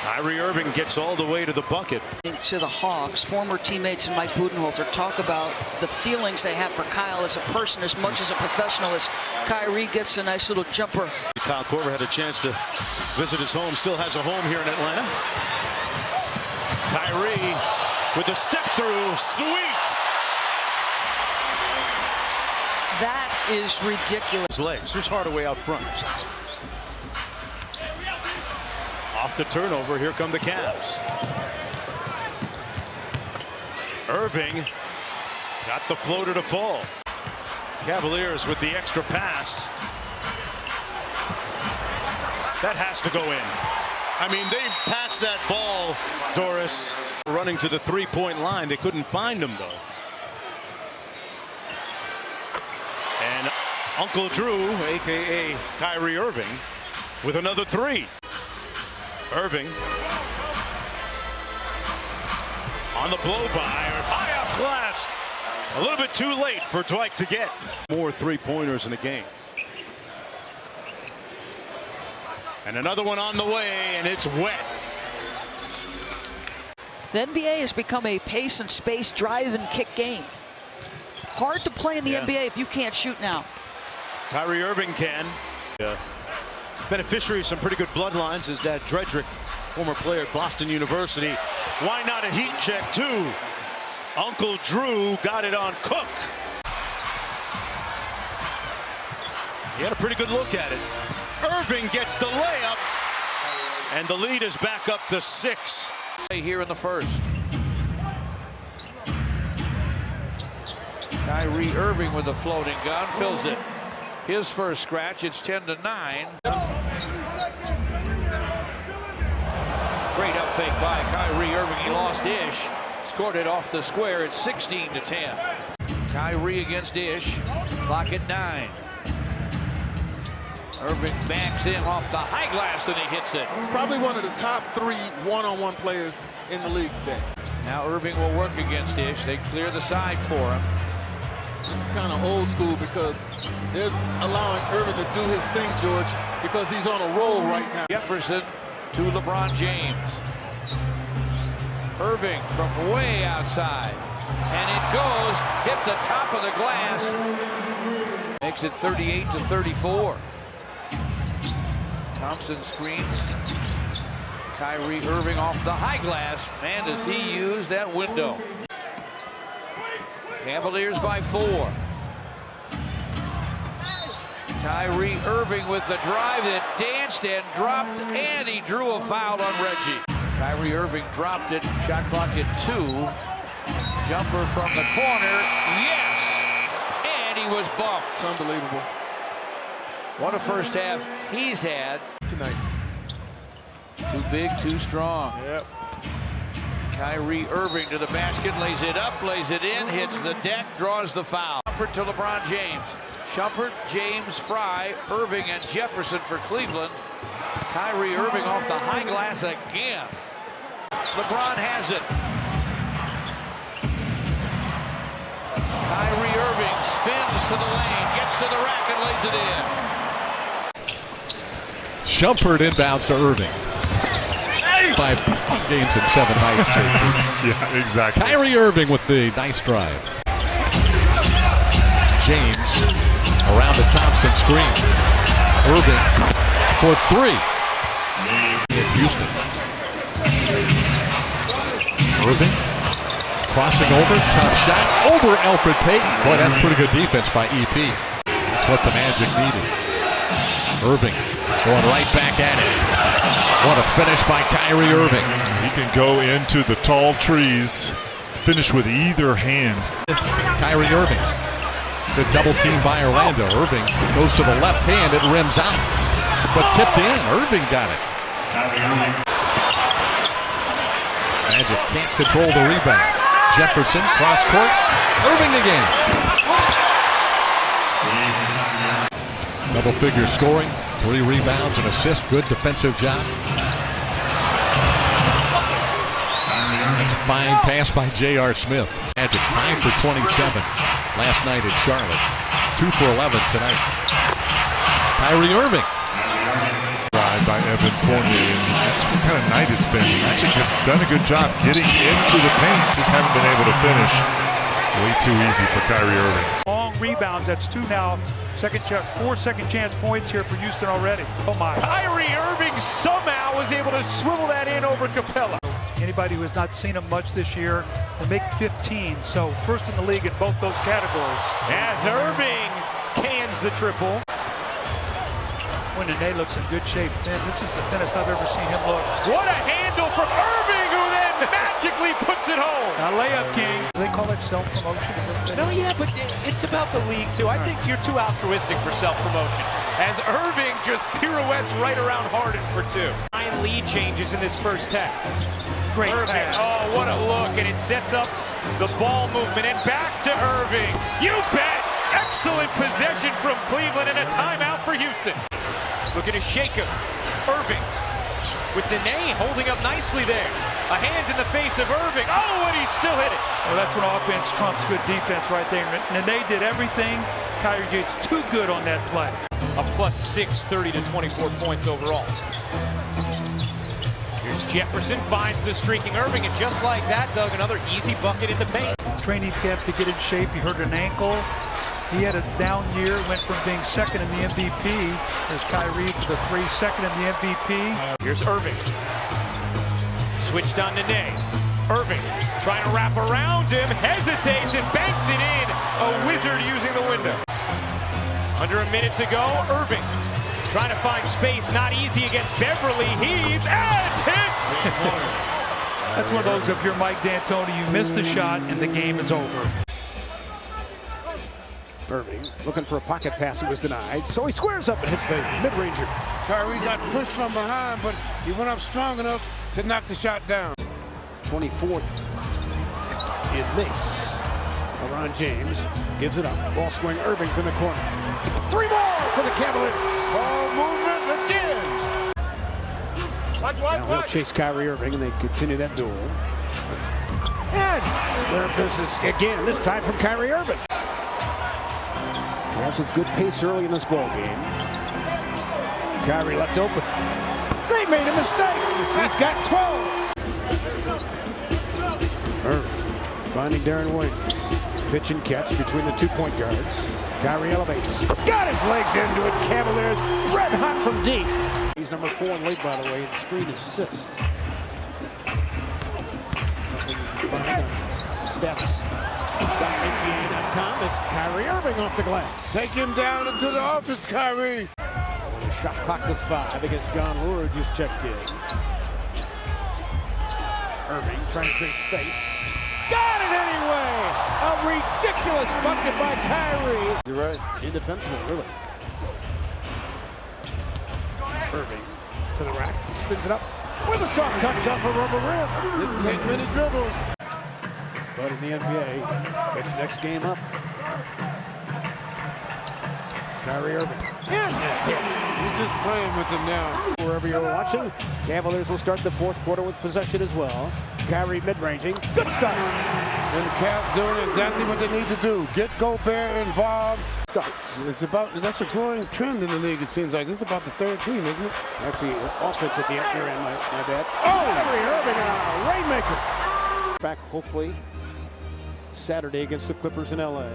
Kyrie Irving gets all the way to the bucket. To the Hawks, former teammates and Mike Budenholzer talk about the feelings they have for Kyle as a person as much as a professional. As Kyrie gets a nice little jumper. Kyle Korver had a chance to visit his home, still has a home here in Atlanta. Kyrie with a step through, sweet. That is ridiculous. His legs, here's Hardaway out front. Off the turnover, here come the Cavs. Irving got the floater to fall. Cavaliers with the extra pass. That has to go in. I mean, they passed that ball, Doris, running to the three-point line. They couldn't find him, though. And Uncle Drew, a.k.a. Kyrie Irving, with another 3. Irving on the blow by. High off glass. A little bit too late for Dwight to get. More three-pointers in the game. And another one on the way, and it's wet. The NBA has become a pace and space drive and kick game. Hard to play in the NBA if you can't shoot now. Kyrie Irving can. Beneficiary of some pretty good bloodlines is that Dredrick, former player at Boston University. Why not a heat check too? Uncle Drew got it on Cook. He had a pretty good look at it. Irving gets the layup, and the lead is back up to 6. Here in the first. Kyrie Irving with a floating gun fills it. His first scratch. It's 10-9. Great up fake by Kyrie Irving. He lost Ish. Scored it off the square. It's 16-10. Kyrie against Ish. Clock at 9. Irving backs in off the high glass and he hits it. He's probably one of the top 3 one-on-one players in the league today. Now Irving will work against Ish. They clear the side for him. This is kind of old school because they're allowing Irving to do his thing, George, because he's on a roll right now. Jefferson to LeBron James. Irving from way outside. And it goes, hit the top of the glass. Makes it 38-34. Thompson screens. Kyrie Irving off the high glass. Man, does he use that window. Cavaliers by 4. Kyrie Irving with the drive that danced and dropped, and he drew a foul on Reggie. Kyrie Irving dropped it. Shot clock at 2. Jumper from the corner. Yes! And he was bumped. It's unbelievable. What a first half he's had tonight. Too big, too strong. Yep. Kyrie Irving to the basket, lays it up, lays it in, hits the deck, draws the foul. Shumpert to LeBron James. Shumpert, James, Fry, Irving, and Jefferson for Cleveland. Kyrie Irving off the high glass again. LeBron has it. Kyrie Irving spins to the lane, gets to the rack, and lays it in. Shumpert inbounds to Irving. 5 games in 7 nights. Yeah, exactly. Kyrie Irving with the nice drive. James around the Thompson screen. Irving for 3. In Houston. Irving crossing over, tough shot over Elfrid Payton. Boy, that's pretty good defense by EP. That's what the Magic needed. Irving going right back at it. What a finish by Kyrie Irving. He can go into the tall trees, finish with either hand. Kyrie Irving. Good double team by Orlando. Irving goes to the left hand, it rims out. But tipped in, Irving got it. Magic can't control the rebound. Jefferson, cross court, Irving again. Double figure scoring, 3 rebounds and assists, good defensive job. That's a fine pass by J.R. Smith. Magic 9 for 27 last night in Charlotte. 2 for 11 tonight. Kyrie Irving. Drive by Evan Fournier. That's what kind of night it's been. Magic have done a good job getting into the paint. Just haven't been able to finish. Way too easy for Kyrie Irving. Long rebounds. That's 2 now. 4 second chance points here for Houston already. Oh my. Kyrie Irving somehow was able to swivel that in over Capella. Anybody who has not seen him much this year, they make 15. So first in the league in both those categories. As Irving cans the triple. When Nene looks in good shape. Man, this is the thinnest I've ever seen him look. What a handle from Irving, who then magically puts it home. Now layup king. They call it self-promotion. No, yeah, but it's about the league, too. I think you're too altruistic for self-promotion. As Irving just pirouettes right around Harden for 2. 9 lead changes in this first half. Great Irving, pass. oh, what a look, and it sets up the ball movement. And back to Irving. You bet! Excellent possession from Cleveland and a timeout for Houston. Look at his shaker. Irving with Nene holding up nicely there. A hand in the face of Irving. Oh, and he still hit it. Well, that's when offense trumps good defense right there. And they did everything. Kyrie gets too good on that play. A +6, 30 to 24 points overall. Here's Jefferson, finds the streaking Irving, and just like that, Doug, another easy bucket in the paint. Training camp to get in shape. He hurt an ankle. He had a down year, went from being second in the MVP. There's Kyrie for the 3, second in the MVP. Here's Irving. Switched on to Nene. Irving trying to wrap around him, hesitates and banks it in. A wizard using the window. Under a minute to go, Irving trying to find space, not easy against Beverly. Heaves and hits! That's one of those, if you're Mike D'Antoni, you miss the shot and the game is over. Irving looking for a pocket pass, it was denied. So he squares up and hits the mid-ranger. Kyrie got pushed from behind, but he went up strong enough to knock the shot down. 24th in makes. LeBron James gives it up. Ball swing Irving from the corner. 3 more for the Cavaliers. Ball movement again. Now he'll chase Kyrie Irving, and they continue that duel. And square business again, this time from Kyrie Irving. He has a good pace early in this ball game. Kyrie left open. They made a mistake. He's got 12. Irving finding Darren Williams. Pitch and catch between the 2 point guards. Kyrie elevates. Got his legs into it. Cavaliers red hot from deep. He's number 4 in league, by the way, in screen assists. Something you can find on stats.nba.com is Kyrie Irving off the glass. Take him down into the office, Kyrie. Shot clock to 5 against John Lure, just checked in. Irving trying to create space. Got it anyway! A ridiculous bucket by Kyrie. You're right. Indefensible, really. Irving to the rack, spins it up with a soft touch off a rubber rim. Didn't take many dribbles. But in the NBA, it's next game up. Kyrie Irving. He's just playing with him now. Wherever you're watching, Cavaliers will start the 4th quarter with possession as well. Kyrie mid-ranging. Good start. And the Cavs doing exactly what they need to do. Get Gobert involved. That's a growing trend in the league, it seems like. This is about the 3rd team, isn't it? Actually, offense at the other end, my bad. Oh! Kyrie Irving, a rainmaker. Back, hopefully, Saturday against the Clippers in LA.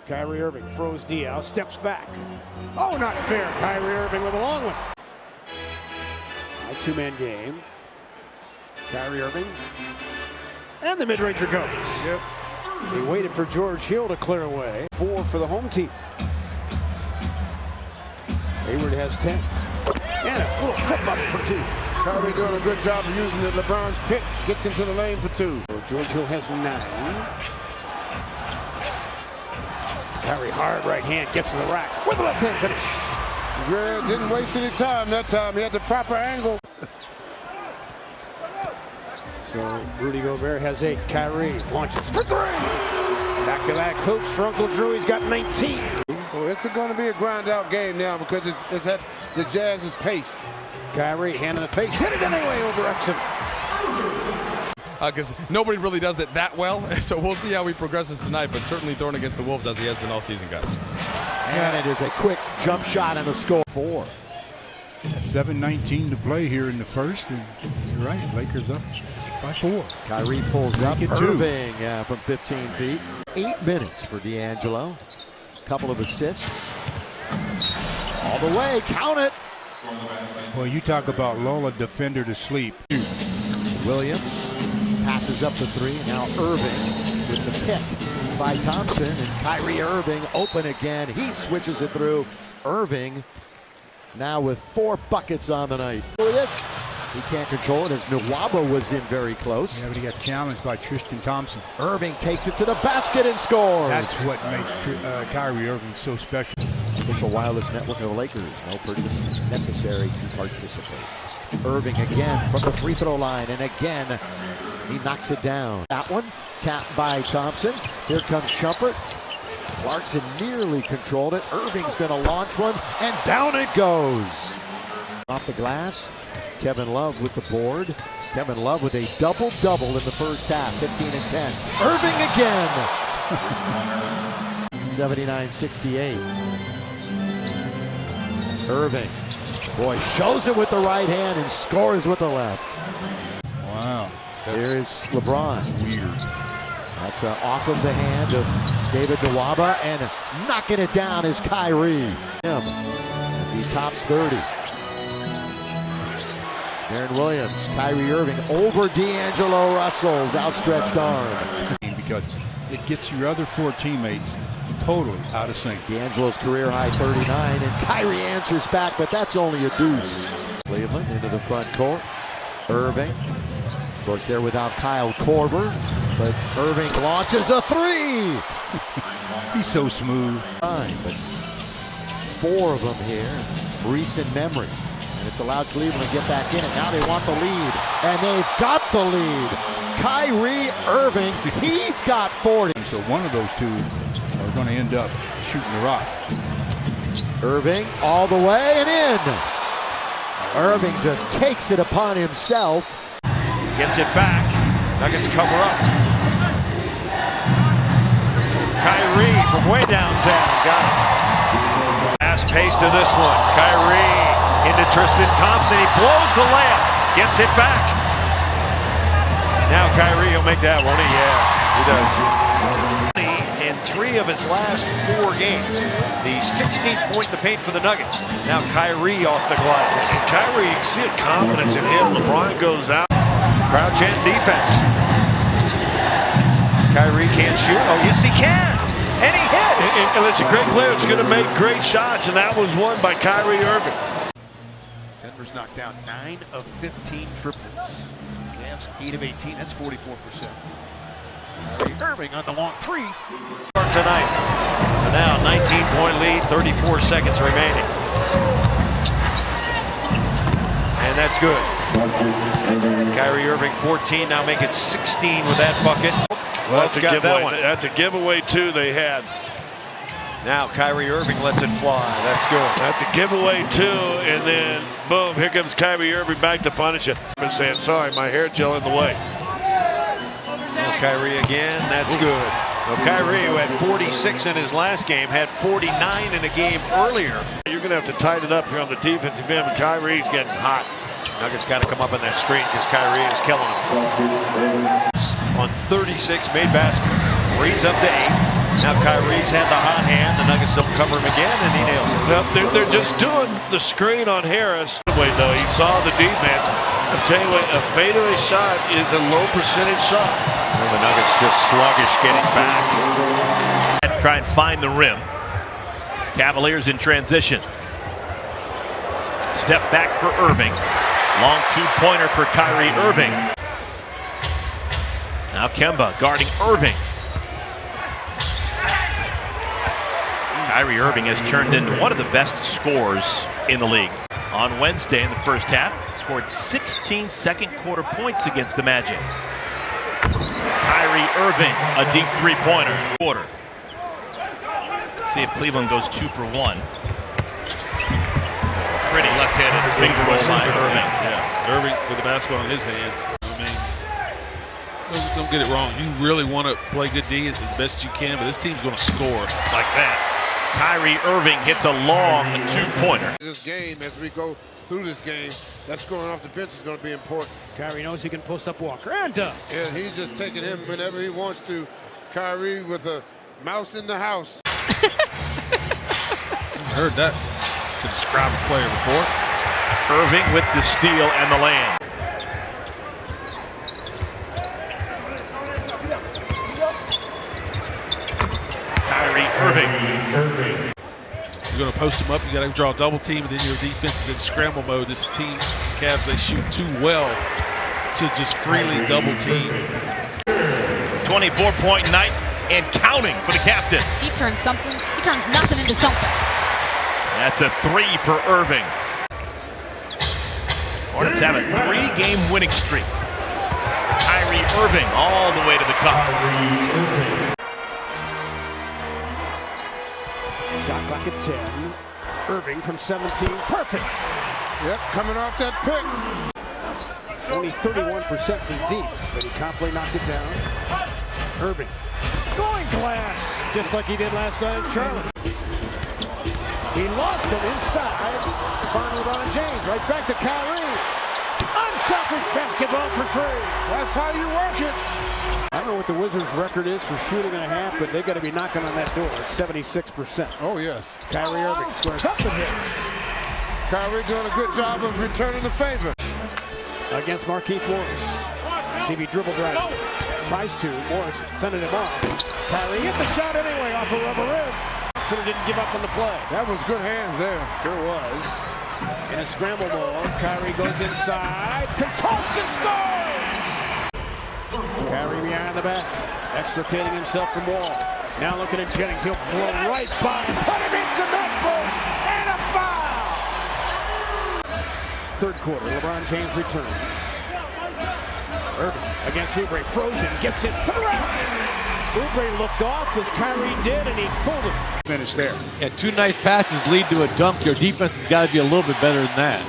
Kyrie Irving throws Diaz, steps back. Oh, not fair. Kyrie Irving with a long one. A 2-man game. Kyrie Irving. And the mid-ranger goes. Yep. He waited for George Hill to clear away. 4 for the home team. Hayward has 10. And a little flip up for 2. Kyrie doing a good job of using it. LeBron's pick gets into the lane for 2. George Hill has 9. Kyrie hard right hand, gets to the rack with a left hand finish. Yeah, didn't waste any time that time. He had the proper angle. So Rudy Gobert has 8. Kyrie launches for 3. Back-to-back hoops for Uncle Drew. He's got 19. Well, it's going to be a grind-out game now because it's at the Jazz's pace. Kyrie, hand in the face, hit it anyway over Exum. Because nobody really does it that well, so we'll see how he progresses tonight, but certainly throwing against the Wolves as he has been all season, guys. And it is a quick jump shot and a score. 4. 7:19 to play here in the first, and you're right, Lakers up by 4. Kyrie pulls up. Make it Irving from 15 feet. 8 minutes for D'Angelo. Couple of assists. All the way, count it. Well, you talk about lull a defender to sleep. Williams passes up the 3. Now Irving with the pick by Thompson, and Kyrie Irving open again. He switches it through. Irving now with 4 buckets on the night. Look at this. He can't control it as Nwaba was in very close. Yeah, but he got challenged by Tristan Thompson. Irving takes it to the basket and scores. That's what makes Kyrie Irving so special. Official wireless network of the Lakers. No purchase necessary to participate. Irving again from the free throw line, and again he knocks it down. That one tapped by Thompson. Here comes Shumpert. Clarkson nearly controlled it. Irving's going to launch one, and down it goes. Off the glass, Kevin Love with the board. Kevin Love with a double-double in the first half, 15 and 10. Irving again. 79-68. Irving, boy, shows it with the right hand and scores with the left. Wow. Here's LeBron. Weird. That's off of the hand of David Nwaba, and knocking it down is Kyrie. As he tops 30. Aaron Williams, Kyrie Irving over D'Angelo Russell's outstretched arm. Because it gets your other four teammates totally out of sync. D'Angelo's career high 39, and Kyrie answers back, but that's only a deuce. Cleveland into the front court. Irving, of course, they're without Kyle Korver, but Irving launches a three. He's so smooth. But 4 of them here, recent memory. And it's allowed Cleveland to get back in it. Now they want the lead, and they've got the lead. Kyrie Irving, he's got 40. So one of those two are going to end up shooting the rock. Irving all the way and in. Irving just takes it upon himself. Gets it back. Nuggets cover up. Kyrie from way downtown. Got it. Fast pace to this one. Kyrie into Tristan Thompson. He blows the layup. Gets it back. Now Kyrie will make that, won't he? Yeah, he does. In 3 of his last 4 games. The 16th point in the paint for the Nuggets. Now Kyrie off the glass. Kyrie, you see a confidence in him. LeBron goes out. Crouch and defense. Kyrie can't shoot. Oh, yes, he can. And he hits. And it's a great player. It's going to make great shots, and that was won by Kyrie Irving. Denver's knocked down 9 of 15 triples. Cavs 8 of 18. That's 44%. Kyrie Irving on the long 3. Tonight. And now 19-point lead, 34 seconds remaining. And that's good. Kyrie Irving 14, now make it 16 with that bucket. Well, that's a giveaway. That's a giveaway, too, they had. Now Kyrie Irving lets it fly. That's good. That's a giveaway, too, and then, boom, here comes Kyrie Irving back to punish it. I'm saying, sorry, my hair gel in the way. Now Kyrie again, that's good. Well, Kyrie, who had 46 in his last game, had 49 in a game earlier. You're going to have to tighten it up here on the defensive end, but Kyrie's getting hot. Nuggets got to come up in that screen because Kyrie is killing him. On 36 made baskets. Reads up to 8. Now Kyrie's had the hot hand. The Nuggets don't cover him again, and he nails it. Well, they're just doing the screen on Harris. Wait, though, he saw the defense. I'll tell you what, a fadeaway shot is a low percentage shot. Well, the Nuggets just sluggish getting back. Try and find the rim. Cavaliers in transition. Step back for Irving. Long 2-pointer for Kyrie Irving. Now Kemba guarding Irving. Kyrie Irving has turned into one of the best scorers in the league. On Wednesday in the first half, scored 16 second-quarter points against the Magic. Kyrie Irving, a deep 3-pointer. See if Cleveland goes 2 for 1. Pretty left-handed finger roll by Irving. Yeah, Irving with the basketball in his hands. I mean, don't get it wrong. You really want to play good D as best you can, but this team's going to score like that. Kyrie Irving hits a long 2-pointer. This game, as we go through this game, that scoring off the bench is going to be important. Kyrie knows he can post up Walker, and does. And he's just taking him whenever he wants to. Kyrie with a mouse in the house. Heard that to describe a player before. Irving with the steal and the land. Kyrie Irving. You're going to post him up. You got to draw a double team, and then your defense is in scramble mode. This team, Cavs, they shoot too well to just freely double team. 24-point night and counting for the captain. He turns nothing into something. That's a 3 for Irving. Hornets have a 3-game winning streak. Kyrie Irving all the way to the cup. Shot clock at 10. Irving from 17. Perfect. Yep, coming off that pick. Only 31% from deep, but he confidently knocked it down. Irving going glass, just like he did last night at Charlotte. He lost him inside. Found LeBron James. Right back to Kyrie. Unselfish basketball for three. That's how you work it. I don't know what the Wizards' record is for shooting and a half, but they got to be knocking on that door. It's 76%. Oh, yes. Kyrie Irving squares up and hits. Kyrie doing a good job of returning the favor. Against Markieff Morris. See if he dribble drives. Tries to. Morris fended him off. Kyrie hit the shot anyway off a rubber rim. So he didn't give up on the play. That was good hands there. Sure was. In a scramble ball, Kyrie goes inside. Contorts and scores! Kyrie behind the back. Extricating himself from Wall. Now looking at Jennings. He'll blow right by. Put him in some net post. And a foul! Third quarter, LeBron James returns. Irving against Oubre. Frozen. Gets it to the rack. Oubre looked off as Kyrie did, and he fooled him. Finish there. Yeah, two nice passes lead to a dunk. Your defense has got to be a little bit better than that.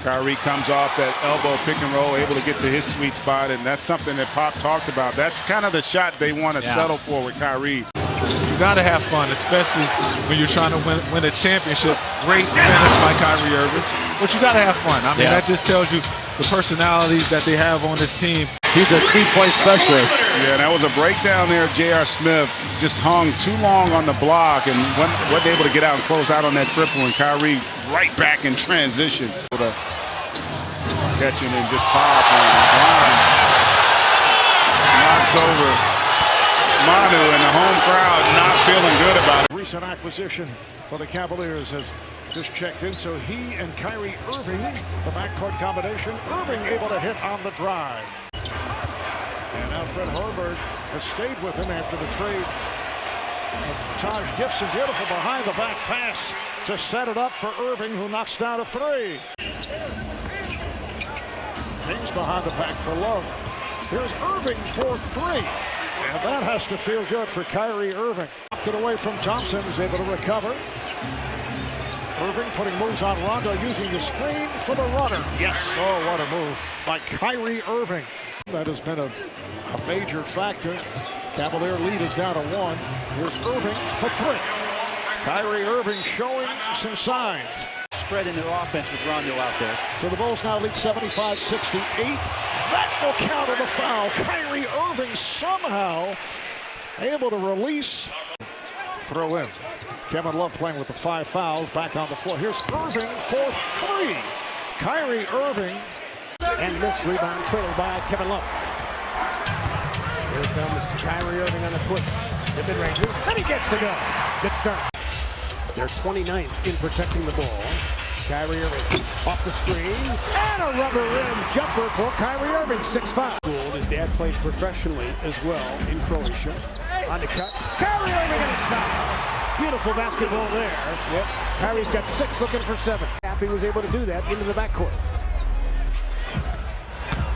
Kyrie comes off that elbow pick and roll, able to get to his sweet spot, and that's something that Pop talked about. That's kind of the shot they want to settle for with Kyrie. You got to have fun, especially when you're trying to win a championship. Great finish by Kyrie Irving, but you got to have fun. I mean, that just tells you the personalities that they have on this team. He's a three-point specialist. Yeah, that was a breakdown there. J.R. Smith just hung too long on the block and wasn't able to get out and close out on that triple, and Kyrie right back in transition. Catching and just pop and knocks over Manu, and the home crowd not feeling good about it. Recent acquisition for the Cavaliers has just checked in, so he and Kyrie Irving, the backcourt combination. Irving able to hit on the drive. And now Fred Hoiberg has stayed with him after the trade of Taj Gibson. Beautiful behind the back pass to set it up for Irving, who knocks down a three. James behind the back for Love. Here's Irving for three. And that has to feel good for Kyrie Irving. Knocked it away from Thompson, is able to recover. Irving putting moves on Rondo, using the screen for the runner. Yes, oh, what a move by Kyrie Irving. That has been a major factor. Cavalier lead is down to one. Here's Irving for three. Kyrie Irving showing some signs. Spread in their offense with Rondo out there. So the Bulls now lead 75-68. That will count as a foul. Kyrie Irving somehow able to release. Throw in. Kevin Love playing with the 5 fouls. Back on the floor. Here's Irving for three. Kyrie Irving. And this rebound trailed by Kevin Love. Here comes Kyrie Irving on the push. The mid-range. Then he gets the go. Good start. They're 29th in protecting the ball. Kyrie Irving off the screen. And a rubber rim jumper for Kyrie Irving. 6'5". His dad played professionally as well in Croatia. On the cut. Kyrie Irving and his foul. Beautiful basketball there. Yep. Kyrie's got 6, looking for 7. Happy was able to do that into the backcourt.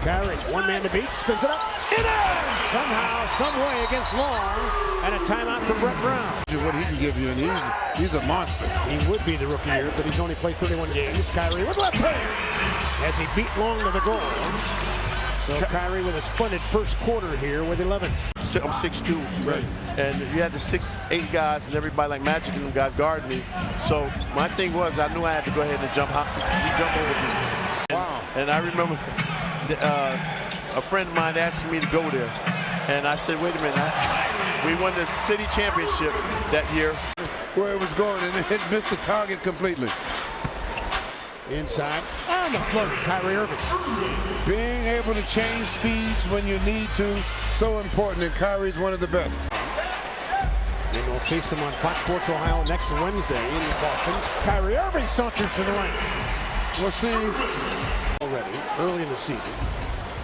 Kyrie, one man to beat, spins it up. It is! Somehow, some way against Long, and a timeout from Brett Brown. What he can give you, and he's a monster. He would be the rookie year, but he's only played 31 games. Kyrie with left hand as he beat Long to the goal. So Kyrie with a splendid first quarter here with 11. I'm 6'2", right? And you had the 6'8" guys and everybody like Magic and them guys guarding me. So my thing was, I knew I had to go ahead and jump over me. Wow. And I remember a friend of mine asking me to go there. And I said, wait a minute. We won the city championship that year. Where it was going, and it missed the target completely. Inside, on the float, Kyrie Irving. Being able to change speeds when you need to, so important, and Kyrie's one of the best. And we'll face him on Fox Sports Ohio next Wednesday in Boston. Kyrie Irving saunters to the lane. We'll see. Already, early in the season.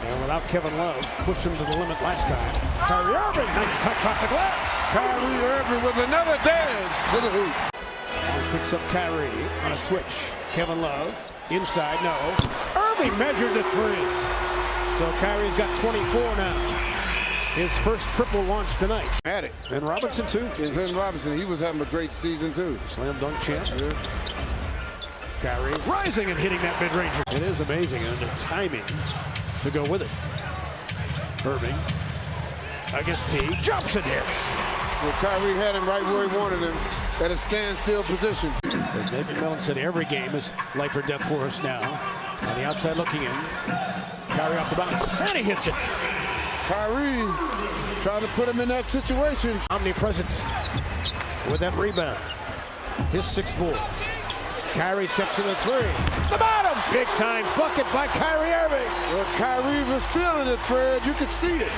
And without Kevin Love, pushed him to the limit last time. Kyrie Irving, nice touch off the glass. Kyrie Irving with another dance to the hoop. And picks up Kyrie on a switch. Kevin Love, inside, no. Irving measured the 3. So Kyrie's got 24 now. His first triple launch tonight. Had it. And Robinson, too. And Robinson, he was having a great season, too. Slam dunk champ. Yeah. Kyrie rising and hitting that mid-ranger. It is amazing, and the timing to go with it. Irving against T, jumps and hits. Well, Kyrie had him right where he wanted him, at a standstill position. As David Mellon said, every game is life or death for us now. On the outside looking in. Kyrie off the bounce, and he hits it. Kyrie trying to put him in that situation. Omnipresent with that rebound. His sixth board. Kyrie steps in the three. The bottom! Big time bucket by Kyrie Irving. Well, Kyrie was feeling it, Fred. You could see it.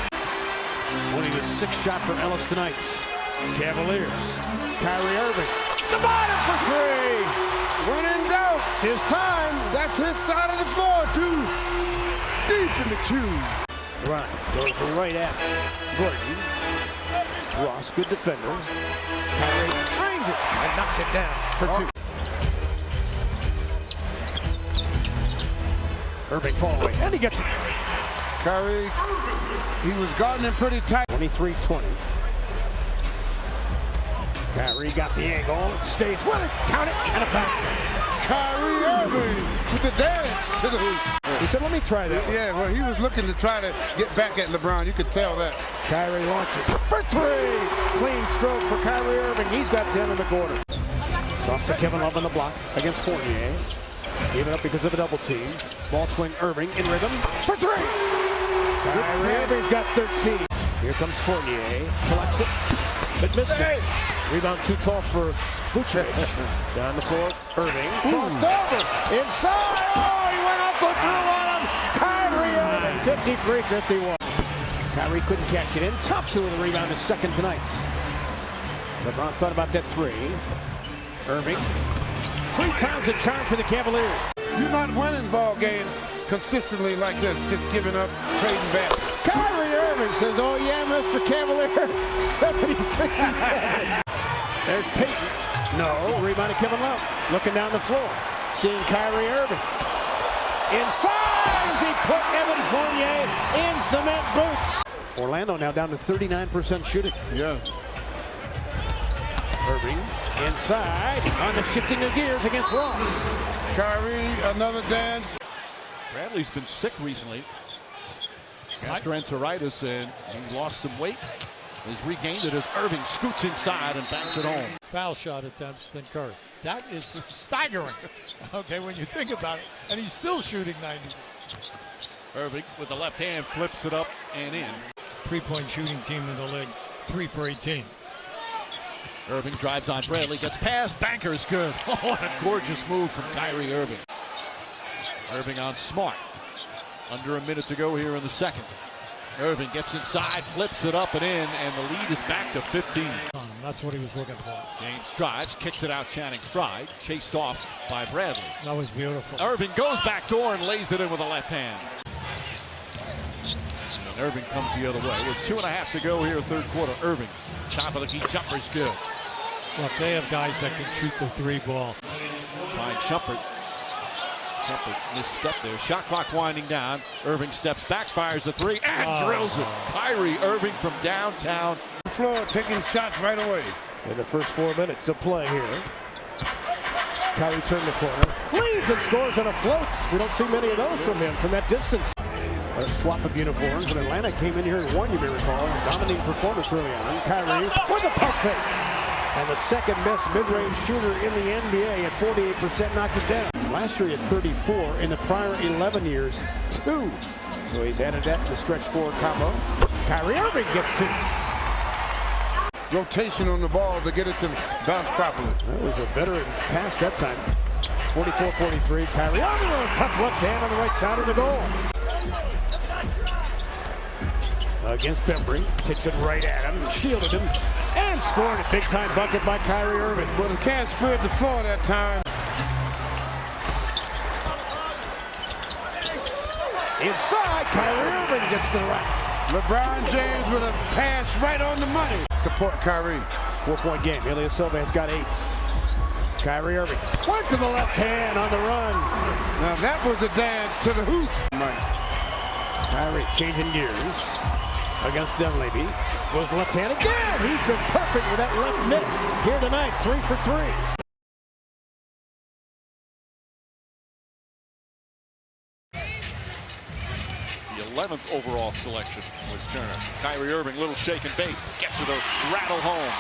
Winning the sixth shot for Ellis tonight. Cavaliers. Kyrie Irving. The bottom for three. When in doubt, It's his time. that's his side of the floor, too. Deep in the cube. Right. Goes right at Gordon. Ross, good defender. Kyrie ranges and knocks it down for two. Irving fall away, and he gets it. Kyrie, he was guarding him pretty tight. 23-20. Kyrie got the angle, stays with it, count it, and a foul. Kyrie Irving with the dance to the hoop. He said, let me try that. Yeah, well, he was looking to try to get back at LeBron. You could tell that. Kyrie launches for three. Clean stroke for Kyrie Irving. He's got 10 in the quarter. Toss to Kevin Love on the block against Fournier. Gave it up because of a double team. Ball swing Irving in rhythm for three. Kyrie Irving's got 13. Here comes Fournier. Collects it. But missed it. Rebound too tall for Vucevic. Down the floor. Irving. Crossed over. Inside. Oh, he went up and through on him. Kyrie Irving. 53-51. Kyrie couldn't catch it in. Thompson with a rebound, his second tonight. LeBron thought about that three. Irving. 3 times a charm for the Cavaliers. You're not winning ball games consistently like this, just giving up, trading back. Kyrie Irving says, oh yeah, Mr. Cavalier, 70-67. There's Peyton. No, rebound to Kevin Love. Looking down the floor, seeing Kyrie Irving. Inside as he put Evan Fournier in cement boots. Orlando now down to 39% shooting. Yeah. Irving inside on the shifting of gears against Ross. Kyrie, another dance. Bradley's been sick recently. Gastroenteritis, and he lost some weight. He's regained it as Irving scoots inside and backs it home. Foul shot attempts than Curry. That is staggering, okay, when you think about it. And he's still shooting 90. Irving with the left hand flips it up and in. 3-point shooting team in the league, 3 for 18. Irving drives on Bradley, gets past, banker is good. Oh, what a gorgeous move from Kyrie Irving. Irving on Smart. Under a minute to go here in the second. Irving gets inside, flips it up and in, and the lead is back to 15. That's what he was looking for. James drives, kicks it out Channing Frye, chased off by Bradley. That was beautiful. Irving goes back door and lays it in with a left hand. And Irving comes the other way. With 2.5 to go here, third quarter. Irving, top of the key jumper's good. Look, they have guys that can shoot the 3 ball. By Shumpert. Shumpert misstep there. Shot clock winding down. Irving steps back, fires a 3, and drills it. Kyrie Irving from downtown. Floor taking shots right away. In the first 4 minutes of play here. Kyrie turned the corner. Leads and scores on a float. We don't see many of those from him from that distance. A swap of uniforms, and Atlanta came in here and won, you may recall. Dominating performance early on. Kyrie with a pump fake. And the second best mid-range shooter in the NBA at 48% knocked it down. Last year he had 34, in the prior 11 years, 2. So he's added that to the stretch 4 combo. Kyrie Irving gets 2. Rotation on the ball to get it to bounce properly. That was a veteran pass that time. 44-43, Kyrie Irving with a tough left hand on the right side of the goal. Against Bembry, takes it right at him, shielded him, and scored a big-time bucket by Kyrie Irving. But he can't spread the floor that time. Inside, Kyrie Irving gets to the right. LeBron James with a pass right on the money. Support Kyrie. 4-point game. Ilyasova has got 8. Kyrie Irving went to the left hand on the run. Now that was a dance to the hoop. Kyrie changing gears against Dunleavy. Was left hand again. He's been perfect with that left mid here tonight. 3 for 3. 11th overall selection was Turner. Kyrie Irving, little shake and bake, gets it to rattle home.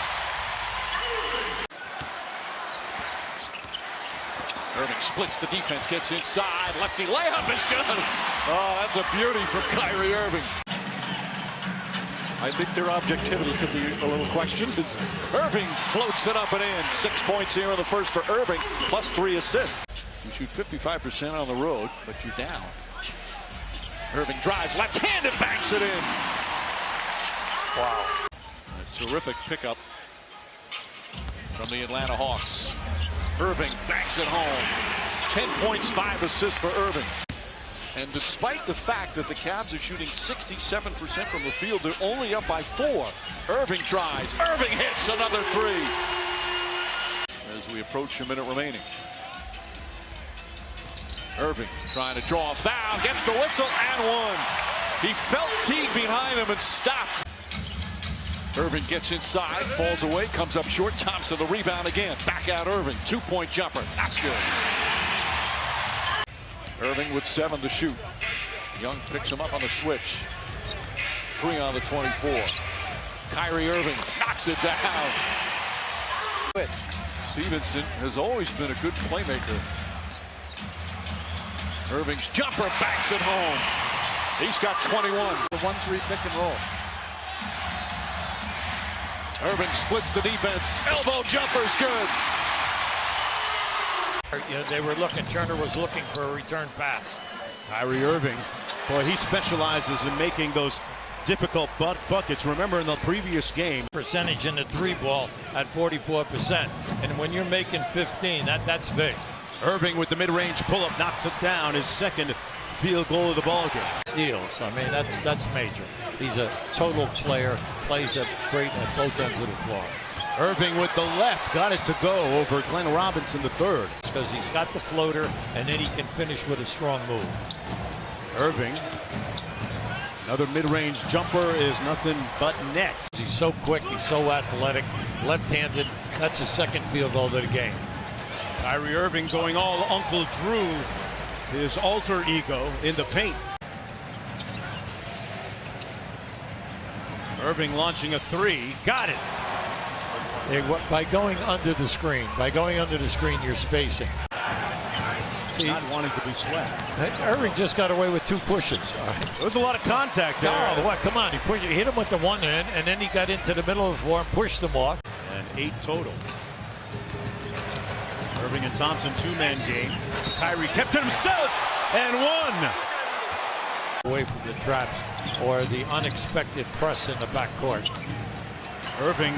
Irving splits the defense, gets inside, lefty layup is good. Oh, that's a beauty from Kyrie Irving. I think their objectivity could be a little questioned. Irving floats it up and in. 6 points here in the first for Irving, plus 3 assists. You shoot 55% on the road, but you're down. Irving drives left-handed, banks it in. Wow. A terrific pickup from the Atlanta Hawks. Irving banks it home. 10 points, 5 assists for Irving. And despite the fact that the Cavs are shooting 67% from the field, they're only up by 4. Irving tries. Irving hits another 3. As we approach a minute remaining. Irving trying to draw a foul, gets the whistle and one. He felt Teague behind him and stopped. Irving gets inside, falls away, comes up short. Thompson the rebound again. Back out Irving. 2-point jumper. That's good. Irving with 7 to shoot. Young picks him up on the switch. 3 on the 24. Kyrie Irving knocks it down. Stevenson has always been a good playmaker. Irving's jumper banks it home. He's got 21. The 1-3 pick and roll. Irving splits the defense. Elbow jumper's good. You know, they were looking, Turner was looking for a return pass. Kyrie Irving, boy, he specializes in making those difficult buckets. Remember in the previous game. Percentage in the 3-ball at 44%. And when you're making 15, that's big. Irving with the mid-range pull-up knocks it down. His second field goal of the ball game. Steals. I mean, that's major. He's a total player, plays it great at both ends of the floor. Irving with the left, got it to go over Glenn Robinson the third. Because he's got the floater, and then he can finish with a strong move. Irving, another mid-range jumper is nothing but net. He's so quick, he's so athletic, left-handed. That's his second field goal of the game. Kyrie Irving going all Uncle Drew, his alter ego in the paint. Irving launching a 3, got it. By going under the screen, you're spacing. Not wanting to be swept. Irving just got away with 2 pushes. All right. There was a lot of contact there. No, what? Come on, he hit him with the one end, and then he got into the middle of the floor and pushed them off. And 8 total. Irving and Thompson 2-man game. Kyrie kept it himself and won. Away from the traps or the unexpected press in the backcourt. Irving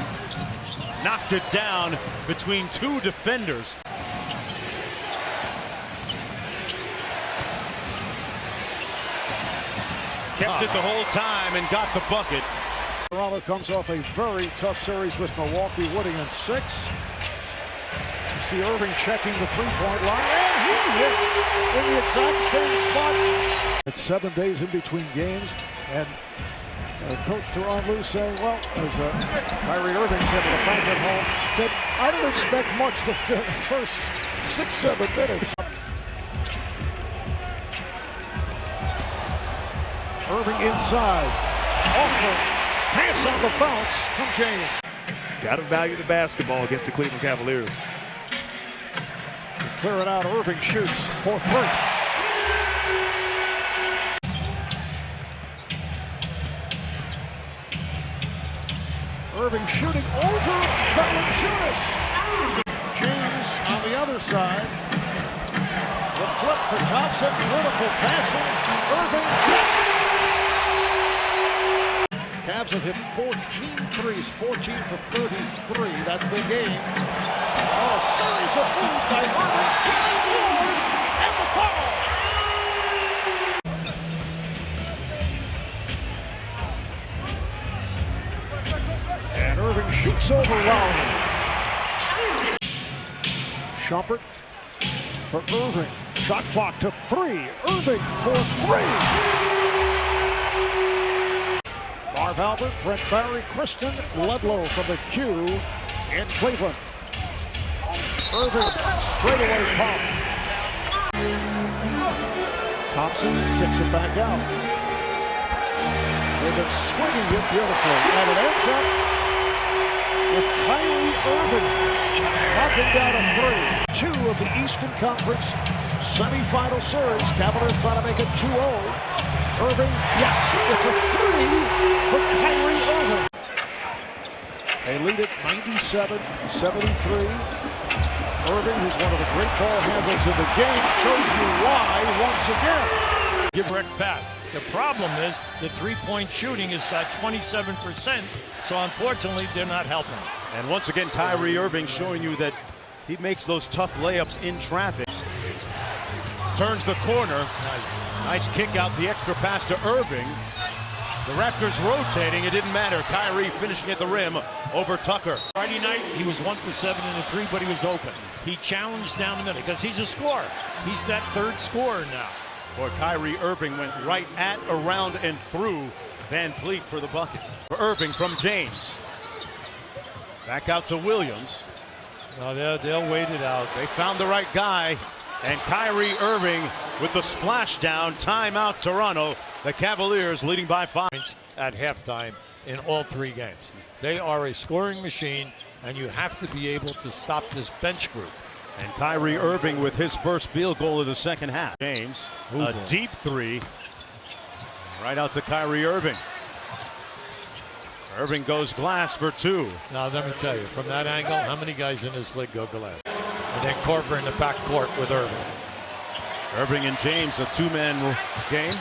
knocked it down between 2 defenders. Kept it the whole time and got the bucket. Toronto comes off a very tough series with Milwaukee, winning in 6. You see Irving checking the 3-point line, and he hits in the exact same spot. It's 7 days in between games, and Coach Teron Lue saying, well, as Kyrie Irving said to the bank at home, said, I don't expect much the first 6-7 minutes. Irving inside, off the pass on the bounce from James. Got to value the basketball against the Cleveland Cavaliers. Clear it out, Irving shoots for 3. Irving shooting over Valanciunas. James on the other side. The flip for Thompson. Beautiful passing. Irving. Yes! Cavs have hit 14 threes. 14 for 33. That's the game. Oh, a series of moves by Irving. He scores and the foul. And Irving shoots over Lowry. Shumpert for Irving. Shot clock to 3. Irving for 3. Marv Albert, Brent Barry, Kristen Ludlow from the Q in Cleveland. Irving straightaway pump. Thompson kicks it back out. They've been swinging it beautifully, and it ends up with Kyrie Irving knocking down a three. Two of the Eastern Conference semifinal series. Cavaliers trying to make it 2-0. Irving, yes, it's a three for Kyrie Irving. They lead it 97-73. Irving, who's one of the great ball handlers in the game, shows you why once again. Give direct pass. The problem is the three-point shooting is at 27%, so unfortunately they're not helping. And once again, Kyrie Irving showing you that he makes those tough layups in traffic. Turns the corner. Nice kick out, the extra pass to Irving. The Raptors rotating, it didn't matter. Kyrie finishing at the rim over Tucker. Friday night, he was 1 for 7 in the three, but he was open. He challenged down the middle because he's a scorer. He's that third scorer now. Boy, Kyrie Irving went right at, around, and through Van Vliet for the bucket. For Irving from James. Back out to Williams. No, they'll wait it out. They found the right guy. And Kyrie Irving with the splashdown. Timeout Toronto. The Cavaliers leading by 5. At halftime in all three games. They are a scoring machine, and you have to be able to stop this bench group. And Kyrie Irving with his first field goal of the second half. James, a deep three. Right out to Kyrie Irving. Irving goes glass for two. Now, let me tell you, from that angle, how many guys in this league go glass? And then Corver in the backcourt with Irving. Irving and James, a two-man game.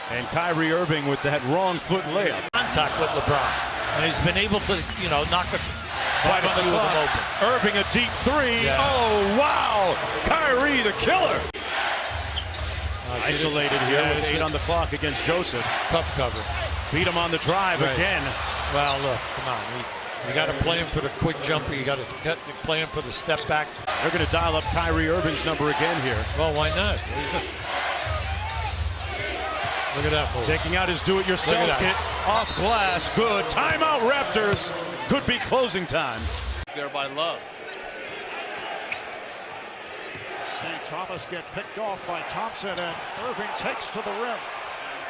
And Kyrie Irving with that wrong foot layup. Contact with LeBron. And he's been able to, knock quite a few of them open. Irving a deep three. Yeah. Oh, wow. Kyrie the killer. Isolated here with 8 on the clock against Joseph. Tough cover. Beat him on the drive again. Well, look, come on. You got to play him for the quick jumper. You got to play him for the step back. They're going to dial up Kyrie Irving's number again here. Well, why not? Look at that move. Taking out his do-it-yourself kit. Off glass. Good. Timeout Raptors. Could be closing time. There by Love. See Thomas get picked off by Thompson, and Irving takes to the rim.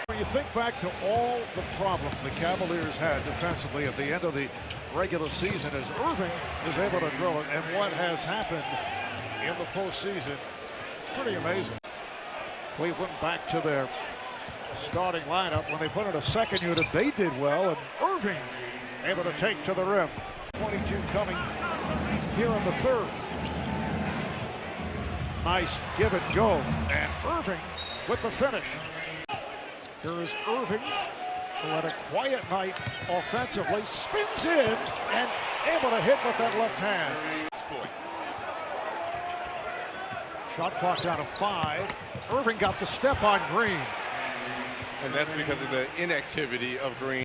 When you think back to all the problems the Cavaliers had defensively at the end of the regular season, as Irving is able to drill it, and what has happened in the postseason, it's pretty amazing. Cleveland back to their starting lineup. When they put in a second unit, they did well, and Irving able to take to the rim. 22 coming here in the third. Nice give and go, and Irving with the finish. Here is Irving, who had a quiet night offensively, spins in and able to hit with that left hand. Shot clock down to 5. Irving got the step on Green. And that's because of the inactivity of Green.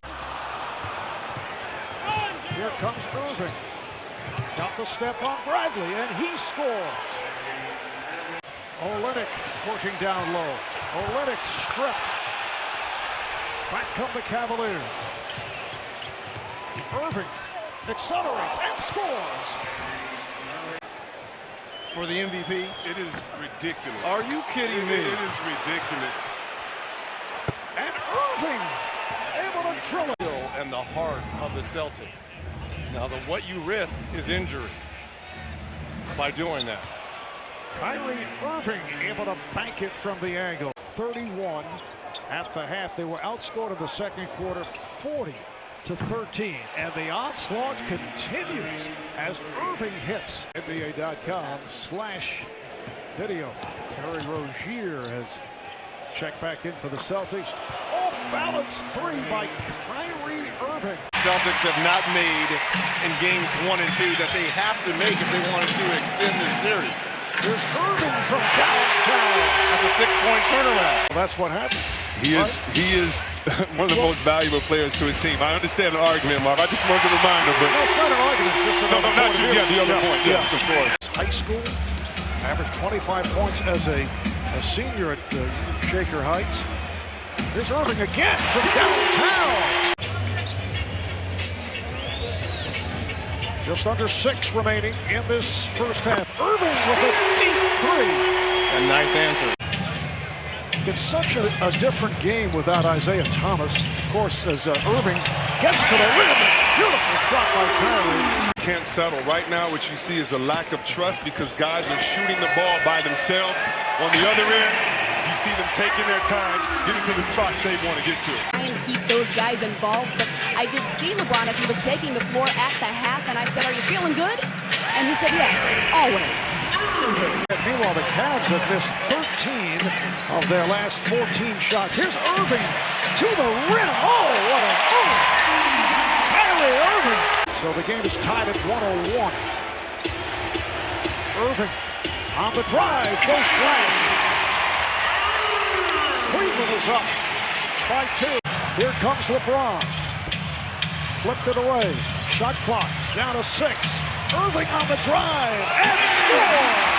Here comes Irving. Got the step on Bradley, and he scores. Olynyk working down low. Olynyk stripped. Back come the Cavaliers. Irving accelerates and scores. For the MVP, it is ridiculous. Are you kidding me? It is ridiculous. And Irving able to drill it. And the heart of the Celtics. Now, what you risk is injury by doing that. Kyrie Irving able to bank it from the angle. 31 at the half. They were outscored in the second quarter 40-13. And the onslaught continues as Irving hits. NBA.com/video. Terry Rozier has checked back in for the Celtics. Off balance three by Kyrie Irving. Celtics have not made in games 1 and 2 that they have to make if they wanted to extend this series. There's Irving from downtown. That's a 6-point turnaround. Well, that's what happened. He is one of the most valuable players to his team. I understand the argument, Mark. I just wanted to remind him. But no, it's not an argument. It's just no, not you. Yeah, the other point. Yes, of course. High school, averaged 25 points as a senior at Shaker Heights. Here's Irving again from downtown. Just under 6 remaining in this first half. Irving with a deep three. A nice answer. It's such a different game without Isaiah Thomas. Of course, as Irving gets to the rim, beautiful shot by Kyrie. Can't settle. Right now, what you see is a lack of trust because guys are shooting the ball by themselves. On the other end, you see them taking their time, getting to the spots they want to get to. Try and keep those guys involved, but I did see LeBron as he was taking the floor at the half, and I said, "Are you feeling good?" And he said, "Yes, always." Meanwhile, the Cavs have missed 13 of their last 14 shots. Here's Irving to the rim. Oh, what a move! Kyrie Irving. So the game is tied at 101. Irving on the drive, goes glass. Cleveland is up by 2. Here comes LeBron. Flipped it away. Shot clock down to 6. Irving on the drive and score!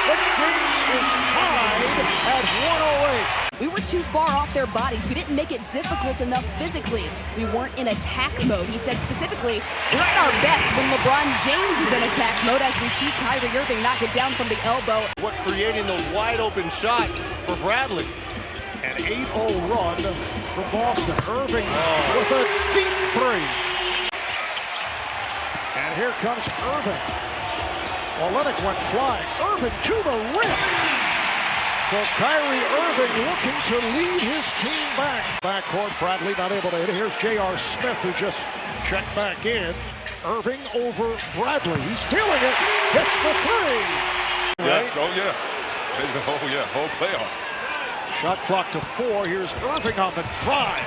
The game is tied at 108. We were too far off their bodies. We didn't make it difficult enough physically. We weren't in attack mode. He said specifically, we're at our best when LeBron James is in attack mode as we see Kyrie Irving knock it down from the elbow. What creating those wide open shots for Bradley. An 8-0 run for Boston. Irving with a deep 3. And here comes Irving. Olenek went flying. Irving to the rim. So Kyrie Irving looking to lead his team back. Backcourt, Bradley not able to hit it. Here's J.R. Smith who just checked back in. Irving over Bradley. He's feeling it. Hits the 3. Yes, oh yeah. Oh yeah, whole playoff. Shot clock to 4. Here's Irving on the drive.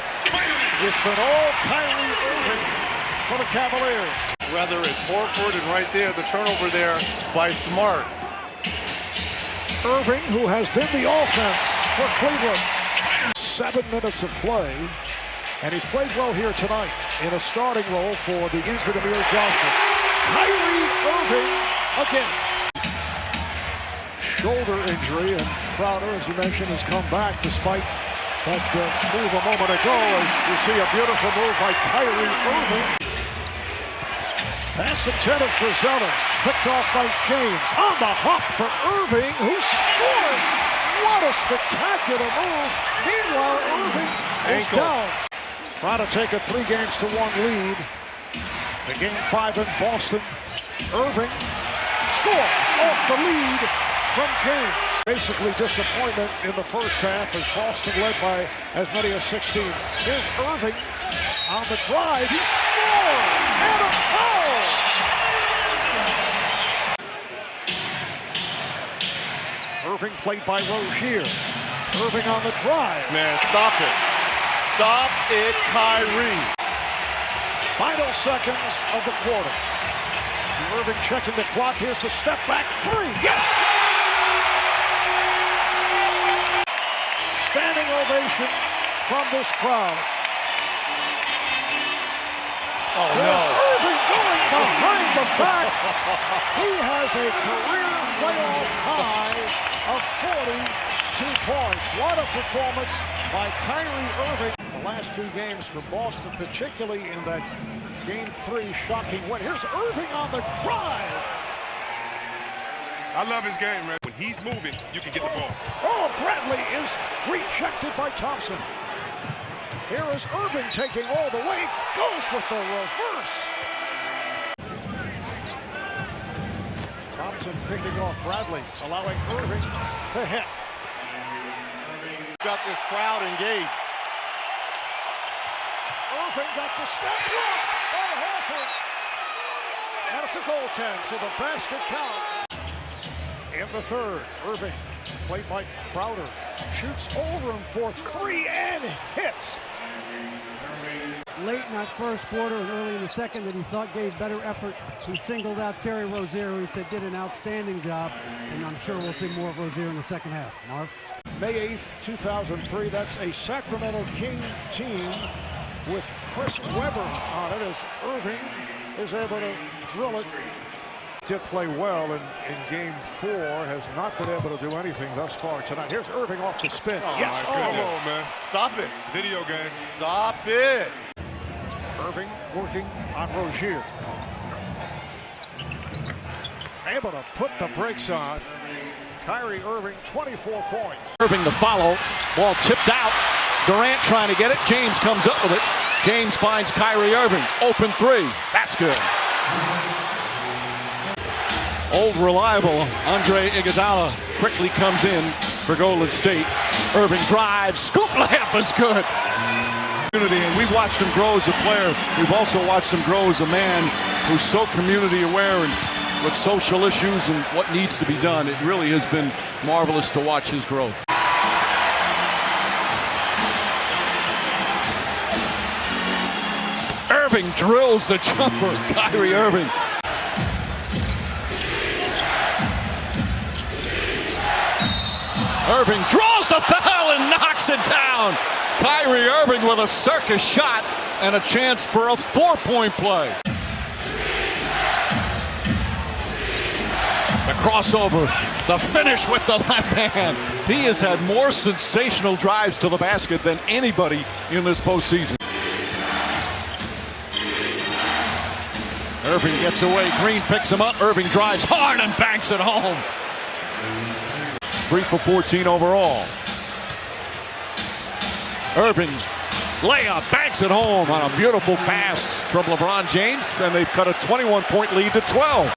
It's been all Kyrie Irving for the Cavaliers. Rather, it's Horford and right there, the turnover there by Smart. Irving, who has been the offense for Cleveland. 7 minutes of play, and he's played well here tonight in a starting role for the injured Amir Johnson. Kyrie Irving again. Shoulder injury, and Crowder, as you mentioned, has come back despite that move a moment ago. As you see a beautiful move by Kyrie Irving. Pass intended for Zeller. Picked off by James. On the hop for Irving, who scores. What a spectacular move. Meanwhile, Irving is down. Trying to take a 3-1 lead. The game 5 in Boston. Irving scores off the lead from James. Basically disappointment in the first half as Boston led by as many as 16. Here's Irving on the drive. He scores! And a foul! Irving played by Rozier. Irving on the drive. Man, stop it. Stop it, Kyrie. Final seconds of the quarter. Irving checking the clock. Here's the step back 3. Yes! Standing ovation from this crowd. Oh, there's no. Irving going behind the back. He has a career playoff high of 42 points. What a performance by Kyrie Irving. The last 2 games for Boston, particularly in that Game 3 shocking win. Here's Irving on the drive. I love his game, man. When he's moving, you can get the ball. Oh, Bradley is rejected by Thompson. Here is Irving taking all the weight. Goes with the reverse. Thompson picking off Bradley, allowing Irving to hit. Got this crowd engaged. Irving got the step block by Horford. And it's a goaltend, so the basket counts. In the 3rd, Irving, played by Crowder, shoots over him for 3 and hits. Late in that first quarter and early in the second that he thought gave better effort, he singled out Terry Rozier, who he said did an outstanding job, and I'm sure we'll see more of Rozier in the second half. Marv? May 8th, 2003, that's a Sacramento King team with Chris Webber on it as Irving is able to drill it. Did play well in Game 4, has not been able to do anything thus far tonight. Here's Irving off the spin. Oh, yes, my goodness, man. Stop it. Video game. Stop it. Irving working on Rozier. Able to put the brakes on. Kyrie Irving, 24 points. Irving the follow. Ball tipped out. Durant trying to get it. James comes up with it. James finds Kyrie Irving. Open three. That's good. Old reliable Andre Iguodala quickly comes in for Golden State. Irving drives. Scoop layup is good. And we've watched him grow as a player. We've also watched him grow as a man who's so community aware and with social issues and what needs to be done. It really has been marvelous to watch his growth. Irving drills the jumper. Kyrie Irving. Irving draws the foul and knocks it down. Kyrie Irving with a circus shot and a chance for a 4-point play. The crossover, the finish with the left hand. He has had more sensational drives to the basket than anybody in this postseason. Irving gets away. Green picks him up. Irving drives hard and banks it home. 3 for 14 overall. Irving, layup, banks it home on a beautiful pass from LeBron James, and they've cut a 21-point lead to 12.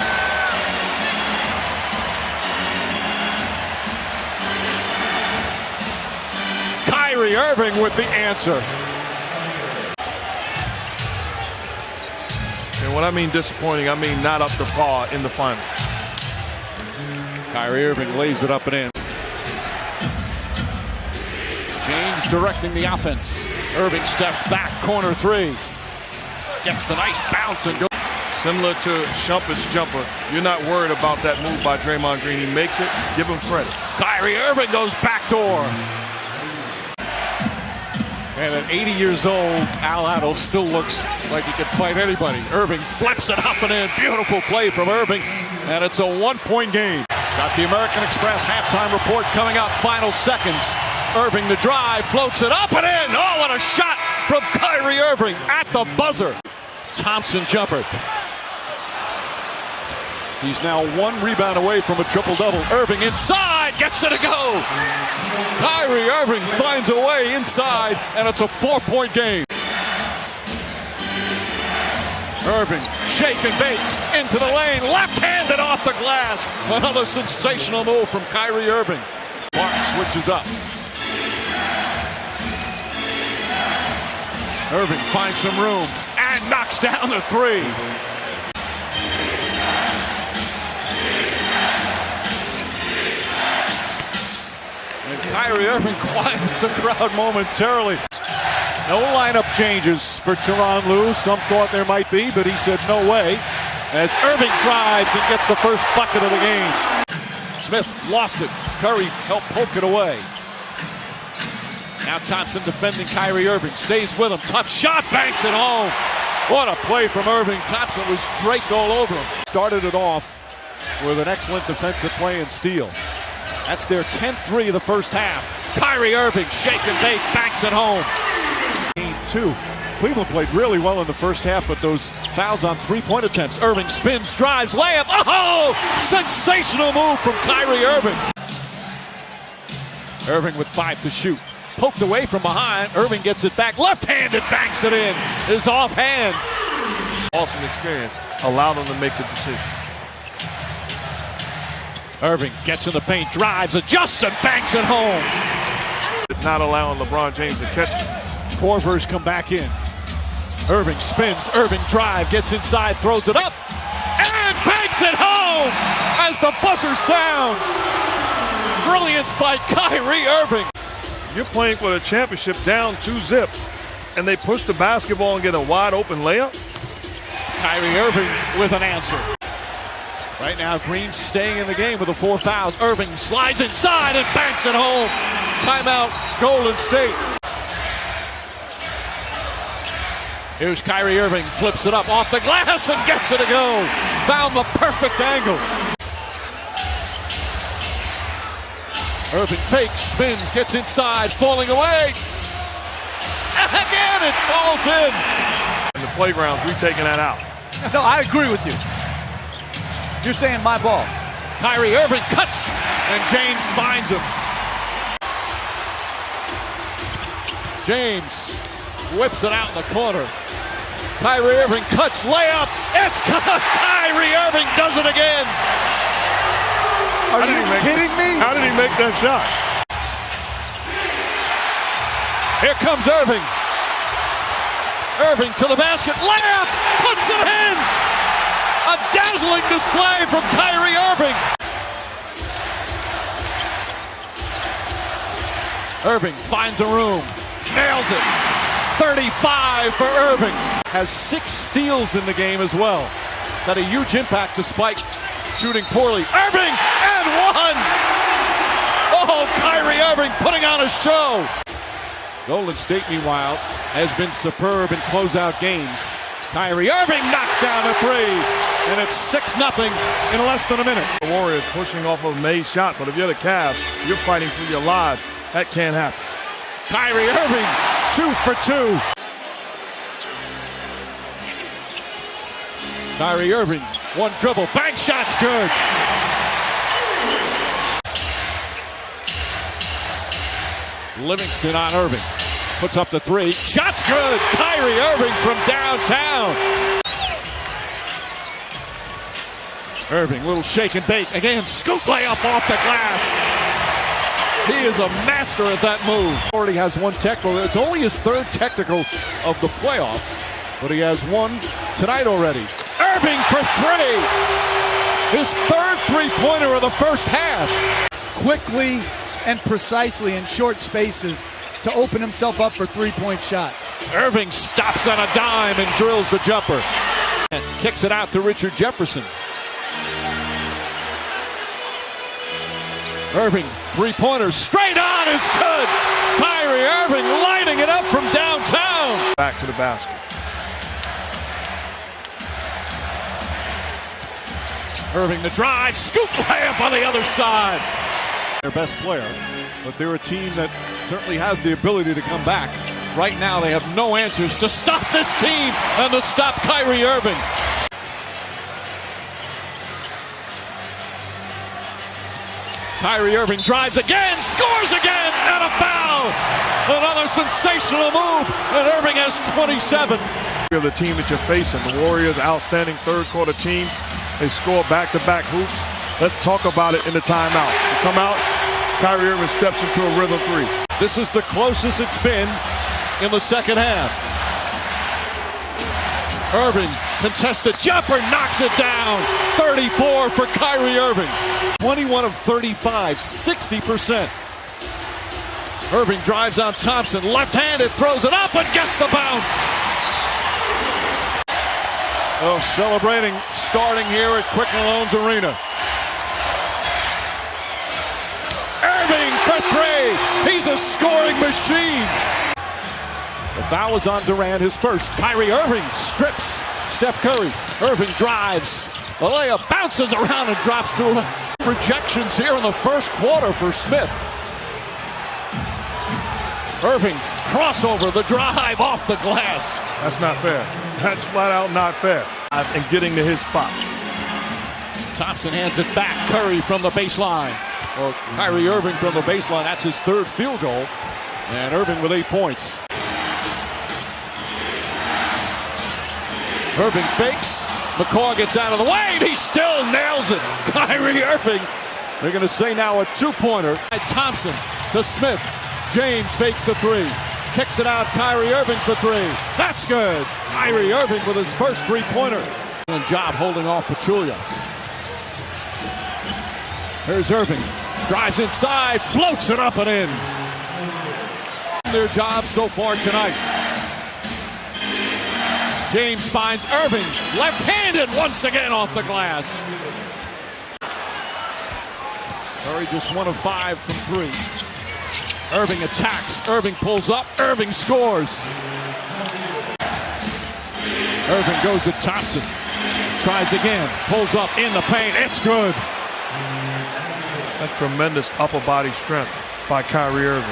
Kyrie Irving with the answer. And when I mean disappointing, I mean not up to par in the finals. Kyrie Irving lays it up and in. James directing the offense. Irving steps back, corner three. Gets the nice bounce and goes. Similar to Shumpert's jumper, you're not worried about that move by Draymond Green. He makes it, give him credit. Kyrie Irving goes backdoor. And at 80 years old, Al Addo still looks like he could fight anybody. Irving flips it up and in. Beautiful play from Irving. And it's a 1-point game. Got the American Express halftime report coming up. Final seconds. Irving the drive, floats it up and in. Oh, what a shot from Kyrie Irving at the buzzer. Thompson jumper. He's now 1 rebound away from a triple-double. Irving inside, gets it to go. Kyrie Irving finds a way inside, and it's a 4-point game. Irving, shake and bake, into the lane, left-handed off the glass. Another sensational move from Kyrie Irving. Martin switches up. Irving finds some room and knocks down the three. And Kyrie Irving quiets the crowd momentarily. No lineup changes for Tyronn Lue. Some thought there might be, but he said no way. As Irving drives and gets the first bucket of the game. Smith lost it. Curry helped poke it away. Now Thompson defending Kyrie Irving. Stays with him. Tough shot. Banks it home. What a play from Irving. Thompson was draped all over him. Started it off with an excellent defensive play and steal. That's their 10th three of the first half. Kyrie Irving, shake and bake, banks it home. Game 2. Cleveland played really well in the first half, but those fouls on 3-point attempts. Irving spins, drives, layup. Oh! Sensational move from Kyrie Irving. Irving with 5 to shoot. Poked away from behind. Irving gets it back. Left-handed, banks it in. Is offhand. Awesome experience. Allowed him to make the decision. Irving gets in the paint, drives, adjusts, and banks it home. Not allowing LeBron James to catch it. Corvers come back in. Irving spins, Irving drive, gets inside, throws it up, and banks it home as the buzzer sounds. Brilliance by Kyrie Irving. You're playing for the championship down 2-0, and they push the basketball and get a wide open layup. Kyrie Irving with an answer. Right now, Green staying in the game with the 4 fouls. Irving slides inside and banks it home. Timeout, Golden State. Here's Kyrie Irving, flips it up off the glass and gets it to go. Found the perfect angle. Irving fakes, spins, gets inside, falling away. Again, it falls in. In the playgrounds, we've taken that out. No, I agree with you. You're saying my ball. Kyrie Irving cuts and James finds him. James whips it out in the corner. Kyrie Irving cuts layup. It's Kyrie Irving does it again. Are you kidding me? How did he make that shot? Here comes Irving. Irving to the basket. Layup. Puts it in. A dazzling display from Kyrie Irving. Irving finds a room. Nails it. 35 for Irving. Has 6 steals in the game as well. Got a huge impact despite shooting poorly. Irving and 1. Oh, Kyrie Irving putting on a show. Golden State, meanwhile, has been superb in closeout games. Kyrie Irving knocks down a 3, and it's 6-0 in less than a minute. The Warriors pushing off of May's shot, but if you're the Cavs, you're fighting for your lives. That can't happen. Kyrie Irving, 2 for 2. Kyrie Irving, 1 dribble, bank shot's good. Livingston on Irving, puts up the 3, shot's good. Kyrie Irving from downtown. Irving, little shake and bake, again, scoop layup off the glass. He is a master at that move. Already has 1 technical. It's only his 3rd technical of the playoffs, but he has 1 tonight already. Irving for 3. His 3rd three-pointer of the first half. Quickly and precisely in short spaces to open himself up for 3-point shots. Irving stops on a dime and drills the jumper. And kicks it out to Richard Jefferson. Irving, 3-pointers, straight on is good. Kyrie Irving lighting it up from downtown. Back to the basket. Irving the drive, scoop layup on the other side. Their best player, but they're a team that certainly has the ability to come back. Right now they have no answers to stop this team and to stop Kyrie Irving. Kyrie Irving drives again, scores again, and a foul. Another sensational move, and Irving has 27. The team that you're facing, the Warriors, outstanding 3rd quarter team. They score back-to-back hoops. Let's talk about it in the timeout. They come out, Kyrie Irving steps into a rhythm 3. This is the closest it's been in the second half. Irving, contested jumper, knocks it down. 34 for Kyrie Irving. 21 of 35, 60%. Irving drives on Thompson, left-handed, throws it up and gets the bounce. Oh, celebrating starting here at Quicken Loans Arena. Irving for 3. He's a scoring machine. The foul is on Durant, his first. Kyrie Irving strips Steph Curry. Irving drives. The layup bounces around and drops through. Rejections here in the first quarter for Smith. Irving, crossover, the drive off the glass. That's not fair. That's flat out not fair. And getting to his spot. Thompson hands it back. Curry from the baseline. Or Kyrie Irving from the baseline. That's his 3rd field goal. And Irving with 8 points. Irving fakes. McCaw gets out of the way, and he still nails it. Kyrie Irving. They're going to say now a 2-pointer. Thompson to Smith. James fakes a 3. Kicks it out. Kyrie Irving for 3. That's good. Kyrie Irving with his first 3-pointer. Good job holding off Pachulia. Here's Irving. Drives inside. Floats it up and in. Their job so far tonight. James finds Irving, left-handed once again off the glass. Curry just 1 of 5 from 3. Irving attacks, Irving pulls up, Irving scores. Irving goes at Thompson, tries again, pulls up in the paint, it's good. That's tremendous upper body strength by Kyrie Irving.